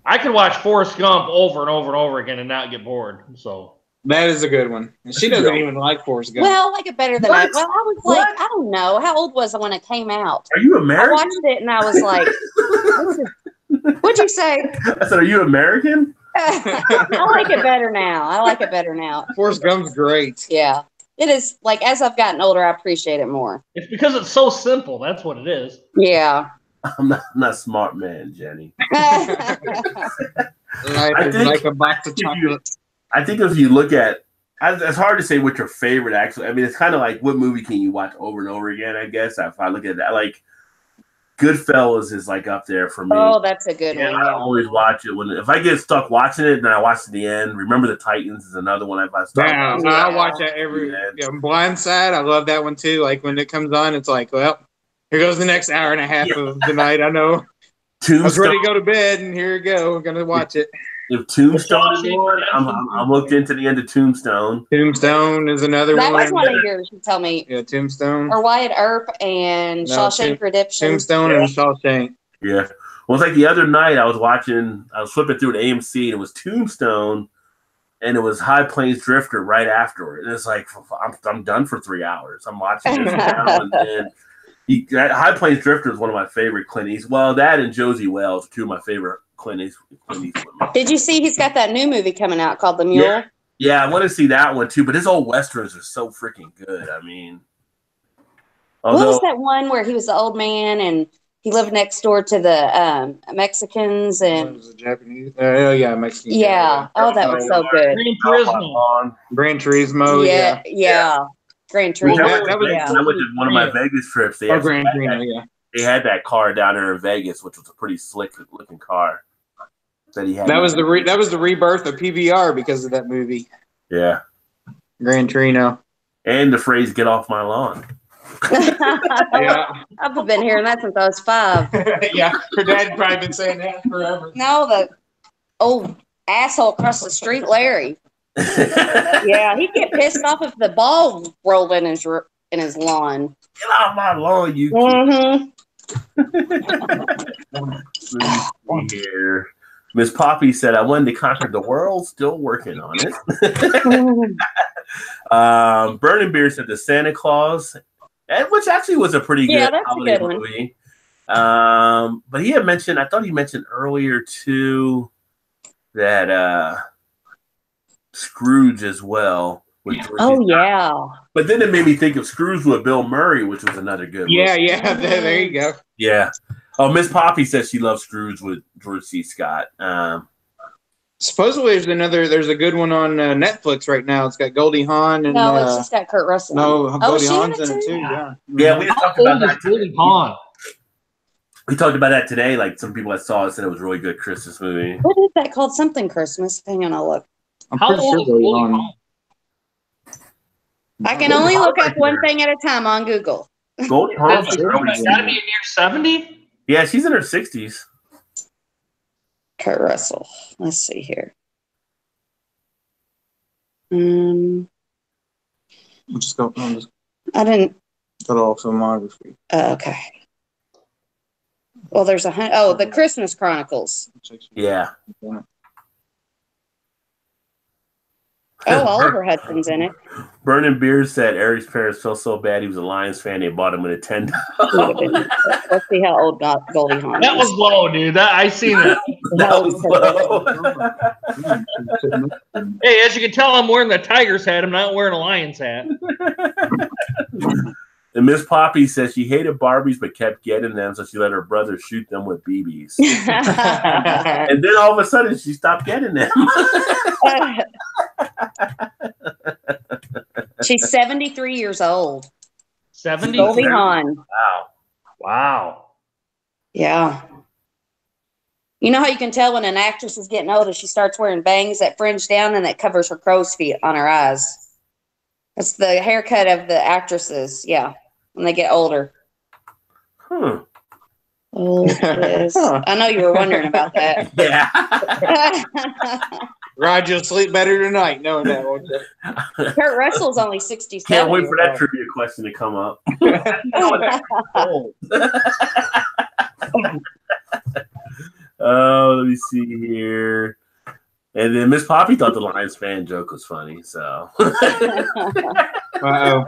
I could watch Forrest Gump over and over and over again and not get bored. So That is a good one. And she doesn't even like Forrest Gump. Well, I like it better than What? I. Well, I was What? like, I don't know. How old was I when it came out? Are you I American? watched it and I was like, "What'd you say?" I said, are you American? I like it better now. I like it better now. Forrest Gump's great. Yeah, it is. Like as I've gotten older, I appreciate it more. it's because it's so simple. That's what it is. Yeah. I'm not a smart man, Jenny. Life I is think- like a box of if you- chocolates. I think if you look at, it's hard to say what your favorite actually. I mean, it's kind of like what movie can you watch over and over again? I guess if I look at that, like Goodfellas is like up there for me. Oh, that's a good And one. I Yeah. always watch it if I get stuck watching it, then I watch to the end. Remember the Titans is another one if I start. Yeah, watching. I watch that every Blindside. I love that one too. Like when it comes on, it's like, well, here goes the next hour and a half of the night. I know. I was ready Tombstone. to go to bed, and here we go. We're gonna watch it. If Tombstone is one, I'm looked into the end of Tombstone. Tombstone is another That was one. one of yours. You tell me. Yeah, Tombstone. Or Wyatt Earp and No, Shawshank Redemption. Tombstone and Shawshank. Yeah. Well, it's like the other night I was flipping through an AMC and it was Tombstone and it was High Plains Drifter right afterward. And it's like, I'm done for 3 hours. I'm watching this now and then. High Plains Drifter is one of my favorite Clint Eastwood. Well, that and Josie Wells are two of my favorite Clint Eastwood movies. Did you see he's got that new movie coming out called The Mule? Yeah, I want to see that one too, but his old westerns are so freaking good. I mean, What was that one where he was the old man and he lived next door to the Mexicans and Was it Japanese? Yeah, Mexican. yeah. Oh, that was so good. Gran Turismo. Gran Turismo. Yeah. Gran Well, Turismo. that was- Yeah. when I went to one of my Vegas trips. They Oh, actually Gran had Torino. that- Yeah. they had that car down there in Vegas, which was a pretty slick looking car that he had. That was the rebirth of PBR because of that movie, yeah, Gran Torino. and the phrase "get off my lawn." Yeah, I've been hearing that since I was 5. yeah. Her dad probably been saying that forever. No, the old asshole across the street, Larry. Yeah, he'd get pissed off if the ball rolled in his lawn. Get off my lawn, you. Mm-hmm. Here, Miss Poppy said, "I wanted to conquer the world. Still working on it." Burning Beer said the Santa Claus, and which actually was a pretty good that's a holiday good one. movie. But he had mentioned, I thought he mentioned earlier too that Scrooge as well. With Dorothy. Yeah. But then it made me think of Scrooge with Bill Murray, which was another good Yeah, one. yeah. There you go. Yeah. Oh, Miss Poppy says she loves Scrooge with George C. Scott. Supposedly there's a good one on Netflix right now. It's got Goldie Hawn and No, it's just got Kurt Russell. no, Goldie she in Hawn's it in it too? too. Yeah. Yeah, we talked about that today. Goldie Hawn. We talked about that today. Like some people that saw it said it was a really good Christmas movie. What is that called? Something Christmas. Hang on, I'll look. I'm How pretty old sure is Goldie Goldie Hawn. Hawn? I can only look up one thing at a time on Google. Goldie Hawn's She's early got to be 60s. near 70. Yeah, she's in her 60s. Kurt Russell. Let's see here. Um, Just go on this I didn't. cut off filmography. Okay. Well, there's the Christmas Chronicles. Yeah. Oh, Oliver Hudson's in it. Burning Beard said Eric's parents felt so bad he was a Lions fan. They bought him a Nintendo. Let's see how old Goldie Hawn That was is. low, dude. I seen that. That was low. Hey, as you can tell, I'm wearing the Tigers hat. I'm not wearing a Lions hat. And Miss Poppy says she hated Barbies but kept getting them, so she let her brother shoot them with BBs. And then all of a sudden, she stopped getting them. She's 73 years old. 70. Goldie Hawn. Wow. Wow. Yeah. You know how you can tell when an actress is getting older? She starts wearing bangs that fringe down and that covers her crow's feet on her eyes. That's the haircut of the actresses. Yeah, when they get older. Huh. Oh, yes. I know you were wondering about that. Yeah. Rod, you'll sleep better tonight knowing that, won't you? Kurt Russell's only 67. Can't wait for that trivia question to come up. Oh, let me see here. And then Miss Poppy thought the Lions fan joke was funny, so. Uh-oh.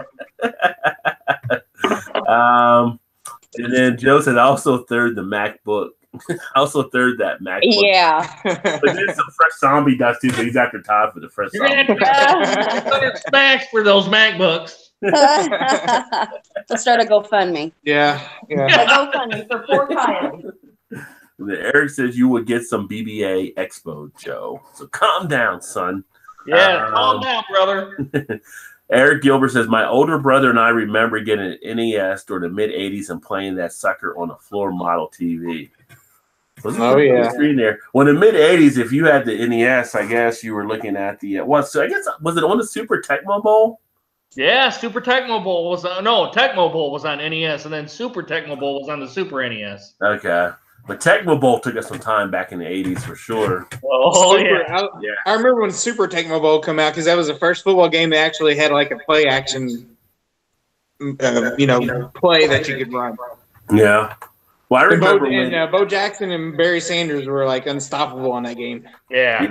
And then Joe said, I also third the MacBook. I also third that MacBook. Yeah. But then some fresh zombie does too, so he's after Todd for the fresh You're zombie. going to have to pay smacks for those MacBooks. Let's start a GoFundMe. Yeah. A GoFundMe for poor Kyle. Eric says you would get some BBA Expo, Joe. So calm down, son. Yeah, calm down, brother. Eric Gilbert says, my older brother and I remember getting an NES during the mid-'80s and playing that sucker on a floor model TV. Oh, yeah. There. Well, in the mid-'80s, if you had the NES, I guess you were looking at the so I guess, was it on the Super Tecmo Bowl? Yeah, Super Tecmo Bowl was Tecmo Bowl was on NES, and then Super Tecmo Bowl was on the Super NES. Okay. But Tecmo Bowl took us some time back in the 80s for sure. Oh, I remember when Super Tecmo Bowl come out because that was the first football game that actually had like a play action, play that you could run. Yeah. Well, I remember Bo Jackson and Barry Sanders were like unstoppable on that game. Yeah.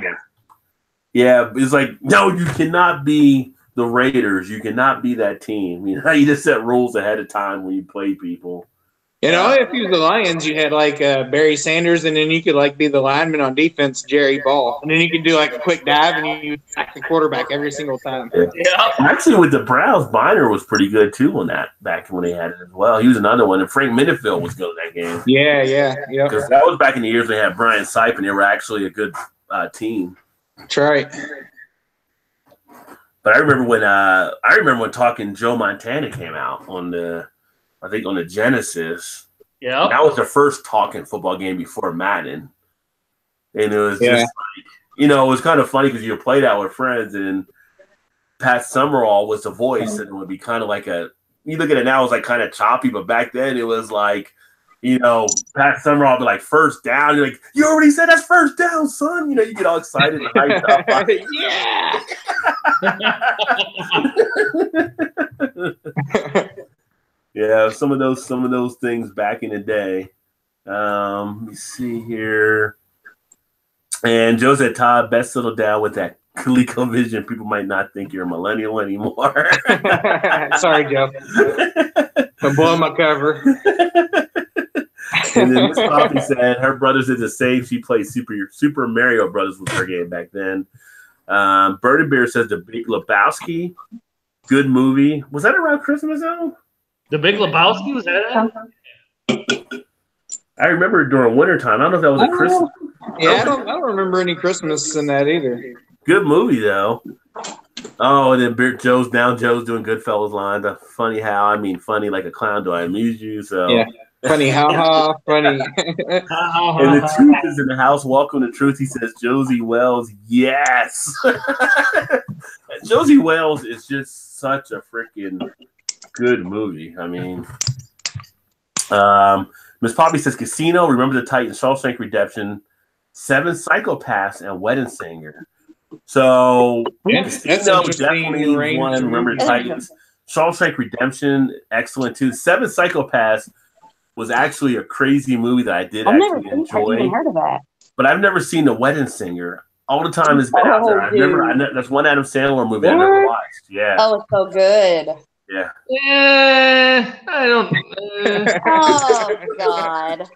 Yeah, it's like, no, you cannot be the Raiders. You cannot be that team. You just set rules ahead of time when you play people. If you was the Lions, you had like Barry Sanders, and then you could like be the lineman on defense, Jerry Ball, and then you could do like a quick dive, and you sack the quarterback every single time. Yeah. Actually, with the Browns, Biner was pretty good too on that back when they had it as well. He was another one, and Frank Minnifield was good in that game. Yeah. Because that was back in the years they had Brian Sipe, and they were actually a good team. That's right. But I remember when Talking Joe Montana came out on the Genesis. Yeah. That was the first Talking football game before Madden. And it was just like, it was kind of funny because you play that with friends, and Pat Summerall was the voice, and it would be kind of like you look at it now, it's like kind of choppy, but back then it was like, Pat Summerall would be like, first down. You're like, you already said that's first down, son. You get all excited and hyped up. Yeah. Yeah, some of those things back in the day. Let me see here. And Joe said, Todd, best settle down with that ColecoVision. People might not think you're a millennial anymore. Sorry, Joe. I'm blowing my cover. And then Miss Poppy said her brothers did the same. She played Super Mario Brothers was her game back then. Birdie Bear says The Big Lebowski. Good movie. Was that around Christmas though? The Big Lebowski, was that it? I remember during wintertime. I don't know if that was a Christmas. Yeah, I don't remember any Christmas in that either. Good movie though. Oh, and then Joe's doing Goodfellas lines. Funny like a clown. Do I amuse you? So yeah, funny how funny. And the truth is in the house. Welcome to Truth. He says Josie Wells. Yes, Josie Wells is just such a freaking good movie. I mean, Miss Poppy says Casino, Remember the Titans, Shawshank Redemption, Seven Psychopaths, and Wedding Singer. So Casino definitely one. Remember the Titans, Shawshank Redemption, excellent too. Seven Psychopaths was actually a crazy movie that I did actually enjoy. I've never heard of that. But I've never seen The Wedding Singer. All the time has been out there. That's one Adam Sandler movie I never watched. Yeah. Oh, it's so good. Yeah. Yeah, I don't. Oh God.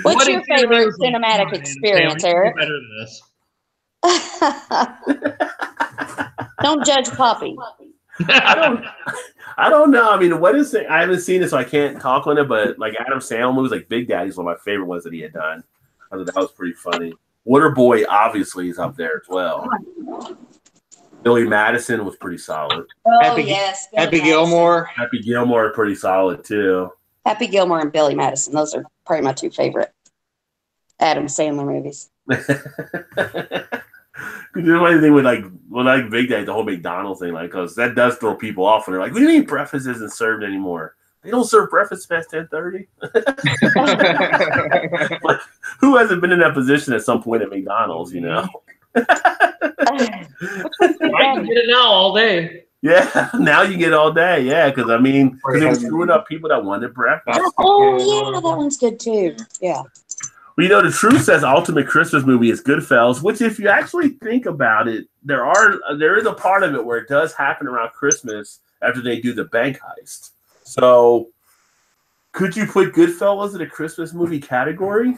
What's your favorite cinematic experience, Eric? Better than this. Don't judge Poppy. I don't know. I mean, what is it? I haven't seen it, so I can't talk on it. But like Adam Sandler movies, like Big Daddy's one of my favorite ones that he had done. I thought that was pretty funny. Waterboy obviously is up there as well. Billy Madison was pretty solid. Oh, yes. Happy Gilmore. Happy Gilmore pretty solid too. Happy Gilmore and Billy Madison. Those are probably my two favorite Adam Sandler movies. You know anything with like Big Daddy, the whole McDonald's thing, like, because that does throw people off, and they're like, "What do you mean breakfast isn't served anymore? They don't serve breakfast past 10:30." Like, who hasn't been in that position at some point at McDonald's? You know. I can get it now all day. Yeah, now you get all day. Yeah, because I mean, because it was screwing up people that wanted breakfast. Oh yeah, that one's good too. Yeah. Well, you know, the truth says ultimate Christmas movie is Goodfellas, which, if you actually think about it, there is a part of it where it does happen around Christmas after they do the bank heist. So, could you put Goodfellas in the Christmas movie category?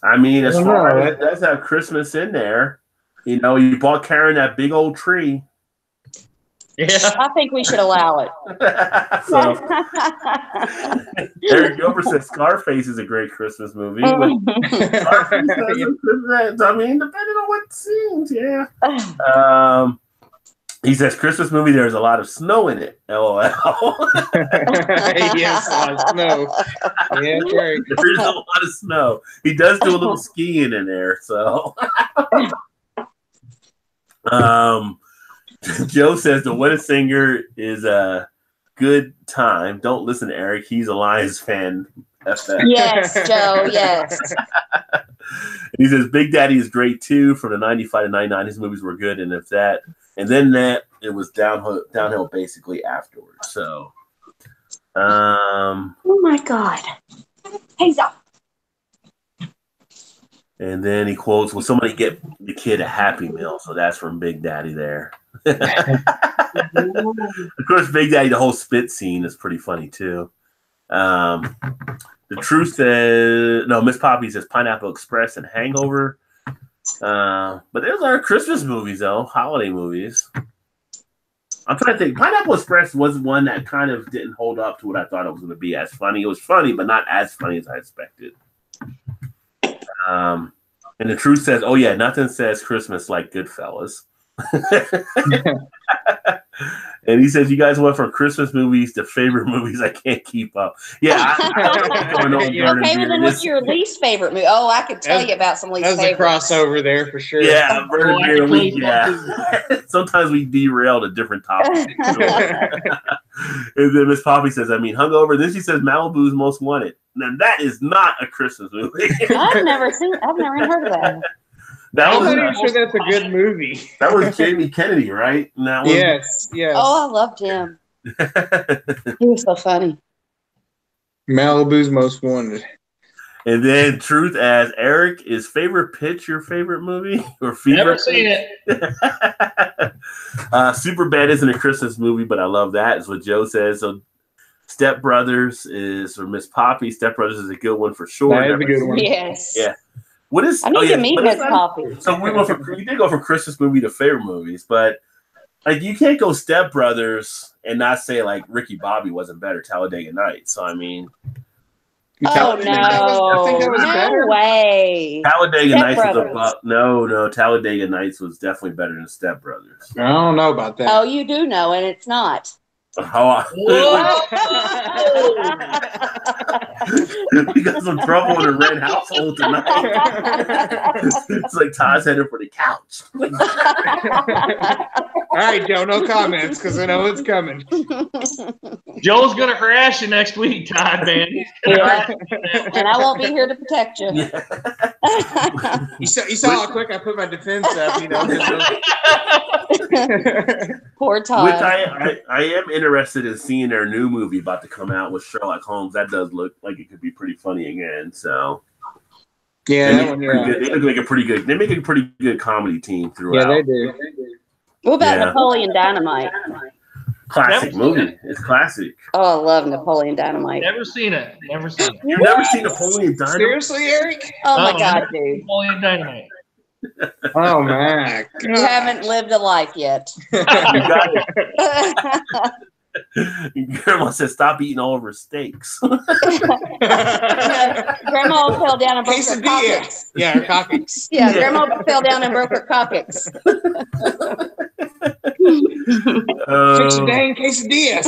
I mean, as far as it does have Christmas in there, you know, you bought Karen that big old tree. Yeah, I think we should allow it. So, Eric Gilbert says Scarface is a great Christmas movie. Scarface has a Christmas, I mean, depending on what scenes, yeah. He says Christmas movie. There's a lot of snow in it. LOL. Yes, a lot of snow. Yeah, right. There's a lot of snow. He does do a little skiing in there. So, Joe says the What a Singer is a good time. Don't listen to Eric. He's a Lions fan. Yes, Joe. Yes. He says Big Daddy is great too. From the 95 to 99, his movies were good, and then it was downhill basically afterwards. So, oh my God, Hazel. And then he quotes, "Will somebody get the kid a Happy Meal?" So that's from Big Daddy there. Of course, Big Daddy, the whole spit scene is pretty funny too. The truth says, no, Miss Poppy says Pineapple Express and Hangover. But there's our Christmas movies, though, holiday movies. I'm trying to think. Pineapple Express was one that kind of didn't hold up to what I thought it was going to be as funny. It was funny, but not as funny as I expected. And the truth says, oh, yeah, nothing says Christmas like Goodfellas. And he says, you guys went from Christmas movies to favorite movies I can't keep up. Yeah. Okay, well, then what's your least favorite movie? Oh, I could tell you about some least favorites. That's a crossover there for sure. Yeah, Burn Beer Week, yeah. Sometimes we derail to different topics. And then Miss Poppy says, I mean, Hungover. Then she says Malibu's Most Wanted. Now, that is not a Christmas movie. I've never even heard of that. I'm pretty sure that's a good movie. That was Jamie Kennedy, right? Yes. Oh, I loved him. He was so funny. Malibu's Most Wanted. And then Truth asks, Eric, is Favorite Pitch your favorite movie? Or Never seen it. Superbad isn't a Christmas movie, but I love that, is what Joe says. So Step Brothers is for Miss Poppy. Step Brothers is a good one for sure. That is a good one. Yes. Yeah. What is? I need to meet Miss Poppy. So we did go from Christmas movie to favorite movies, but like you can't go Step Brothers and not say like Ricky Bobby wasn't better. Talladega Nights. So I mean, I think that was better. No way. Talladega Nights was no. Talladega Nights was definitely better than Step Brothers. I don't know about that. Oh, you do know, and it's not. We got some trouble in the Red household tonight. It's like Todd's headed for the couch. All right, Joe, no comments because I know it's coming. Joe's gonna harass you next week, Todd, man. Yeah. And I won't be here to protect you. Yeah. You saw how quick I put my defense up, you know. Poor Todd. Which I am interested in seeing their new movie about to come out with Sherlock Holmes. That does look like it could be pretty funny again. So yeah, they look like a pretty good. They make a pretty good comedy team throughout. Yeah, they do. What about Napoleon Dynamite? Classic movie. It's classic. Oh, I love Napoleon Dynamite. Never seen it. You've never seen Napoleon Dynamite? Seriously, Eric? Oh my God, dude. Napoleon Dynamite. Oh man, you haven't lived a life yet. You got it. Grandma said, "Stop eating all of her steaks." Grandma fell down and broke her coccyx. Yeah, her coccyx. Yeah, Grandma fell down and broke her coccyx. Fix your dang quesadillas.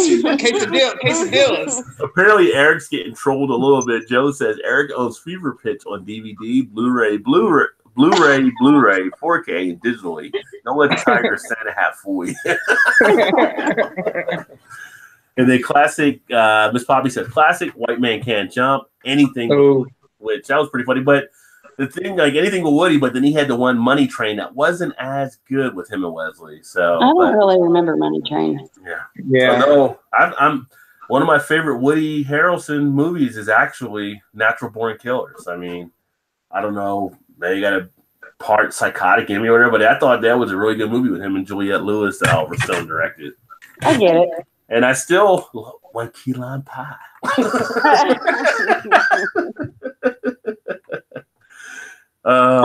Quesadillas. Apparently, Eric's getting trolled a little bit. Joe says Eric owns Fever Pitch on DVD, Blu-ray, 4K, and digitally. Don't let the Tiger Santa hat fool you. And then classic, Miss Poppy said classic, White Man Can't Jump, anything, which that was pretty funny. But the thing, like anything with Woody, but then he had the one Money Train that wasn't as good with him and Wesley. So I don't really remember Money Train. Yeah. So, no, I'm one of my favorite Woody Harrelson movies is actually Natural Born Killers. I mean, I don't know, maybe got a part psychotic in me or whatever, but I thought that was a really good movie with him and Juliette Lewis that Oliver Stone directed. I get it. And I still want key lime pie. I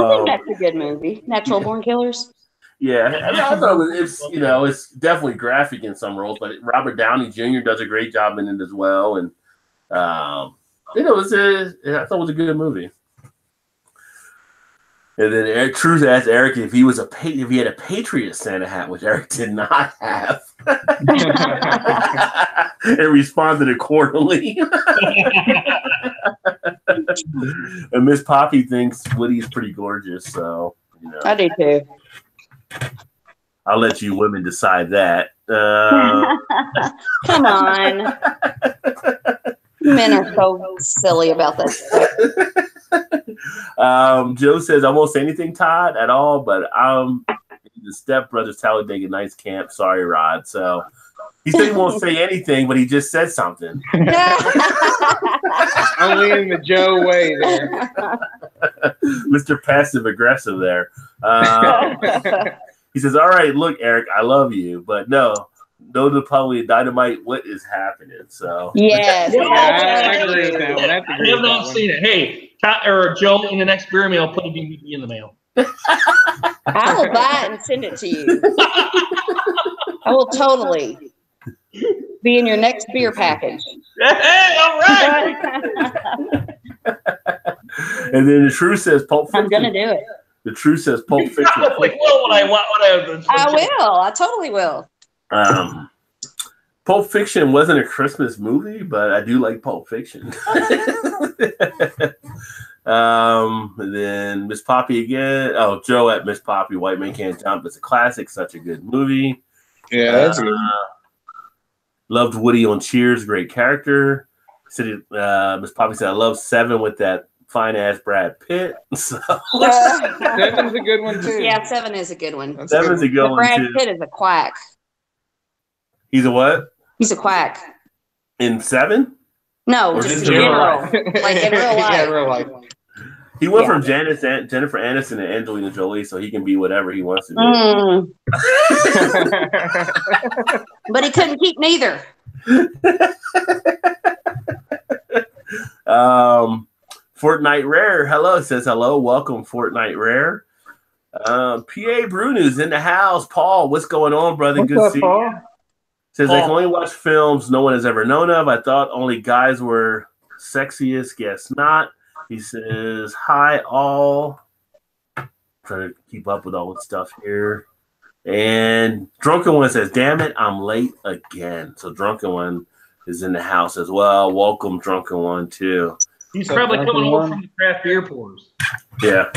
think that's a good movie. Natural Born Killers. Yeah, I thought it's definitely graphic in some roles, but Robert Downey Jr. does a great job in it as well, and I thought it was a good movie. And then Truth asked Eric if he had a Patriot Santa hat, which Eric did not have, and responded accordingly. And Miss Poppy thinks Woody's pretty gorgeous, so I do too. I'll let you women decide that. Come on. Men are so silly about that stuff. Joe says, I won't say anything, Todd, at all, but the stepbrothers Talladega Nights camp. Sorry, Rod. So he said he won't say anything, but he just said something. Only in the Joe way there. Mr. Passive Aggressive there. He says, all right, look, Eric, I love you, but no to probably Dynamite. What is happening? So yes, I agree with that one. I have not seen it. Hey, Joe, in the next beer mail, put a DVD in the mail. I will buy it and send it to you. I will totally be in your next beer package. Hey, all right. And then the Truth says Pulp Fiction. I'm gonna do it. The Truth says Pulp Fiction. I will. I totally will. Pulp Fiction wasn't a Christmas movie, but I do like Pulp Fiction. And then Miss Poppy again. Oh, Joe at Miss Poppy, White Man Can't Jump. It's a classic, such a good movie. Yeah, that's good. Loved Woody on Cheers, great character. Miss Poppy said, I love Seven with that fine ass Brad Pitt. So. Seven's a good one too. Yeah, Seven is a good one. Seven's a good one Brad too. Pitt is a quack. He's a what? He's a quack. In Seven? No, or just in in real general. life? Like in real life. Yeah, real life. He went from Jennifer Aniston to Angelina Jolie, so he can be whatever he wants to do. But he couldn't keep neither. Fortnite Rare, hello, says hello, welcome Fortnite Rare. PA Bruno's in the house. Paul, what's going on, brother? What's Good up, to see Paul? you. Says I can only watch films no one has ever known of. I thought only guys were sexiest. Guess not. He says hi all. Trying to keep up with all the stuff here. And Drunken One says, damn it, I'm late again. So Drunken One is in the house as well. Welcome, Drunken One, too. He's probably coming home from the craft beer pours. Yeah.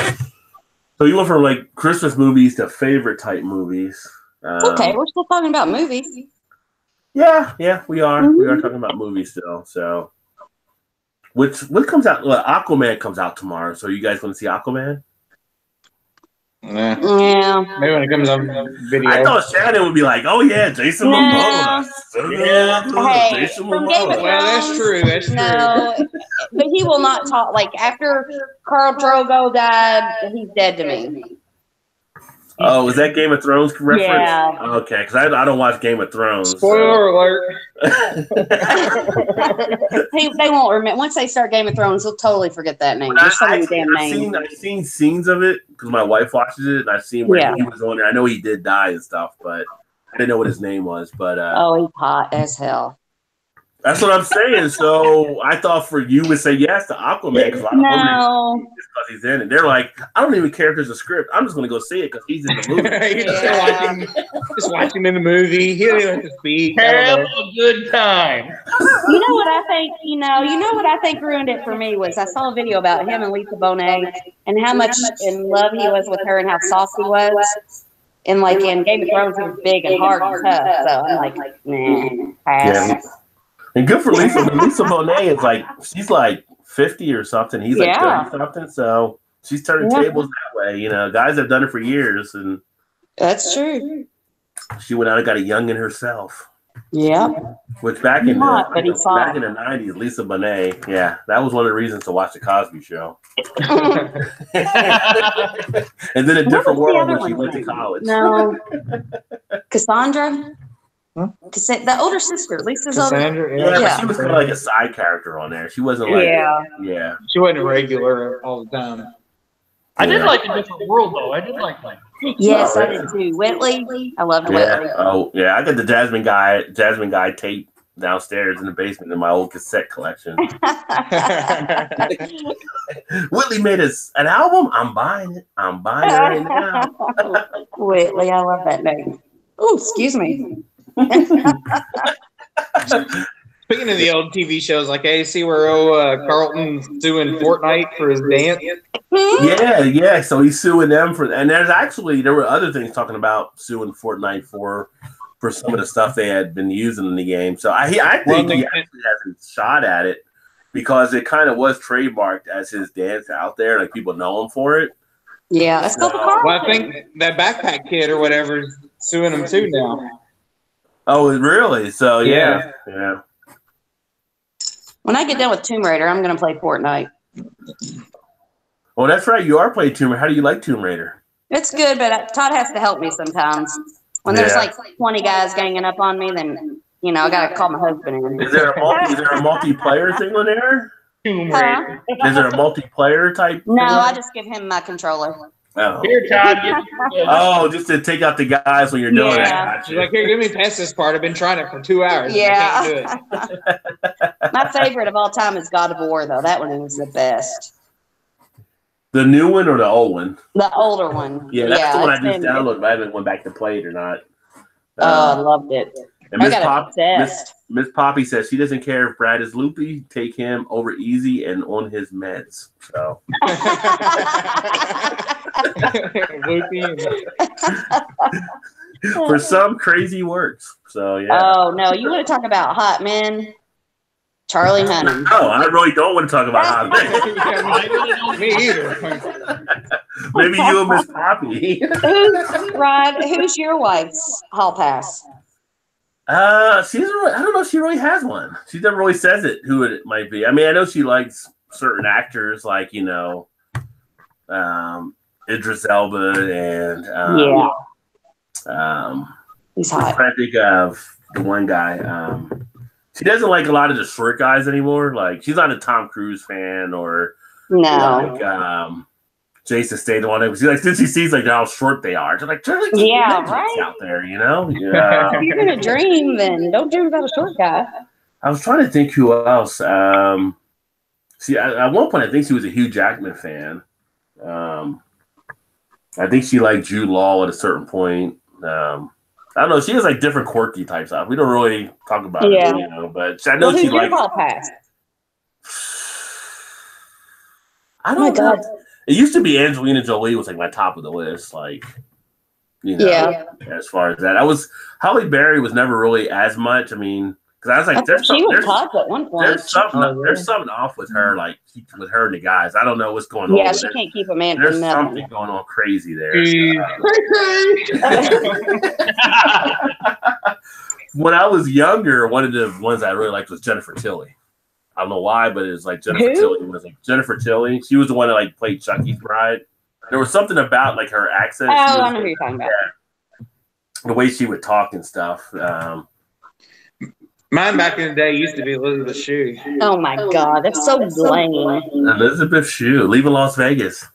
So you went from like Christmas movies to favorite type movies. Okay, we're still talking about movies. Yeah, we are. Mm-hmm. We are talking about movies still. So, what comes out? Well, Aquaman comes out tomorrow. So, you guys want to see Aquaman? Yeah. Maybe when it comes on video. I thought Shannon would be like, "Oh yeah, Jason Momoa." Hey, Jason from Momoa. Game of Thrones, Well, that's true. That's true. No, but he will not talk. Like after Khal Drogo died, he's dead to me. Oh, is that Game of Thrones reference? Yeah. Okay, because I don't watch Game of Thrones. Spoiler alert. They won't remember. Once they start Game of Thrones, they'll totally forget that name. There's so many damn names. I've seen scenes of it because my wife watches it, and I've seen where he was on there. I know he did die and stuff, but I didn't know what his name was, but Oh, he's hot as hell. that's what I'm saying. So I thought for you would say yes to Aquaman because No. he's in it. They're like, I don't even care if there's a script. I'm just gonna go see it because he's in the movie. just watch him in the movie. He don't even have to speak. Have a good time. You know what I think? You know what I think ruined it for me was I saw a video about him and Lisa Bonet and how much in love he was with her and how soft he was. And like in Game of Thrones, he was big and hard and tough. So I'm like, nah, pass. Yeah. And good for Lisa. Lisa Bonet is like, she's like 50 or something. He's like 30 something. So she's turning tables that way. You know, guys have done it for years. And that's true. She went out and got a youngin herself. Yeah. Which back in the 90s, Lisa Bonet, yeah, that was one of the reasons to watch the Cosby Show. And then a different world when she went to college. No. Cassandra? Huh? The older sister, Lisa's Cassandra, older. Yeah, but she was kind of like a side character on there. She wasn't like, yeah. She wasn't regular all the time. I did like A Different World, though. I did like that. Yes, I did too. Whitley, I loved Whitley. Oh, yeah, I got the Jasmine Guy tape downstairs in the basement in my old cassette collection. Whitley made us an album. I'm buying it. I'm buying it right now. Whitley, I love that name. Oh, excuse me. Speaking of the old TV shows, like I see where Carlton's suing Fortnite for his dance. Yeah. So he's suing them and there were other things talking about suing Fortnite for some of the stuff they had been using in the game. So I think he actually has a shot at it because it kind of was trademarked as his dance out there. Like people know him for it. Yeah, let's go for Carlton. Well, I think that Backpack Kid or whatever is suing him too now. Oh, really? So yeah. When I get done with Tomb Raider, I'm going to play Fortnite. Well, that's right. You are playing Tomb Raider. How do you like Tomb Raider? It's good, but Todd has to help me sometimes. When there's like 20 guys ganging up on me, then, I got to call my husband in. Is there a multiplayer thing on there? Huh? Is there a multiplayer type? No, I just give him my controller. Oh. Here, Todd. Just to take out the guys when you're doing it. Gotcha. Like, here, give me past this part. I've been trying it for 2 hours. Yeah. I can't do it. My favorite of all time is God of War, though. That one is the best. The new one or the old one? The older one. Yeah, that's the one I just downloaded. I haven't went back to play it or not. I loved it. And Miss Poppy says she doesn't care if Brad is loopy. Take him over easy and on his meds. So. For some crazy works. So yeah. Oh no, you want to talk about hot men? Charlie Hunnam. No, I really don't want to talk about hot men. Me either. Maybe you and Miss Poppy. Who's your wife's hall pass? I don't know if she really has one. She never really says it who it might be. I mean, I know she likes certain actors like, Idris Elba and he's hot. I'm trying to think of the one guy. She doesn't like a lot of the short guys anymore. Like she's not a Tom Cruise fan or like Jason Statham on it. She's like, since she sees like how short they are, she's like, right out there, Yeah. If you're gonna dream, then don't dream about a short guy. I was trying to think who else. See, at one point, I think she was a Hugh Jackman fan. I think she liked Jude Law at a certain point. I don't know. She has like different quirky types. We don't really talk about it, but I know she likes. I don't know. God. It used to be Angelina Jolie was like my top of the list, like as far as that. Halle Berry was never really as much. I mean, because I was like, there's something off with her, like with her and the guys. I don't know what's going on. Yeah, she can't keep a man. There's something going on crazy there. When I was younger, one of the ones I really liked was Jennifer Tilly. I don't know why, but it was like Jennifer Tilly. She was the one that like played Chucky's bride. There was something about like her accent. I know who you're talking about. The way she would talk and stuff. Mine back in the day used to be Elizabeth Shue. Oh my God, that's so lame. Elizabeth Shue, leaving Las Vegas.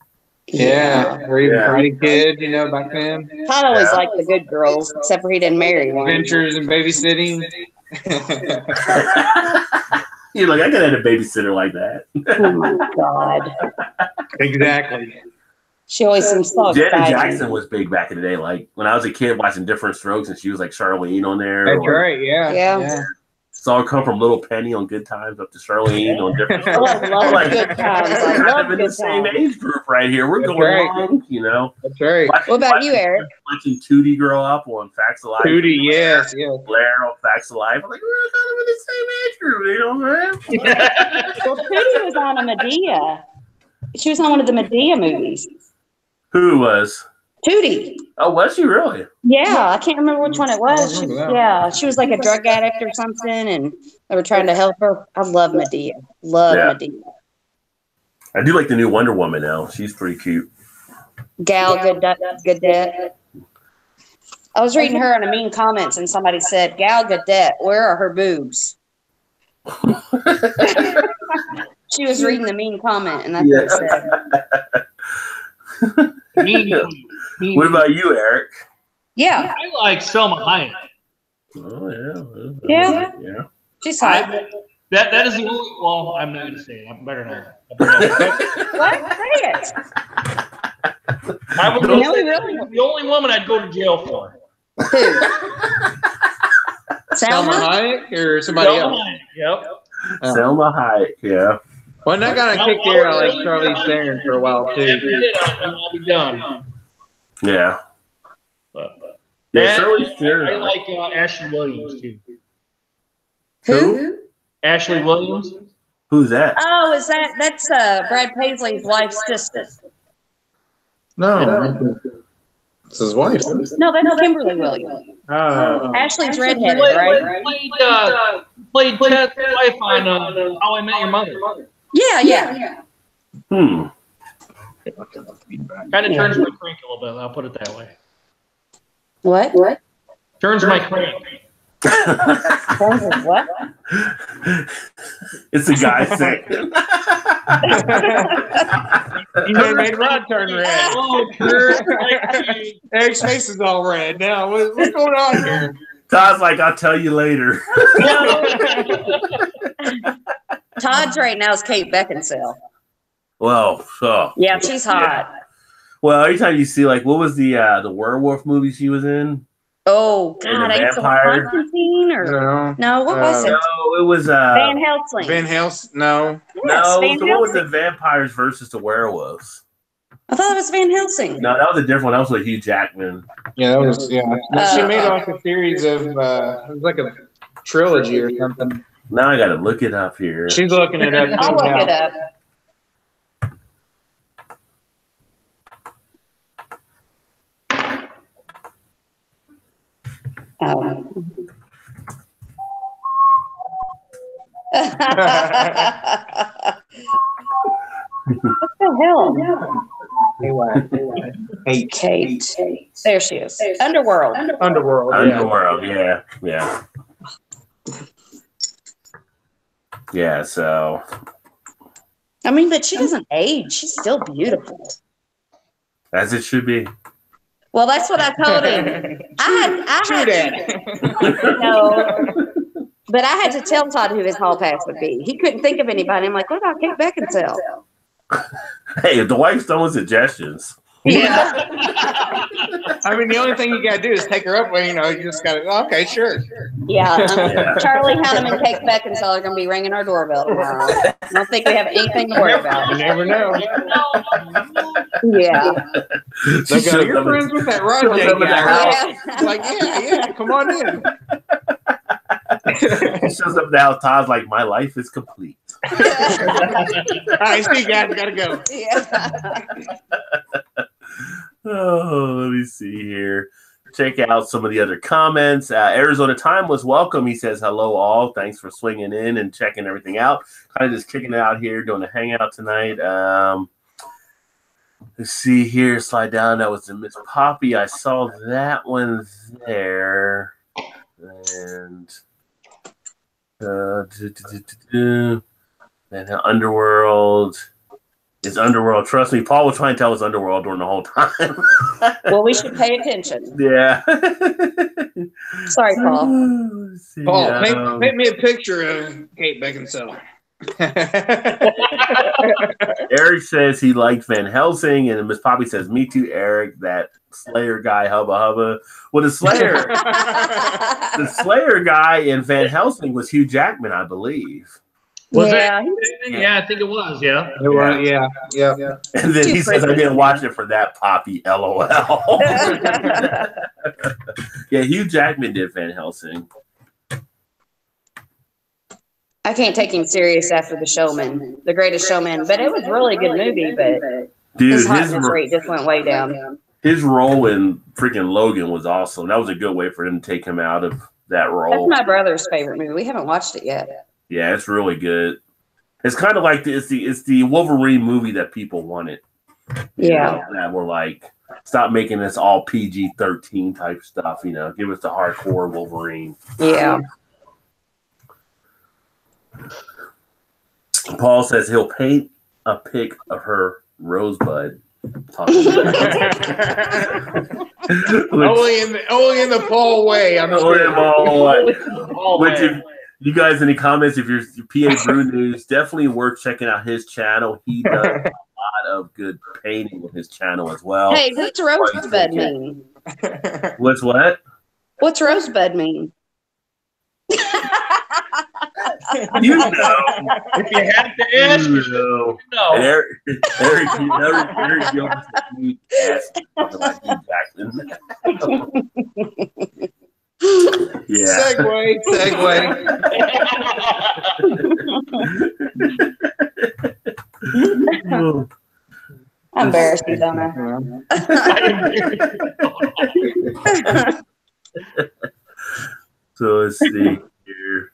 Yeah, or even Yeah. Karate Kid, you know, back then. Todd always Yeah. liked the good girls, except for he didn't marry one. Adventures and babysitting. You're like, I could have a babysitter like that. Oh my God. Exactly. She always seems so Janet excited. Jackson was big back in the day. Like when I was a kid watching Different Strokes, and she was like Charlene on there. That's or, right. Yeah. Yeah. Saw her come from Little Penny on Good Times up to Charlene on Different Oh, Strokes. I love Like, good times. I we're kind love of in the good same times. age group right here. We're That's going right. along, you know. That's right. What about you, Eric? Watching Tootie grow up on Facts of Life. Tootie, yes, yes. Blair on Facts of Life. I'm like, we're kind of in the same age group, you know, man. Well, Tootie was on a Medea. She was on one of the Medea movies. Who was? Tootie. Oh, was she really? Yeah, I can't remember which one it was. I remember that. Yeah, she was like a drug addict or something, and they were trying to help her. I love Medea. Love Yeah. Medea. I do like the new Wonder Woman now. She's pretty cute. Gal Gadot. I was reading her in a mean comments, and somebody said, "Gal Gadot, where are her boobs?" She was reading the mean comment, and that's what it said. What about you, Eric? Yeah, I like Selma Hayek. Oh, Yeah. Yeah. she's hot. That is the only. Well, I'm not going to say it. I'm better not. I better not. What? Say it. I would No, go say really? the only woman I'd go to jail for. Who? Selma Salma? Hayek or somebody Selma else? Hayek. Yep. Selma Hayek, yeah. Well, not gonna kick there on like Charlize Theron for a while too. After it, I'll be done. Yeah. But, Yeah, that- Charlize I Theron. like Ashley Williams too. Who? Ashley Williams. Who's that? Oh, that's Brad Paisley's wife's sister. No, it's his wife. No, that's Kimberly Williams. Oh, Ashley's redheaded, right? Played Ted's wife on How I Met Your Mother. Yeah. Hmm. Kind of turns my crank a little bit. I'll put it that way. What? Turns my crank. What? It's a guy saying. you done made Rod turn red. Oh, turns my crank. Eric's face is all red now. What's going on here? Todd's like, I'll tell you later. Todd's right now is Kate Beckinsale. Well, Yeah, she's hot. Well, every time you see, like, what was the werewolf movie she was in? Oh And God, the I used to vampire? Constantine or no? What was it? No, it was Van Helsing. Van Helsing? No. Yes, no. Van So what was Helsing. the vampires versus the werewolves? I thought it was Van Helsing. No, that was a different one. That was with Hugh Jackman. Yeah, that was she made like a series of it was like a trilogy or something. Now I got to look it up here. She's looking it up. I'll look it up. Oh. What the hell? Hey, Kate. There she is. Underworld. Underworld. Underworld, yeah. Yeah, so I mean, but she doesn't age. She's still beautiful. as it should be. Well, that's what I told him. I True had that. no, but I had to tell Todd who his hall pass would be. He couldn't think of anybody. I'm like, what about Kate Beckinsale? Hey, if the wife's throwing suggestions. Yeah. I mean, the only thing you gotta do is take her up. Well, you just gotta. Okay, sure. Yeah. Yeah. Charlie Hunnam and Kate Beckinsale are going to be ringing our doorbell tomorrow. I don't think we have anything to worry You about. never know. Yeah. She They go, shows you're up friends in- with that shows Roger up at the guy. house. Like, yeah, come on in. She shows up at the house. Todd's like, my life is complete. All right, see you guys, gotta go. Yeah. Oh, let me see here. Check out some of the other comments. Arizona Time was welcome. He says, hello, all. Thanks for swinging in and checking everything out. Kind of just kicking it out here, doing a hangout tonight. Let's see here. Slide down. That was the Miss Poppy. I saw that one there. And then Underworld. It's Underworld. Trust me, Paul was trying to tell us Underworld during the whole time. Well, we should pay attention. Yeah. Sorry, Paul. Paul, paint me a picture of Kate Beckinsale. Eric says he liked Van Helsing, and Miss Poppy says, "Me too, Eric. That Slayer guy, hubba hubba." Well, the Slayer guy in Van Helsing was Hugh Jackman, I believe. Was yeah. it? Yeah, I think it was. Yeah. It was, yeah. And then he says, "I didn't watch it for that, Poppy." LOL. Yeah, Hugh Jackman did Van Helsing. I can't take him serious after The Showman, The Greatest Showman, but it was a really good movie. But his hotness rate just went way down. His role in freaking Logan was awesome. That was a good way for him to take him out of that role. That's my brother's favorite movie. We haven't watched it yet. Yeah, it's really good. It's kind of like it's the Wolverine movie that people wanted. Yeah, that were like, stop making this all PG-13 type stuff. You know, give us the hardcore Wolverine. Yeah. Paul says he'll paint a pic of her Rosebud. Only in the Paul way. I'm Which, if you guys any comments, if you're PA Brew News, definitely worth checking out his channel. He does a lot of good painting with his channel as well. Hey, what's Rosebud mean? What's what? What's Rosebud mean? You know. If you have to ask, you know. And Eric Gilbert asked about Hugh Jackman. Yeah. Segue. I'm embarrassed, you don't know. So let's see here.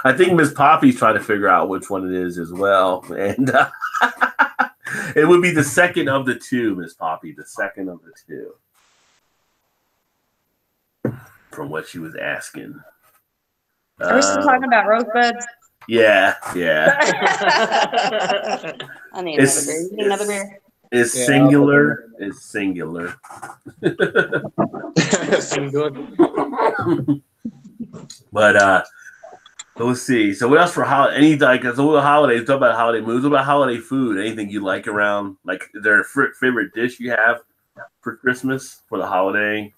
I think Miss Poppy's trying to figure out which one it is as well. And it would be the second of the two, Miss Poppy, the second of the two. From what she was asking. Are we still talking about Rosebuds? Yeah. I need another beer. You need another beer? It's singular. It's singular. But let's see. So what else for holiday? Holidays? Talk about holiday moves. What about holiday food? Anything you like around? Like, is there a favorite dish you have for Christmas for the holiday?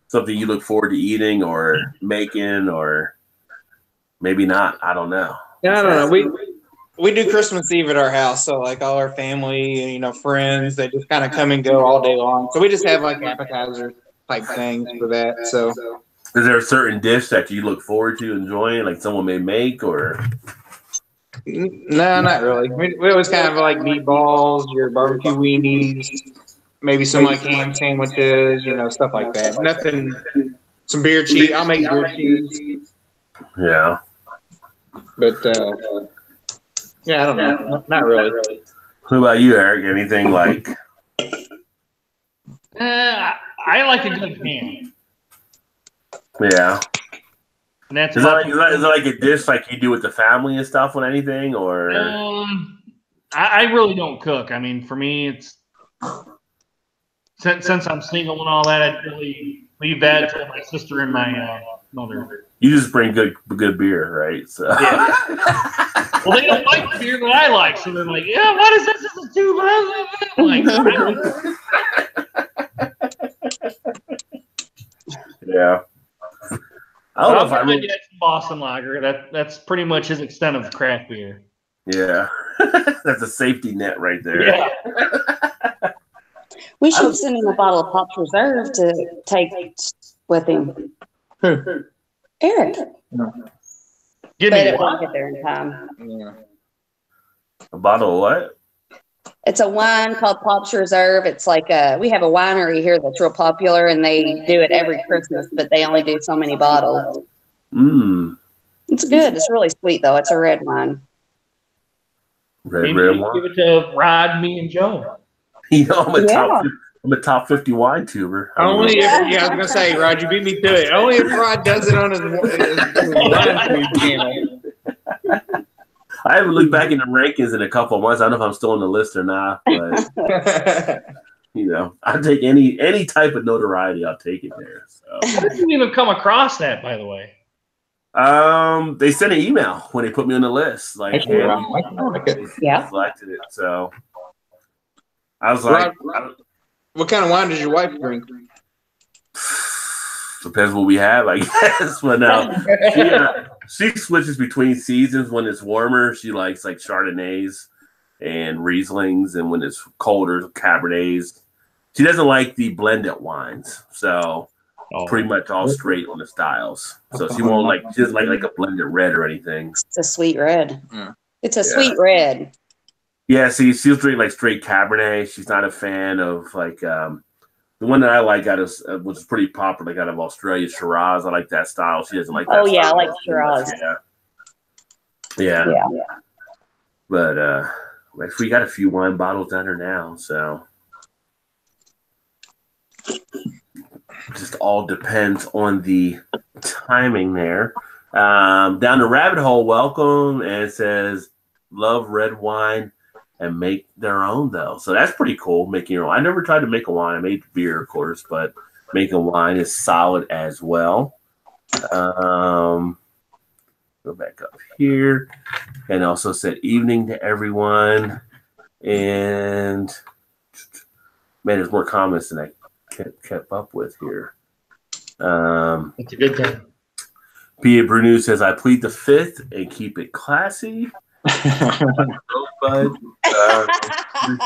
Something you look forward to eating or making, or maybe not. I don't know. Yeah, I don't know. We do Christmas Eve at our house, so like all our family, friends, they just kind of come and go all day long. So we just have like appetizer type things for that. So, is there a certain dish that you look forward to enjoying, like someone may make, or? No, not really. We always kind of like meatballs, your barbecue weenies, maybe some like ham sandwiches, stuff like that. Nothing. Some beer cheese. I'll make beer cheese. Yeah. But yeah, I don't know. Not really. What about you, Eric? Anything like? I like a good ham. Yeah. And that's is it like a dish like you do with the family and stuff with anything, or? I really don't cook. I mean, for me, it's since I'm single and all that, I'd really leave that to my sister and my mother. You just bring good beer, right? So. Yeah. Well, they don't like the beer that I like, so they're like, "Yeah, what is this? This is too loud." Like, yeah. I don't know if I really get some Boston Lager. That's pretty much his extent of craft beer. Yeah, that's a safety net right there. Yeah. We should send him a bottle of Pops Reserve to take with him. Eric. Give but me it won't get there in time. Yeah. A bottle of what? It's a wine called Pops Reserve. It's like we have a winery here that's real popular, and they do it every Christmas, but they only do so many bottles. It's good. It's really sweet, though. It's a red wine. Red wine? Give it to Rod, me, and Joe. I'm a top 50 wine tuber. Only if, I was gonna say, Rod, you beat me to it. Only if Rod does it on his wine food channel. I haven't looked back in the rankings in a couple of months. I don't know if I'm still on the list or not, but I'll take any type of notoriety. I'll take it there. So. How did you even come across that, by the way? They sent an email when they put me on the list. Like, Actually, Yeah. selected it. So I was like, what kind of wine does your wife drink? depends what we have, I guess. But no, she switches between seasons. When it's warmer, she likes like Chardonnays and Rieslings, and when it's colder, Cabernets. She doesn't like the blended wines, so pretty much all straight on the styles. So she won't she doesn't like a blended red or anything. It's a sweet red. It's a sweet red. Yeah, see, she'll drink like straight Cabernet. She's not a fan of like the one that I like was pretty popular, like out of Australia, Shiraz. I like that style. She doesn't like that. Oh yeah, style. I like Shiraz. Yeah. But we got a few wine bottles down here now, so just all depends on the timing there. Down the rabbit hole, welcome, and it says love red wine and make their own though. So that's pretty cool, making your own. I never tried to make a wine. I made beer, of course, but making wine is solid as well. Go back up here. And also said evening to everyone. And man, there's more comments than I kept up with here. It's a good time. Pia Bruno says, I plead the fifth and keep it classy. Bud.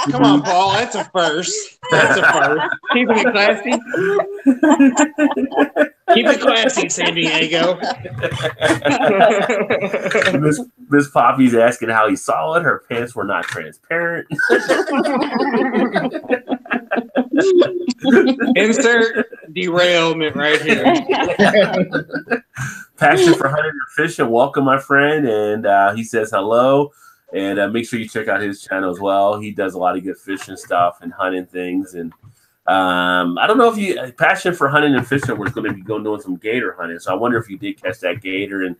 Come on, Paul. That's a first. Keeping it classy. Keep it classy, San Diego. Miss Poppy's asking how he saw it. Her pants were not transparent. Insert derailment right here. Passion for hunting and fishing. Welcome, my friend. And he says hello. And make sure you check out his channel as well. He does a lot of good fishing stuff and hunting things. And I don't know if passion for hunting and fishing was going to be doing some gator hunting. So I wonder if you did catch that gator. And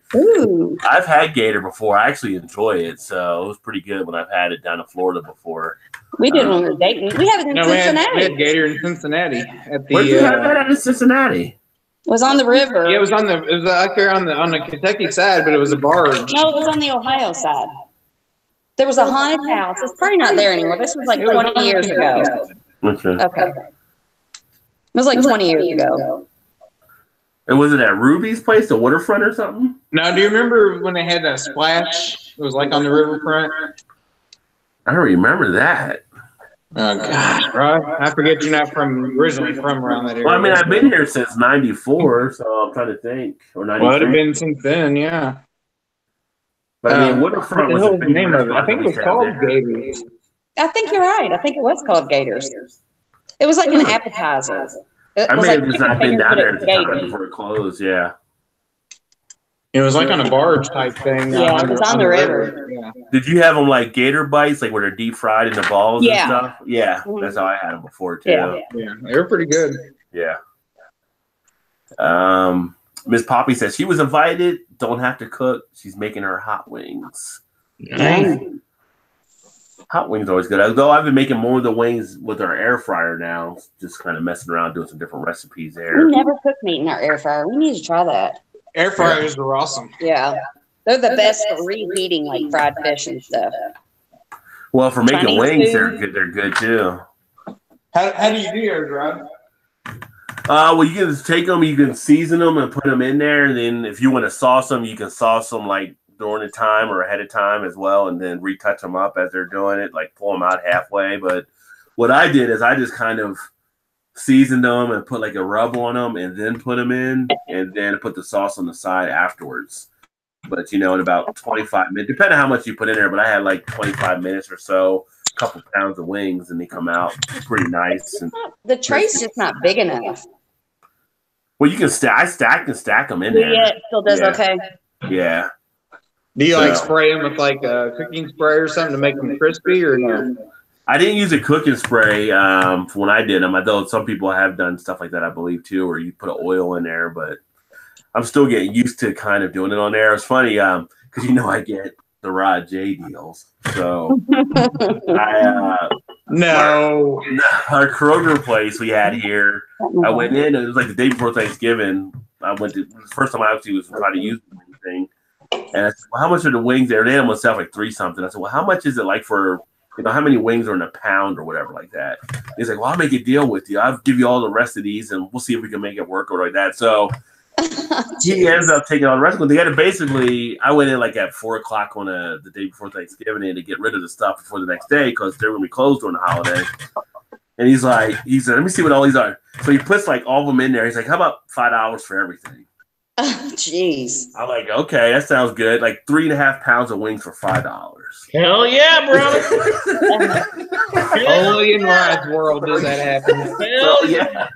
I've had gator before. I actually enjoy it. So it was pretty good when I've had it down in Florida before. We did when we were dating. We had it in Cincinnati. We had gator in Cincinnati. Where did you have that at in Cincinnati? It was on the river. Yeah, it was out there on the Kentucky side, but it was a barge. No, it was on the Ohio side. There was a haunted house. It's probably not there anymore. This was like 20 years ago. Okay. It was like 20 years ago. And was it at Ruby's place, the waterfront or something? Now, do you remember when they had that splash? It was like on the riverfront. I don't remember that. Oh gosh, bro! I forget you're not originally from around that area. Well, I mean, I've been here since '94, so I'm trying to think. Or '93. Well, it'd have been since then, yeah. But I mean, waterfront was the name of it. I think it was called Gators. I think you're right. I think it was called Gators. It was like an appetizer. I may have just not been down there at the time before it closed. Yeah. It was like on a barge type thing. Yeah, it was on the river. Yeah. Did you have them like gator bites, like where they're deep fried in the balls and stuff? Yeah, that's how I had them before too. Yeah, they were pretty good. Yeah. Miss Poppy says she was invited. Don't have to cook. She's making her hot wings. Nice. Hot wings are always good. Although I've been making more of the wings with our air fryer now, just kind of messing around, doing some different recipes there. We never cook meat in our air fryer. We need to try that. Air fryers are awesome. Yeah. They're the best for reheating like fried fish and stuff. Well, for making Chinese wings, food. they're good too. How do you do yours, Rob? Well, you can just take them, you can season them and put them in there. And then if you want to sauce them, you can sauce them like during the time or ahead of time as well. And then retouch them up as they're doing it, like pull them out halfway. But what I did is I just kind of seasoned them and put like a rub on them and then put them in and then put the sauce on the side afterwards. But, in about 25 minutes, depending on how much you put in there, but I had like 25 minutes or so, a couple pounds of wings, and they come out pretty nice. And the tray's just not big enough. well, you can I stack them in there. Yeah, it still does okay. Yeah. Do you like spray them with like a cooking spray or something to make them crispy or no? I didn't use a cooking spray when I did them. Although some people have done stuff like that, I believe, too, or you put an oil in there. But I'm still getting used to kind of doing it on there. It's funny because, I get the Rod J deals. So I No. our Kroger place we had here. I went in. It was like the day before Thanksgiving. I went to the first time I actually was trying to use anything. And I said, well, how much are the wings there? They almost sell like 3 something. I said, well, how much is it like for, how many wings are in a pound or whatever like that? He's like, well, I'll make a deal with you. I'll give you all the rest of these and we'll see if we can make it work or like that. So he ends up taking all the rest of them. They had to basically, I went in like at 4 o'clock on the day before Thanksgiving to get rid of the stuff before the next day because they're going to be closed during the holiday. And he said, let me see what all these are. So he puts like all of them in there. He's like, how about $5 for everything? Jeez. I'm like, okay, that sounds good. Like 3.5 pounds of wings for $5. Hell yeah, brother. Only in Rod's world does that happen. Hell yeah.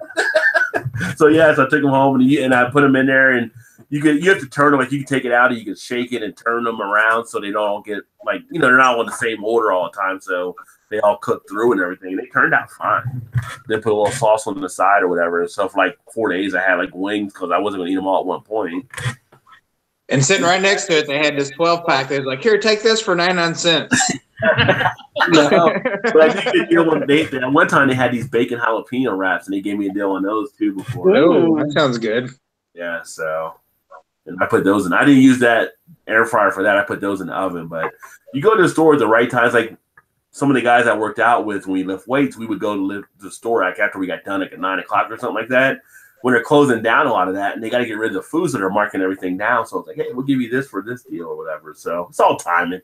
So I took them home and I put them in there, and you have to turn them, like you can take it out and you can shake it and turn them around so they don't all get like, they're not on the same order all the time. So they all cook through and everything. They turned out fine. Then put a little sauce on the side or whatever. So for like 4 days I had like wings because I wasn't going to eat them all at one point. And sitting right next to it, they had this 12-pack. They was like, here, take this for 99 cents. No, but I did get a deal on one time they had these bacon jalapeno wraps and they gave me a deal on those too before. Oh, that sounds good. Yeah, so and I put those in. I didn't use that air fryer for that. I put those in the oven. But you go to the store at the right times. Like some of the guys I worked out with when we lift weights, we would go to the store like after we got done like at 9 o'clock or something like that. When they're closing down a lot of that, and they got to get rid of the foods that are marking everything down. So it's like, hey, we'll give you this for this deal or whatever. So it's all timing,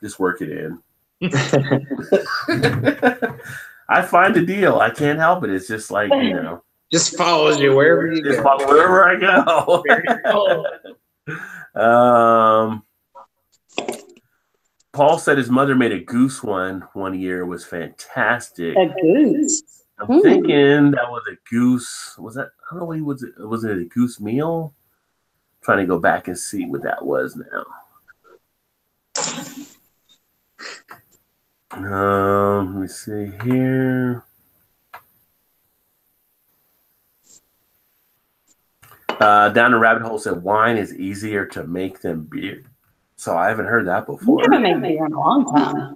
just work it in. I find the deal. I can't help it. It's just like, just follows you wherever you go. Follow wherever I go. Paul said his mother made a goose one year. It was fantastic. A goose. I'm thinking that was a goose. Was that? I don't know what was it. Was it a goose meal? I'm trying to go back and see what that was now. Let me see here. Down the rabbit hole said wine is easier to make than beer. So I haven't heard that before. You haven't made beer in a long time.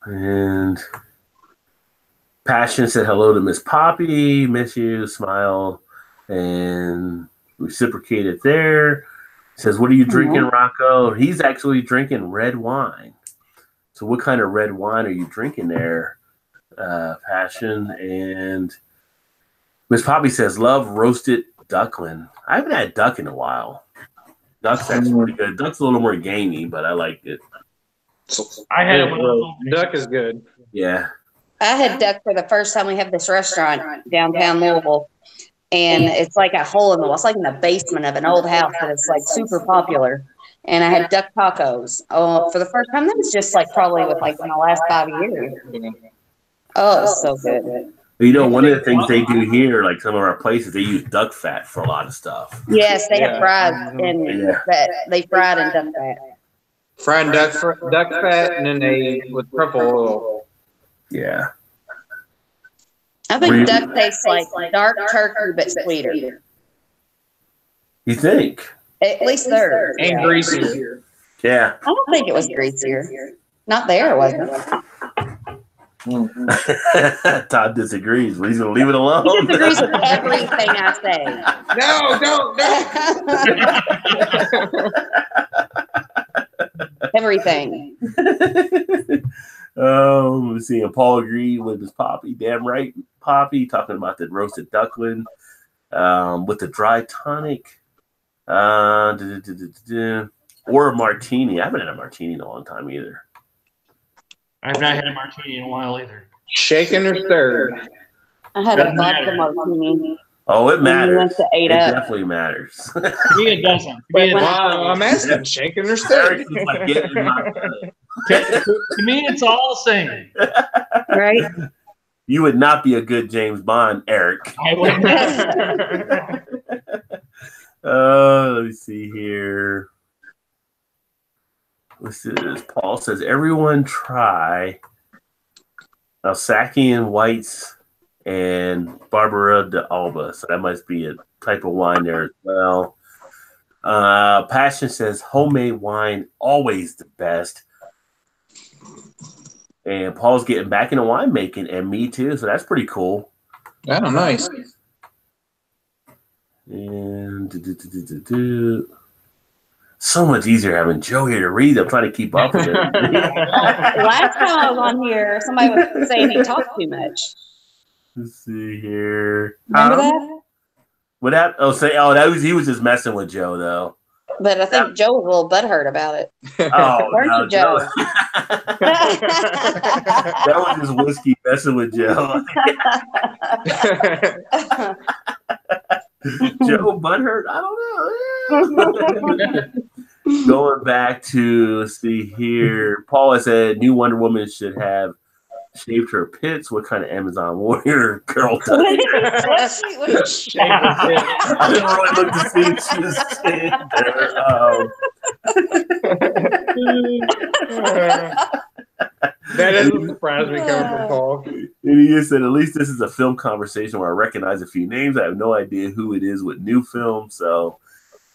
And Passion said hello to Miss Poppy. Miss you. Smile. And reciprocated there. Says, what are you drinking, Rocco? He's actually drinking red wine. So what kind of red wine are you drinking there, Passion? And Miss Poppy says, love roasted duckling. I haven't had duck in a while. Duck's actually pretty good. Duck's a little more gamey, but I like it. I had it. Duck is good. Yeah. I had duck for the first time. We have this restaurant downtown Louisville, and it's like a hole in the wall. It's like in the basement of an old house that is like super popular. And I had duck tacos. Oh, for the first time. That was just like probably with like in the last 5 years. Oh, it was so good. One of the things they do here, like some of our places, they use duck fat for a lot of stuff. Yes, they have fries and that they fried in duck fat. Fried duck fat, and then they with truffle oil. Yeah. I think duck tastes like dark turkey, but sweeter. You think? At least there. And greasier. Yeah. I don't think it was greasier. Not there, wasn't it? Todd disagrees, but he's going to leave it alone. He disagrees with everything I say. No, don't. Everything. Let me see. And Paul agreed with his Poppy. Damn right, Poppy. Talking about the roasted duckling with the dry tonic. Or a martini. I haven't had a martini in a long time either. I've not had a martini in a while either. Shaken or stirred? I had a vodka martini. Oh, it matters. It up. definitely matters. To me, it doesn't. I'm asking, shaken or stirred? To me, it's all the same. Right? You would not be a good James Bond, Eric. I would not. Let me see here. What's this? Paul says, everyone try Alsatian Whites and Barbara de Alba. So that must be a type of wine there as well. Passion says homemade wine always the best. And Paul's getting back into winemaking, and me too. So that's pretty cool. Oh, nice. And so much easier having Joe here to read. I'm trying to keep up with it. Last time I was on here, somebody was saying he talked too much. Let's see here. Remember that? What happened? He was just messing with Joe though. But I think Joe was a little butthurt about it. Oh, Weren't no, you, Joe? That was just whiskey messing with Joe. Joe butthurt? I don't know. Going back to, let's see here. Paul has said new Wonder Woman should have shaved her pits. What kind of Amazon warrior girl does it? I didn't really look to see if she was shaved there. That doesn't surprise me coming from Paul. And he just said, at least this is a film conversation where I recognize a few names. I have no idea who it is with new films, so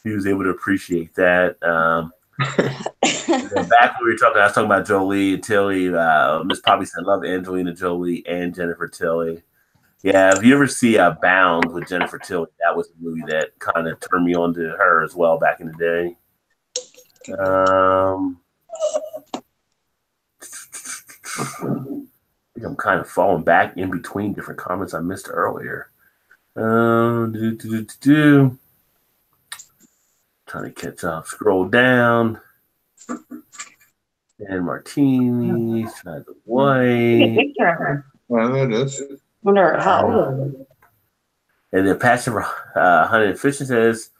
he was able to appreciate that. Back when we were talking, I was talking about Jolie and Tilly. Miss Poppy said, love Angelina Jolie and Jennifer Tilly. Yeah, if you ever see Bound with Jennifer Tilly, that was a movie that kind of turned me on to her as well back in the day. I think I'm kind of falling back in between different comments I missed earlier. Trying to catch up. Scroll down. And Martini, Side the White. Well, that is. Wonder how old. And then Passion Hunting and Fishing says,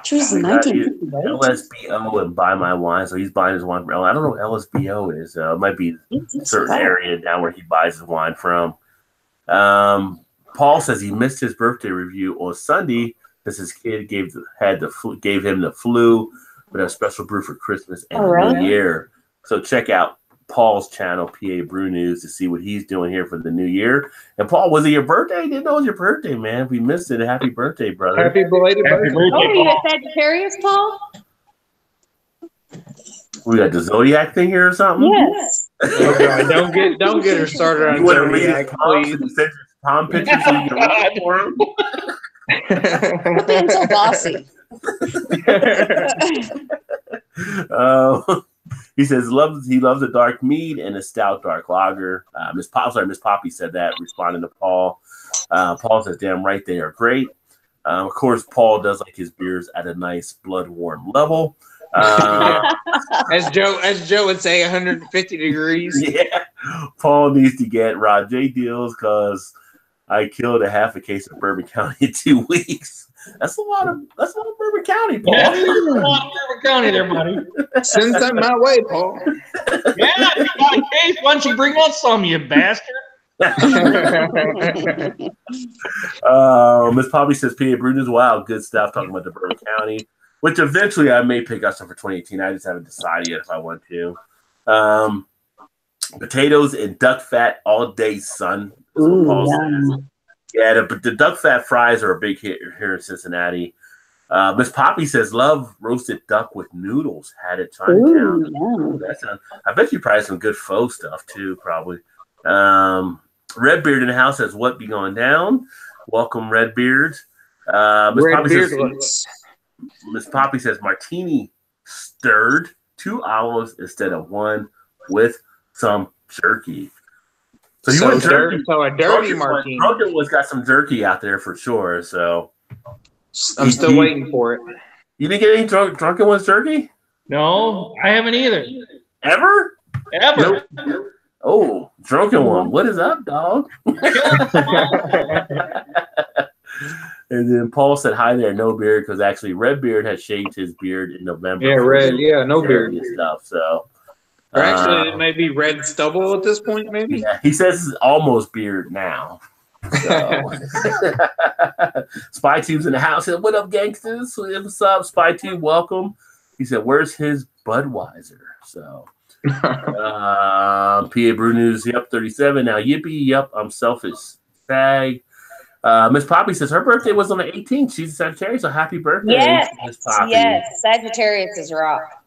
She was 1958. LSBO and buy my wine. So he's buying his wine from. I don't know what LSBO is. It might be a certain area down where he buys his wine from. Paul says he missed his birthday review on Sunday because his kid gave him the flu, but a special brew for Christmas and the New Year. So check out Paul's channel, PA Brew News, to see what he's doing here for the new year. And Paul, was it your birthday? I didn't know it was your birthday, man. If we missed it, happy birthday, brother. Happy belated birthday. Oh, you a Sagittarius, Paul? We got the Zodiac thing here or something? Yes. Oh, God, don't get her started on Zodiac, please. Send Tom pictures so you can read it for him. Quit being so bossy. He says he loves a dark mead and a stout dark lager. Miss Poppy said that, responding to Paul. Paul says, damn right, they are great. Of course, Paul does like his beers at a nice blood warm level. As Joe would say, 150 degrees. Yeah. Paul needs to get Rod J deals because I killed a half a case of Bourbon County in 2 weeks. That's a lot of Bourbon County, Paul. Yeah, there's a lot of Bourbon County there, buddy. Send some my way, Paul. Yeah, if you got a case, why don't you bring on some, you bastard? Miss Poppy says PA Brew is wow, good stuff talking about the Bourbon County, which eventually I may pick up some for 2018. I just haven't decided yet if I want to. Potatoes and duck fat all day, son. Ooh, Paul says. Yeah, the duck fat fries are a big hit here in Cincinnati. Miss Poppy says, love roasted duck with noodles. Had it Chinatown. Ooh, I bet you probably some good faux stuff too, probably. Redbeard in the house says, what be going down? Welcome, Redbeard. Miss Poppy says, martini stirred 2 olives instead of one with some jerky. So you went jerky. So a dirty martini. Drunken was got some jerky out there for sure. So I'm still waiting for it. You didn't get any Drunken Ones jerky? No, I haven't either. Ever? Ever. Nope. Oh, Drunken One. What is up, dog? And then Paul said, hi there, no beard, because actually Redbeard had shaved his beard in November. Yeah, red. Yeah, no beard. Stuff, so. Or actually, it may be red stubble at this point, maybe? Yeah, he says it's almost beard now. So. Spy Tube's in the house. Said, what up, gangsters? What's up, Spy Tube? Welcome. He said, where's his Budweiser? So, PA Brew News, yep, 37. Now, yippee, yep, I'm selfish. Fag. Miss Poppy says her birthday was on the 18th. She's a Sagittarius, so happy birthday, Yes, Miss Poppy. yes. Sagittarius is rock.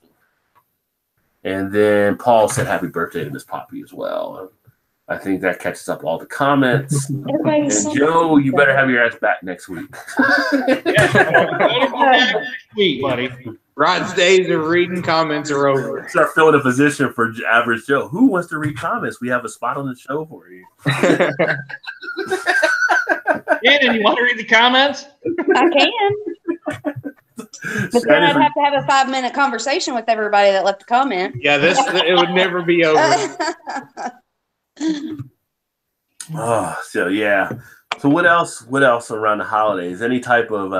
And then Paul said happy birthday to Miss Poppy as well. I think that catches up all the comments. Everybody's And Joe, you better have your ass back next week. Next week, buddy. Rod's days of reading comments are over. Start filling a position for average Joe. Who wants to read comments? We have a spot on the show for you. Shannon, you want to read the comments? I can. But then I'd have to have a 5-minute conversation with everybody that left a comment. Yeah, it would never be over. Oh, so yeah. So what else? What else around the holidays? Any type of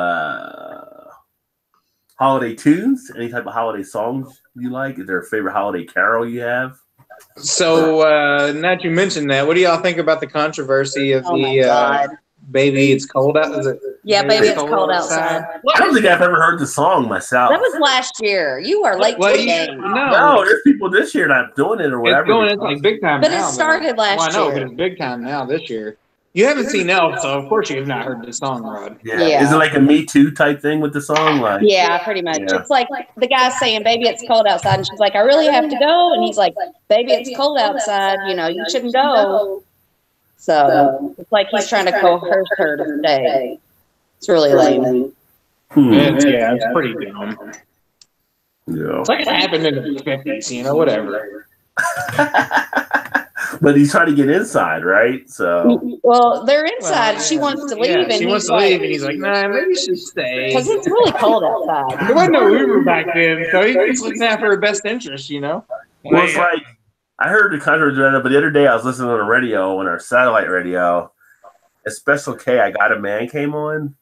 holiday tunes? Any type of holiday songs you like? Is there a favorite holiday carol you have? So now that you mentioned that, what do y'all think about the controversy of Baby It's Cold Out? Is it? Yeah, Baby It's Cold Outside. I don't think I've ever heard the song myself. That was last year. You are late to the game. No, there's people this year not doing it or whatever. It's like big time but now. But it started last year. I know, but it's big time now this year. You haven't seen Elf, so of course you have not heard the song, Rod. Yeah. Is it like a Me Too type thing with the song? Like, yeah, pretty much. Yeah. It's like the guy saying, "Baby, it's cold outside," and she's like, "I really have to go," and he's like, "Baby, it's cold outside. You know, you shouldn't go." So it's like he's trying to coerce her to stay. It's really lame. It's pretty dumb. Yeah. It's like it happened in the 50s, you know, whatever. But he's trying to get inside, right? So well, they're inside. She wants to leave, and she wants to leave, and he's like, "Nah, maybe you should stay." Because it's really cold outside. There wasn't no Uber back then, so he's looking out for her best interest, you know. Well, it's like I heard the controversy, but the other day I was listening on the radio, on our satellite radio. A Special K, I Got a Man came on.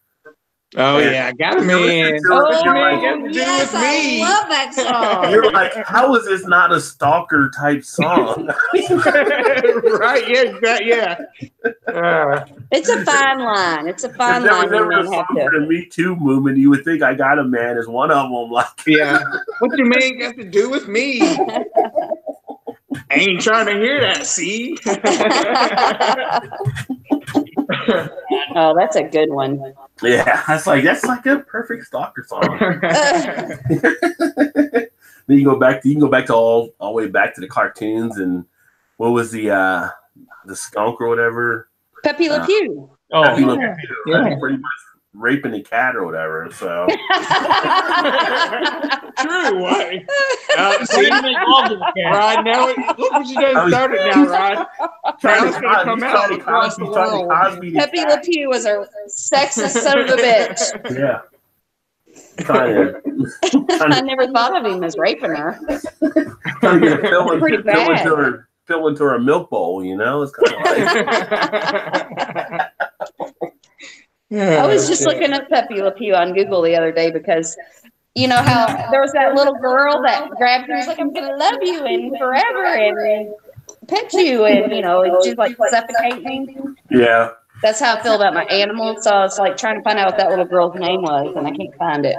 Oh yeah, I got a man. Oh, yes, I love that song. You're like, how is this not a stalker type song? Right? Yeah. It's a fine line. It's a fine line. Never a song for the Me Too movement. You would think I Got a Man is one of them. Like, yeah. What your man got to do with me? I ain't trying to hear that. See. Oh, that's a good one. Yeah, that's like a perfect stalker song. Then you go back to all the way back to the cartoons, and what was the skunk or whatever? Pepe Le Pew. Pepe Le Pew. Yeah. Pretty much raping the cat or whatever. So true. What? Rod, now look what you done started now, Rod. Charles gonna come out across the world. Pepe Le Pew was a sexist son of a bitch. Yeah. I never thought of him as raping her. Trying to get a fill into her milk bowl, you know? It's kind of like I was just looking up Pepe Le Pew on Google the other day because you know how there was that little girl that grabbed him and was like, "I'm gonna love you and forever and pet you," and you know, she's like suffocating. Yeah. That's how I feel about my animals. So I was like trying to find out what that little girl's name was, and I can't find it.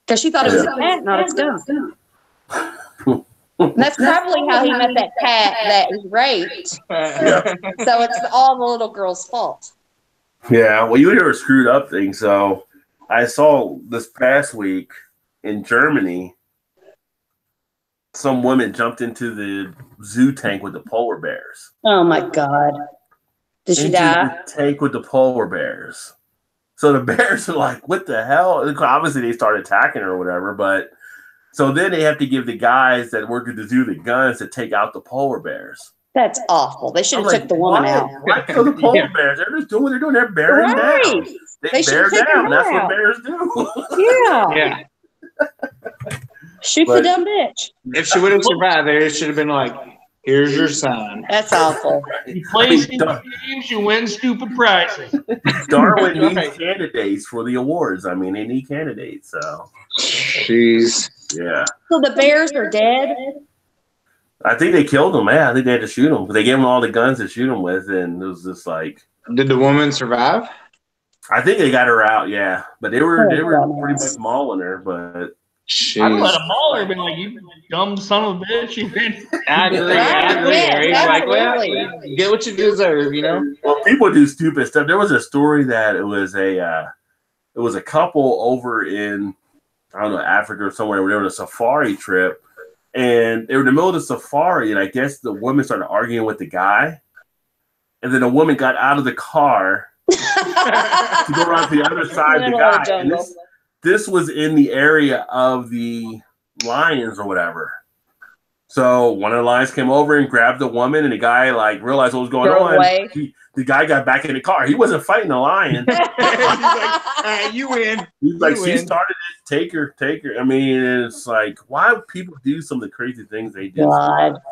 Because she thought it was a cat, not a skunk. And that's probably how he met that cat that was raped. Yeah. So it's all the little girl's fault. Yeah, well, you hear a screwed up thing. So I saw this past week in Germany, some woman jumped into the zoo tank with the polar bears. Oh my God. Did she die? The tank with the polar bears. So the bears are like, what the hell? Obviously, they start attacking her or whatever, but so then they have to give the guys that work at the zoo the guns to take out the polar bears. That's awful. They should have took the woman out. Why kill the polar bears? They're just doing what they're doing. They're bearing down. They bear down. That's what bears do. Yeah. Shoot the dumb bitch. If she would have survived there, it should have been like, here's your sign. That's awful. You play stupid games, you win stupid prizes. Darwin needs candidates for the awards. I mean, they need candidates. So, jeez. Yeah. So the bears are dead? I think they killed them. Yeah, I think they had to shoot them. They gave them all the guns to shoot them with, and it was just like. Did the woman survive? I think they got her out. Yeah, but they were pretty much mauling her. But I'd let them all there been like, you dumb son of a bitch. I agree. Yeah, Like, well, absolutely. get what you deserve, you know. Well, people do stupid stuff. There was a story that it was a couple over in, I don't know, Africa or somewhere. They were on a safari trip, and they were in the middle of the safari, and I guess the woman started arguing with the guy, and then the woman got out of the car to go around to the other side of the guy. And this was in the area of the lions or whatever. So one of the lions came over and grabbed the woman, and the guy like realized what was going on. The guy got back in the car. He wasn't fighting the lion. He's like, you win. He's like, she started it. Take her. I mean, it's like, why would people do some of the crazy things they do? God.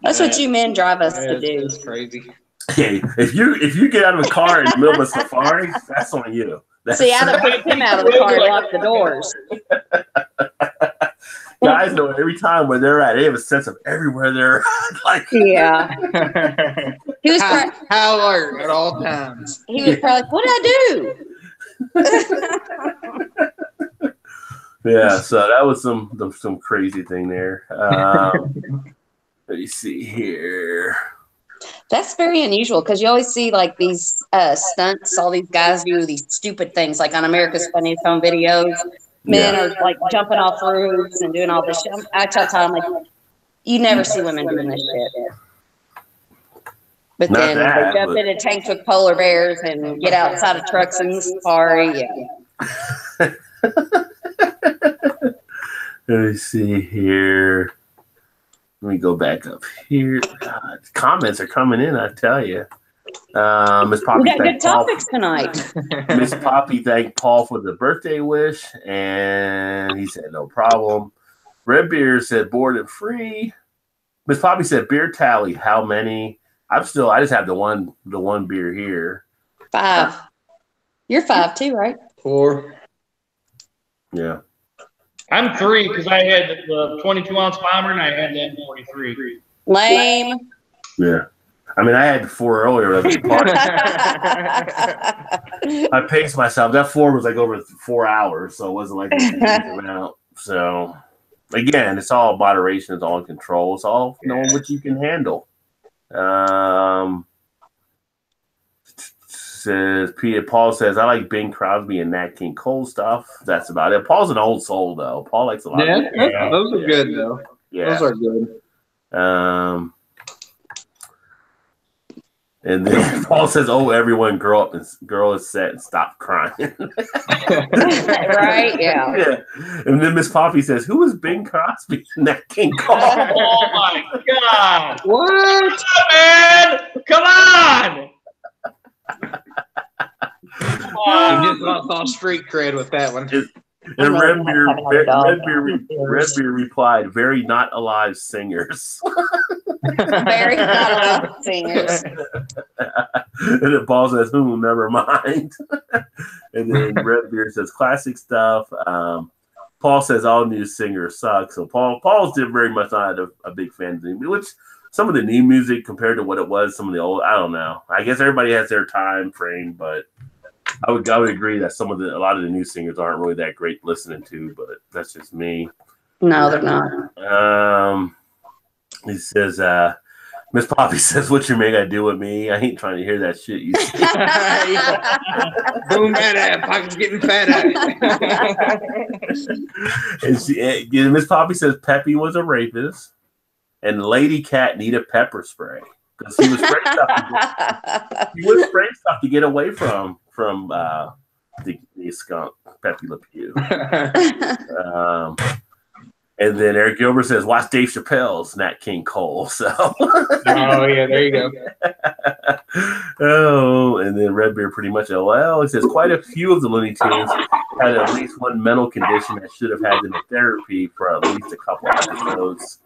That's what you men drive us to do. It's crazy. Hey, if you get out of a car in the middle of a safari, that's on you. See, I'd have put him out of the car and locked the doors. Guys know every time where they're at. They have a sense of everywhere they're like. Yeah. He was high alert at all times. He was probably like, what did I do? Yeah, so that was some crazy thing there. Let me see here. That's very unusual because you always see like these stunts. All these guys do these stupid things, like on America's Funniest Home Videos. Men are like jumping off roofs and doing all this shit. I tell Tom, like, you never see women doing this shit. But Not then that, they jump into tanks with polar bears and get outside of trucks in the safari. Yeah. Let me see here. Let me go back up here. God, comments are coming in, I tell you. Miss Poppy, we got good topics tonight. Miss Poppy thanked Paul for the birthday wish, and he said no problem. Red Beer said bored and free. Miss Poppy said beer tally. How many? I just have the one beer here. 5. You're 5 too, right? 4. Yeah. I'm 3 because I had the 22-ounce bomber and I had the M43. Lame. Yeah. I mean, I had 4 earlier. I paced myself. That 4 was like over 4 hours, so it wasn't like out. So, again, it's all moderation. It's all in control. It's all knowing what you can handle. Paul says, I like Bing Crosby and Nat King Cole stuff. That's about it. Paul's an old soul, though. Paul likes a lot of those are good, though. Yeah. Those are good. And then Paul says, "Oh, everyone, girl is set and stop crying." Right? Yeah. And then Miss Poppy says, "Who is Bing Crosby and Nat King Cole?" Oh my God! What? Come on, man! Come on! You just lost street cred with that one. And Red Beer replied, "Very not alive singers." Very not alive singers. And then Paul says, never mind." And then Red Beer says, "Classic stuff." Paul says, "All new singers suck." So Paul's did very much not a big fan of the, which some of the new music compared to what it was, some of the old, I don't know. I guess everybody has their time frame, but I would agree that a lot of the new singers aren't really that great listening to, but that's just me. No, they're not. He says, Miss Poppy says, "What you make I do with me? I ain't trying to hear that shit you say." Boom, that pocket's getting fat And Miss Poppy says Peppy was a rapist, and Lady Cat needed pepper spray because he was spraying stuff to get away from the skunk Pepe Le Pew. And then Eric Gilbert says, "Watch Dave Chappelle's Nat King Cole." So, oh yeah, there you go. Oh, and then Red Beard pretty much LL. He says quite a few of the Looney Tunes had at least one mental condition that should have had them in therapy for at least a couple episodes.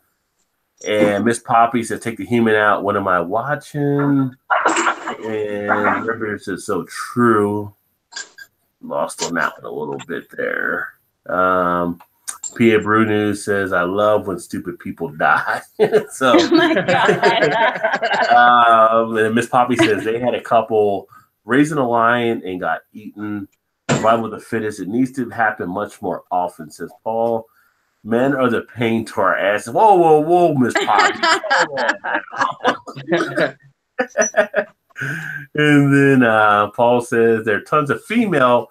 And Miss Poppy says, "Take the human out. What am I watching?" And Red Beard says, "So true." Lost on that one a little bit there. Pia Brunu says, "I love when stupid people die." So, and Miss Poppy says they had a couple raising a lion and got eaten. Survival of the fittest. It needs to happen much more often, says Paul. Men are the pain to our ass. Whoa, whoa, whoa, Miss Poppy. And then Paul says there are tons of female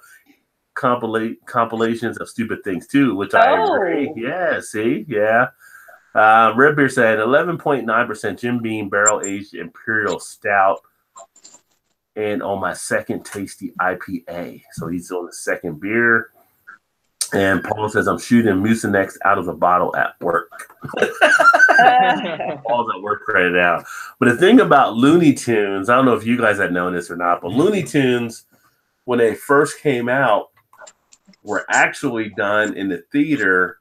compilations of stupid things too, which I agree. Yeah, see, yeah. Red Beer said 11.9% Jim Beam barrel aged imperial stout, and on my second tasty IPA. So he's on the second beer. And Paul says I'm shooting Mucinex out of the bottle at work. Paul's at work right now. But the thing about Looney Tunes, I don't know if you guys had known this or not, but Looney Tunes, when they first came out, were actually done in the theater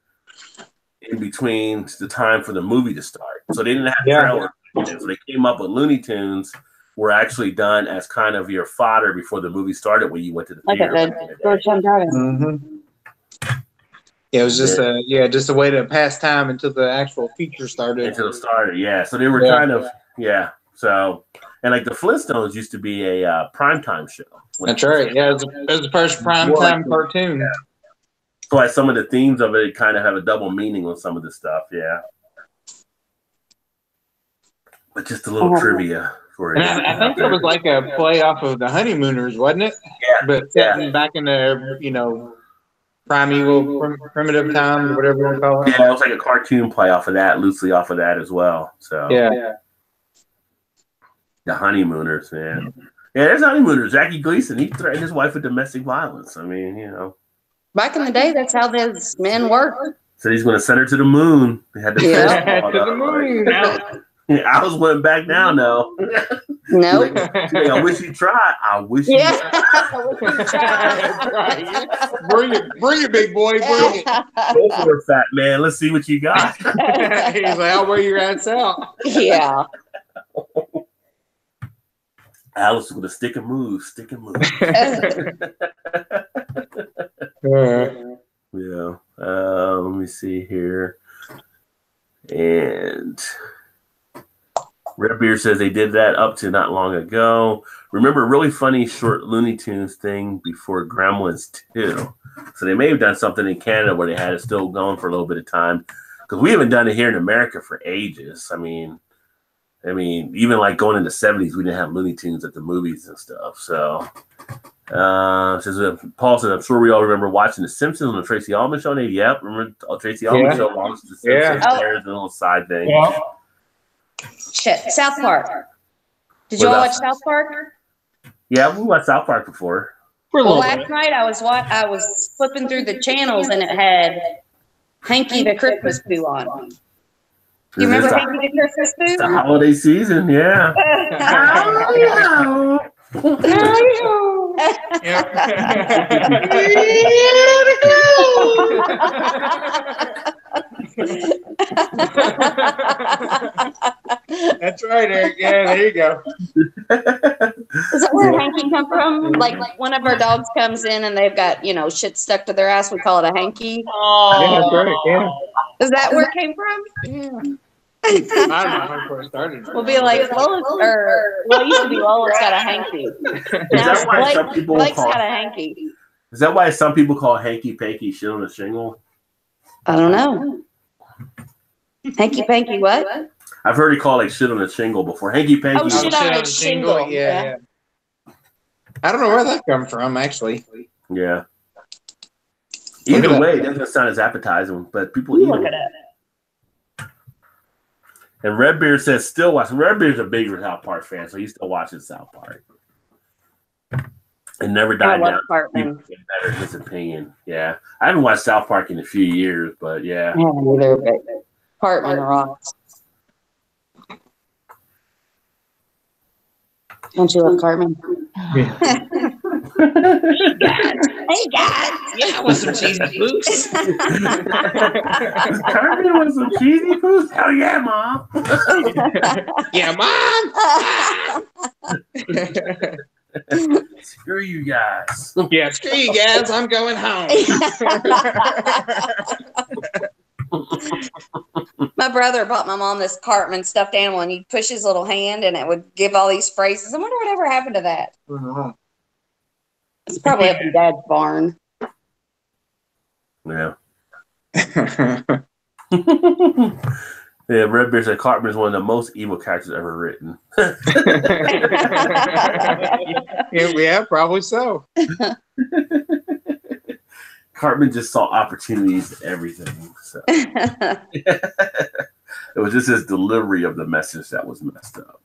in between the time for the movie to start. So they didn't have trailers. So they came up with Looney Tunes were actually done as kind of your fodder before the movie started when you went to the theater. Yeah, it was just just a way to pass time until the actual feature started. Yeah. So they were kind of So, and like the Flintstones used to be a primetime show. That's right. Yeah, it was the first primetime cartoon. Yeah. So like some of the themes of it kind of have a double meaning on some of the stuff. Yeah. But just a little trivia for it. I think it was like a play off of the Honeymooners, wasn't it? Yeah. But back in the primeval, primitive times, whatever you want to call it. Yeah, it was like a cartoon play off of that, loosely off of that as well. So yeah. The Honeymooners, man. Yeah, there's Honeymooners. Jackie Gleason, he threatened his wife with domestic violence. I mean, Back in the day, that's how those men worked. So he's going to send her to the moon. They had to to the moon. I was went back down, though. Nope. I wish you tried. I wish you tried. Bring it, big boy. Bring it. Go for it, fat man. Let's see what you got. He's like, I'll wear your ass out. Yeah. Alice with a stick and move. Yeah. Let me see here. And Red Beer says they did that up to not long ago. Remember a really funny short Looney Tunes thing before Gremlins 2. So they may have done something in Canada where they had it still going for a little bit of time. Because we haven't done it here in America for ages. I mean, even like going in the 70s, we didn't have Looney Tunes at the movies and stuff. So Paul says, I'm sure we all remember watching The Simpsons on the Tracy Ullman Show. Yep, remember Tracy Ullman Show launched The Simpsons. There's a little side thing. Yeah. Shit, South Park. Did you all watch South Park? Yeah, we watched South Park before. Well, last night I was flipping through the channels and it had Hanky the Christmas Poo on. You remember Hanky the Christmas Poo? It's the holiday season, yeah. That's right, Eric. Yeah, there you go. Is that where hanky come from? Like one of our dogs comes in and they've got, shit stuck to their ass. We call it a hanky. Oh, yeah, that's right. Yeah. Is that where it came from? Yeah. I don't know where it started. We'll be like, Lola, it used to be Lola's got a hanky. Now Blake's got a hanky. Is that why some people call hanky panky shit on a shingle? I don't know. Hanky panky what? I've heard it called like shit on a shingle before. Hanky panky. Oh, shit on a shingle. Yeah. I don't know where that comes from, actually. Yeah. Either way, it doesn't sound as appetizing, but people eat look it. at it. And Red Beard says still watching. Red Beard's a bigger South Park fan, so he's still watching South Park. It never died down. Better, in his opinion. Yeah. I haven't watched South Park in a few years, but yeah. I haven't either, but Cartman rocks. Don't you love Cartman? Yeah. Hey guys. Yeah, with some cheesy boots. Cartman with some cheesy boots? Hell yeah, Mom. Yeah, Mom. Screw you guys. Yeah, screw you guys. I'm going home. My brother bought my mom this Cartman stuffed animal, and he'd push his little hand, and it would give all these phrases. I wonder whatever happened to that. It's probably up in Dad's barn. Yeah. Yeah, Red Beard said Cartman is one of the most evil characters ever written. Yeah, probably so. Cartman just saw opportunities in everything. So. It was just his delivery of the message that was messed up.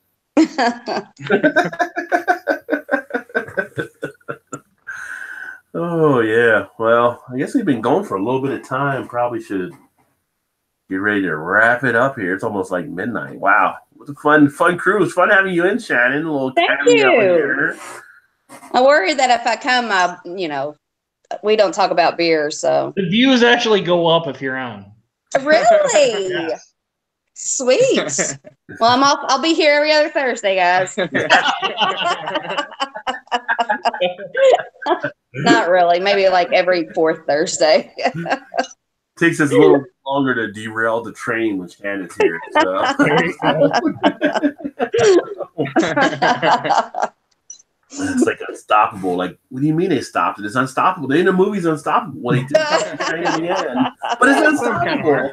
Oh, yeah. Well, I guess we've been going for a little bit of time. Probably should get ready to wrap it up here. It's almost like midnight. Wow. It was a fun cruise. Fun having you in, Shannon. A little Thank cameo you. here. I worry that if I come, we don't talk about beer, so. The views actually go up if you're on. Really? Yes. Sweet. Well, I'll be here every other Thursday, guys. Not really. Maybe like every fourth Thursday. Takes us a little longer to derail the train when Shannon's here. So. It's like unstoppable. Like, what do you mean they stopped it? It's unstoppable. They in the movie's unstoppable when they did the train in the end. But it's unstoppable.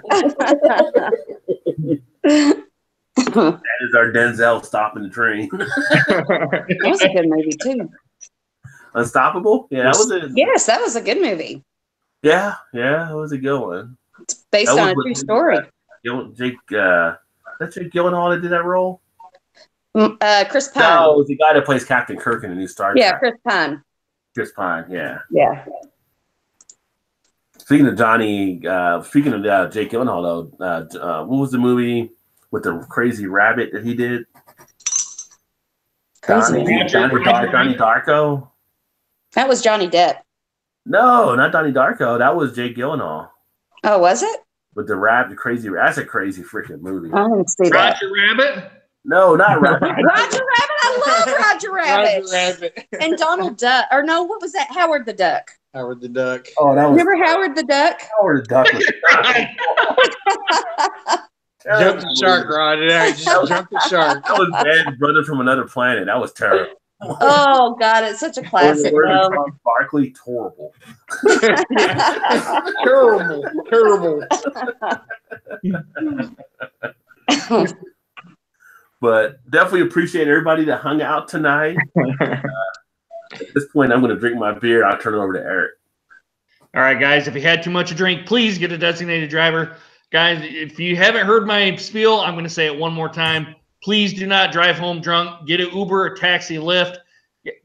That is our Denzel stopping the train. That was a good movie too. Unstoppable? Yeah, that was it. Yes, that was a good movie. Yeah, that was a good one. It's based on a true story. Jake Gyllenhaal that did that role? Chris Pine. No, it was the guy that plays Captain Kirk in the new Star Trek. Yeah, Chris Pine. Chris Pine, yeah. Yeah. Speaking of Jake Gyllenhaal, though, what was the movie with the crazy rabbit that he did? Crazy Donnie Darko? That was Johnny Depp. No, not Donnie Darko. That was Jake Gyllenhaal. Oh, was it? With the crazy. That's a crazy freaking movie. I didn't see that. Roger Rabbit? No, not Rabbit. Roger Rabbit. I love Roger Rabbit. Roger Rabbit. And Donald Duck. Or no, what was that? Howard the Duck. Howard the Duck. Oh, that was Remember Howard the Duck? Howard the Duck. Jump the shark, Rod. Yeah, just jump the shark. That was bad. Brother from Another Planet. That was terrible. Oh God, it's such a classic. Charles Barkley, horrible. Terrible. But definitely appreciate everybody that hung out tonight. At this point, I'm going to drink my beer. I'll turn it over to Eric. All right, guys, if you had too much to drink, please get a designated driver. Guys, if you haven't heard my spiel, I'm going to say it one more time. Please do not drive home drunk. Get an Uber, a taxi, Lyft.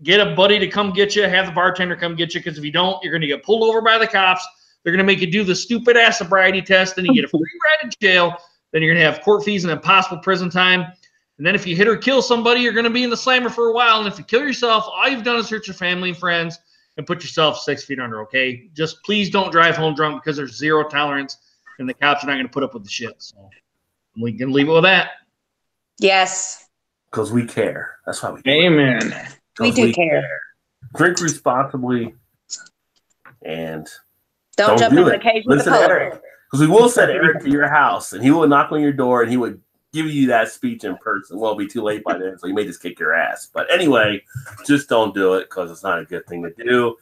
Get a buddy to come get you. Have the bartender come get you, because if you don't, you're going to get pulled over by the cops. They're going to make you do the stupid-ass sobriety test, and you get a free ride to jail. Then you're going to have court fees and impossible prison time. And then if you hit or kill somebody, you're going to be in the slammer for a while. And if you kill yourself, all you've done is hurt your family and friends and put yourself 6 feet under, okay? Just please don't drive home drunk, because there's zero tolerance, and the cops are not going to put up with the shit. So we can leave it with that. Yes. Because we care. That's why we do. Amen. We do care. Drink responsibly and Don't jump do in the it. cage with Listen the to pole. Eric. Because we will send Eric to your house, and he will knock on your door, and he would give you that speech in person. Well, it'll be too late by then, so you may just kick your ass. But anyway, just don't do it, because it's not a good thing to do.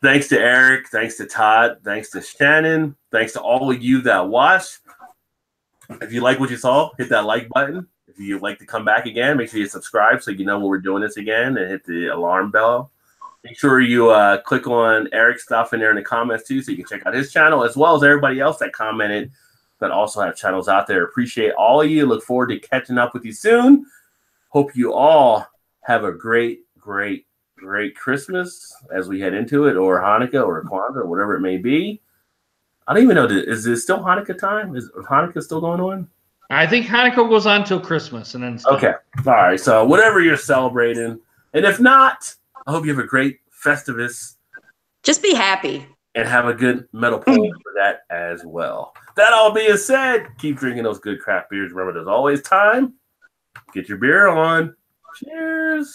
Thanks to Eric. Thanks to Todd. Thanks to Shannon. Thanks to all of you that watched. If you like what you saw, hit that like button. If you'd like to come back again, make sure you subscribe so you know when we're doing this again, and hit the alarm bell. Make sure you click on Eric's stuff in there in the comments too, so you can check out his channel, as well as everybody else that commented that also have channels out there. Appreciate all of you. Look forward to catching up with you soon. Hope you all have a great Christmas as we head into it, or Hanukkah or Kwanzaa or whatever it may be. I don't even know. Is it still Hanukkah time? Is Hanukkah still going on? I think Hanukkah goes on till Christmas, and then it's done. Okay. All right. So whatever you're celebrating, and if not, I hope you have a great Festivus. Just be happy. And have a good metal poll for that as well. That all being said, keep drinking those good craft beers. Remember, there's always time. Get your beer on. Cheers.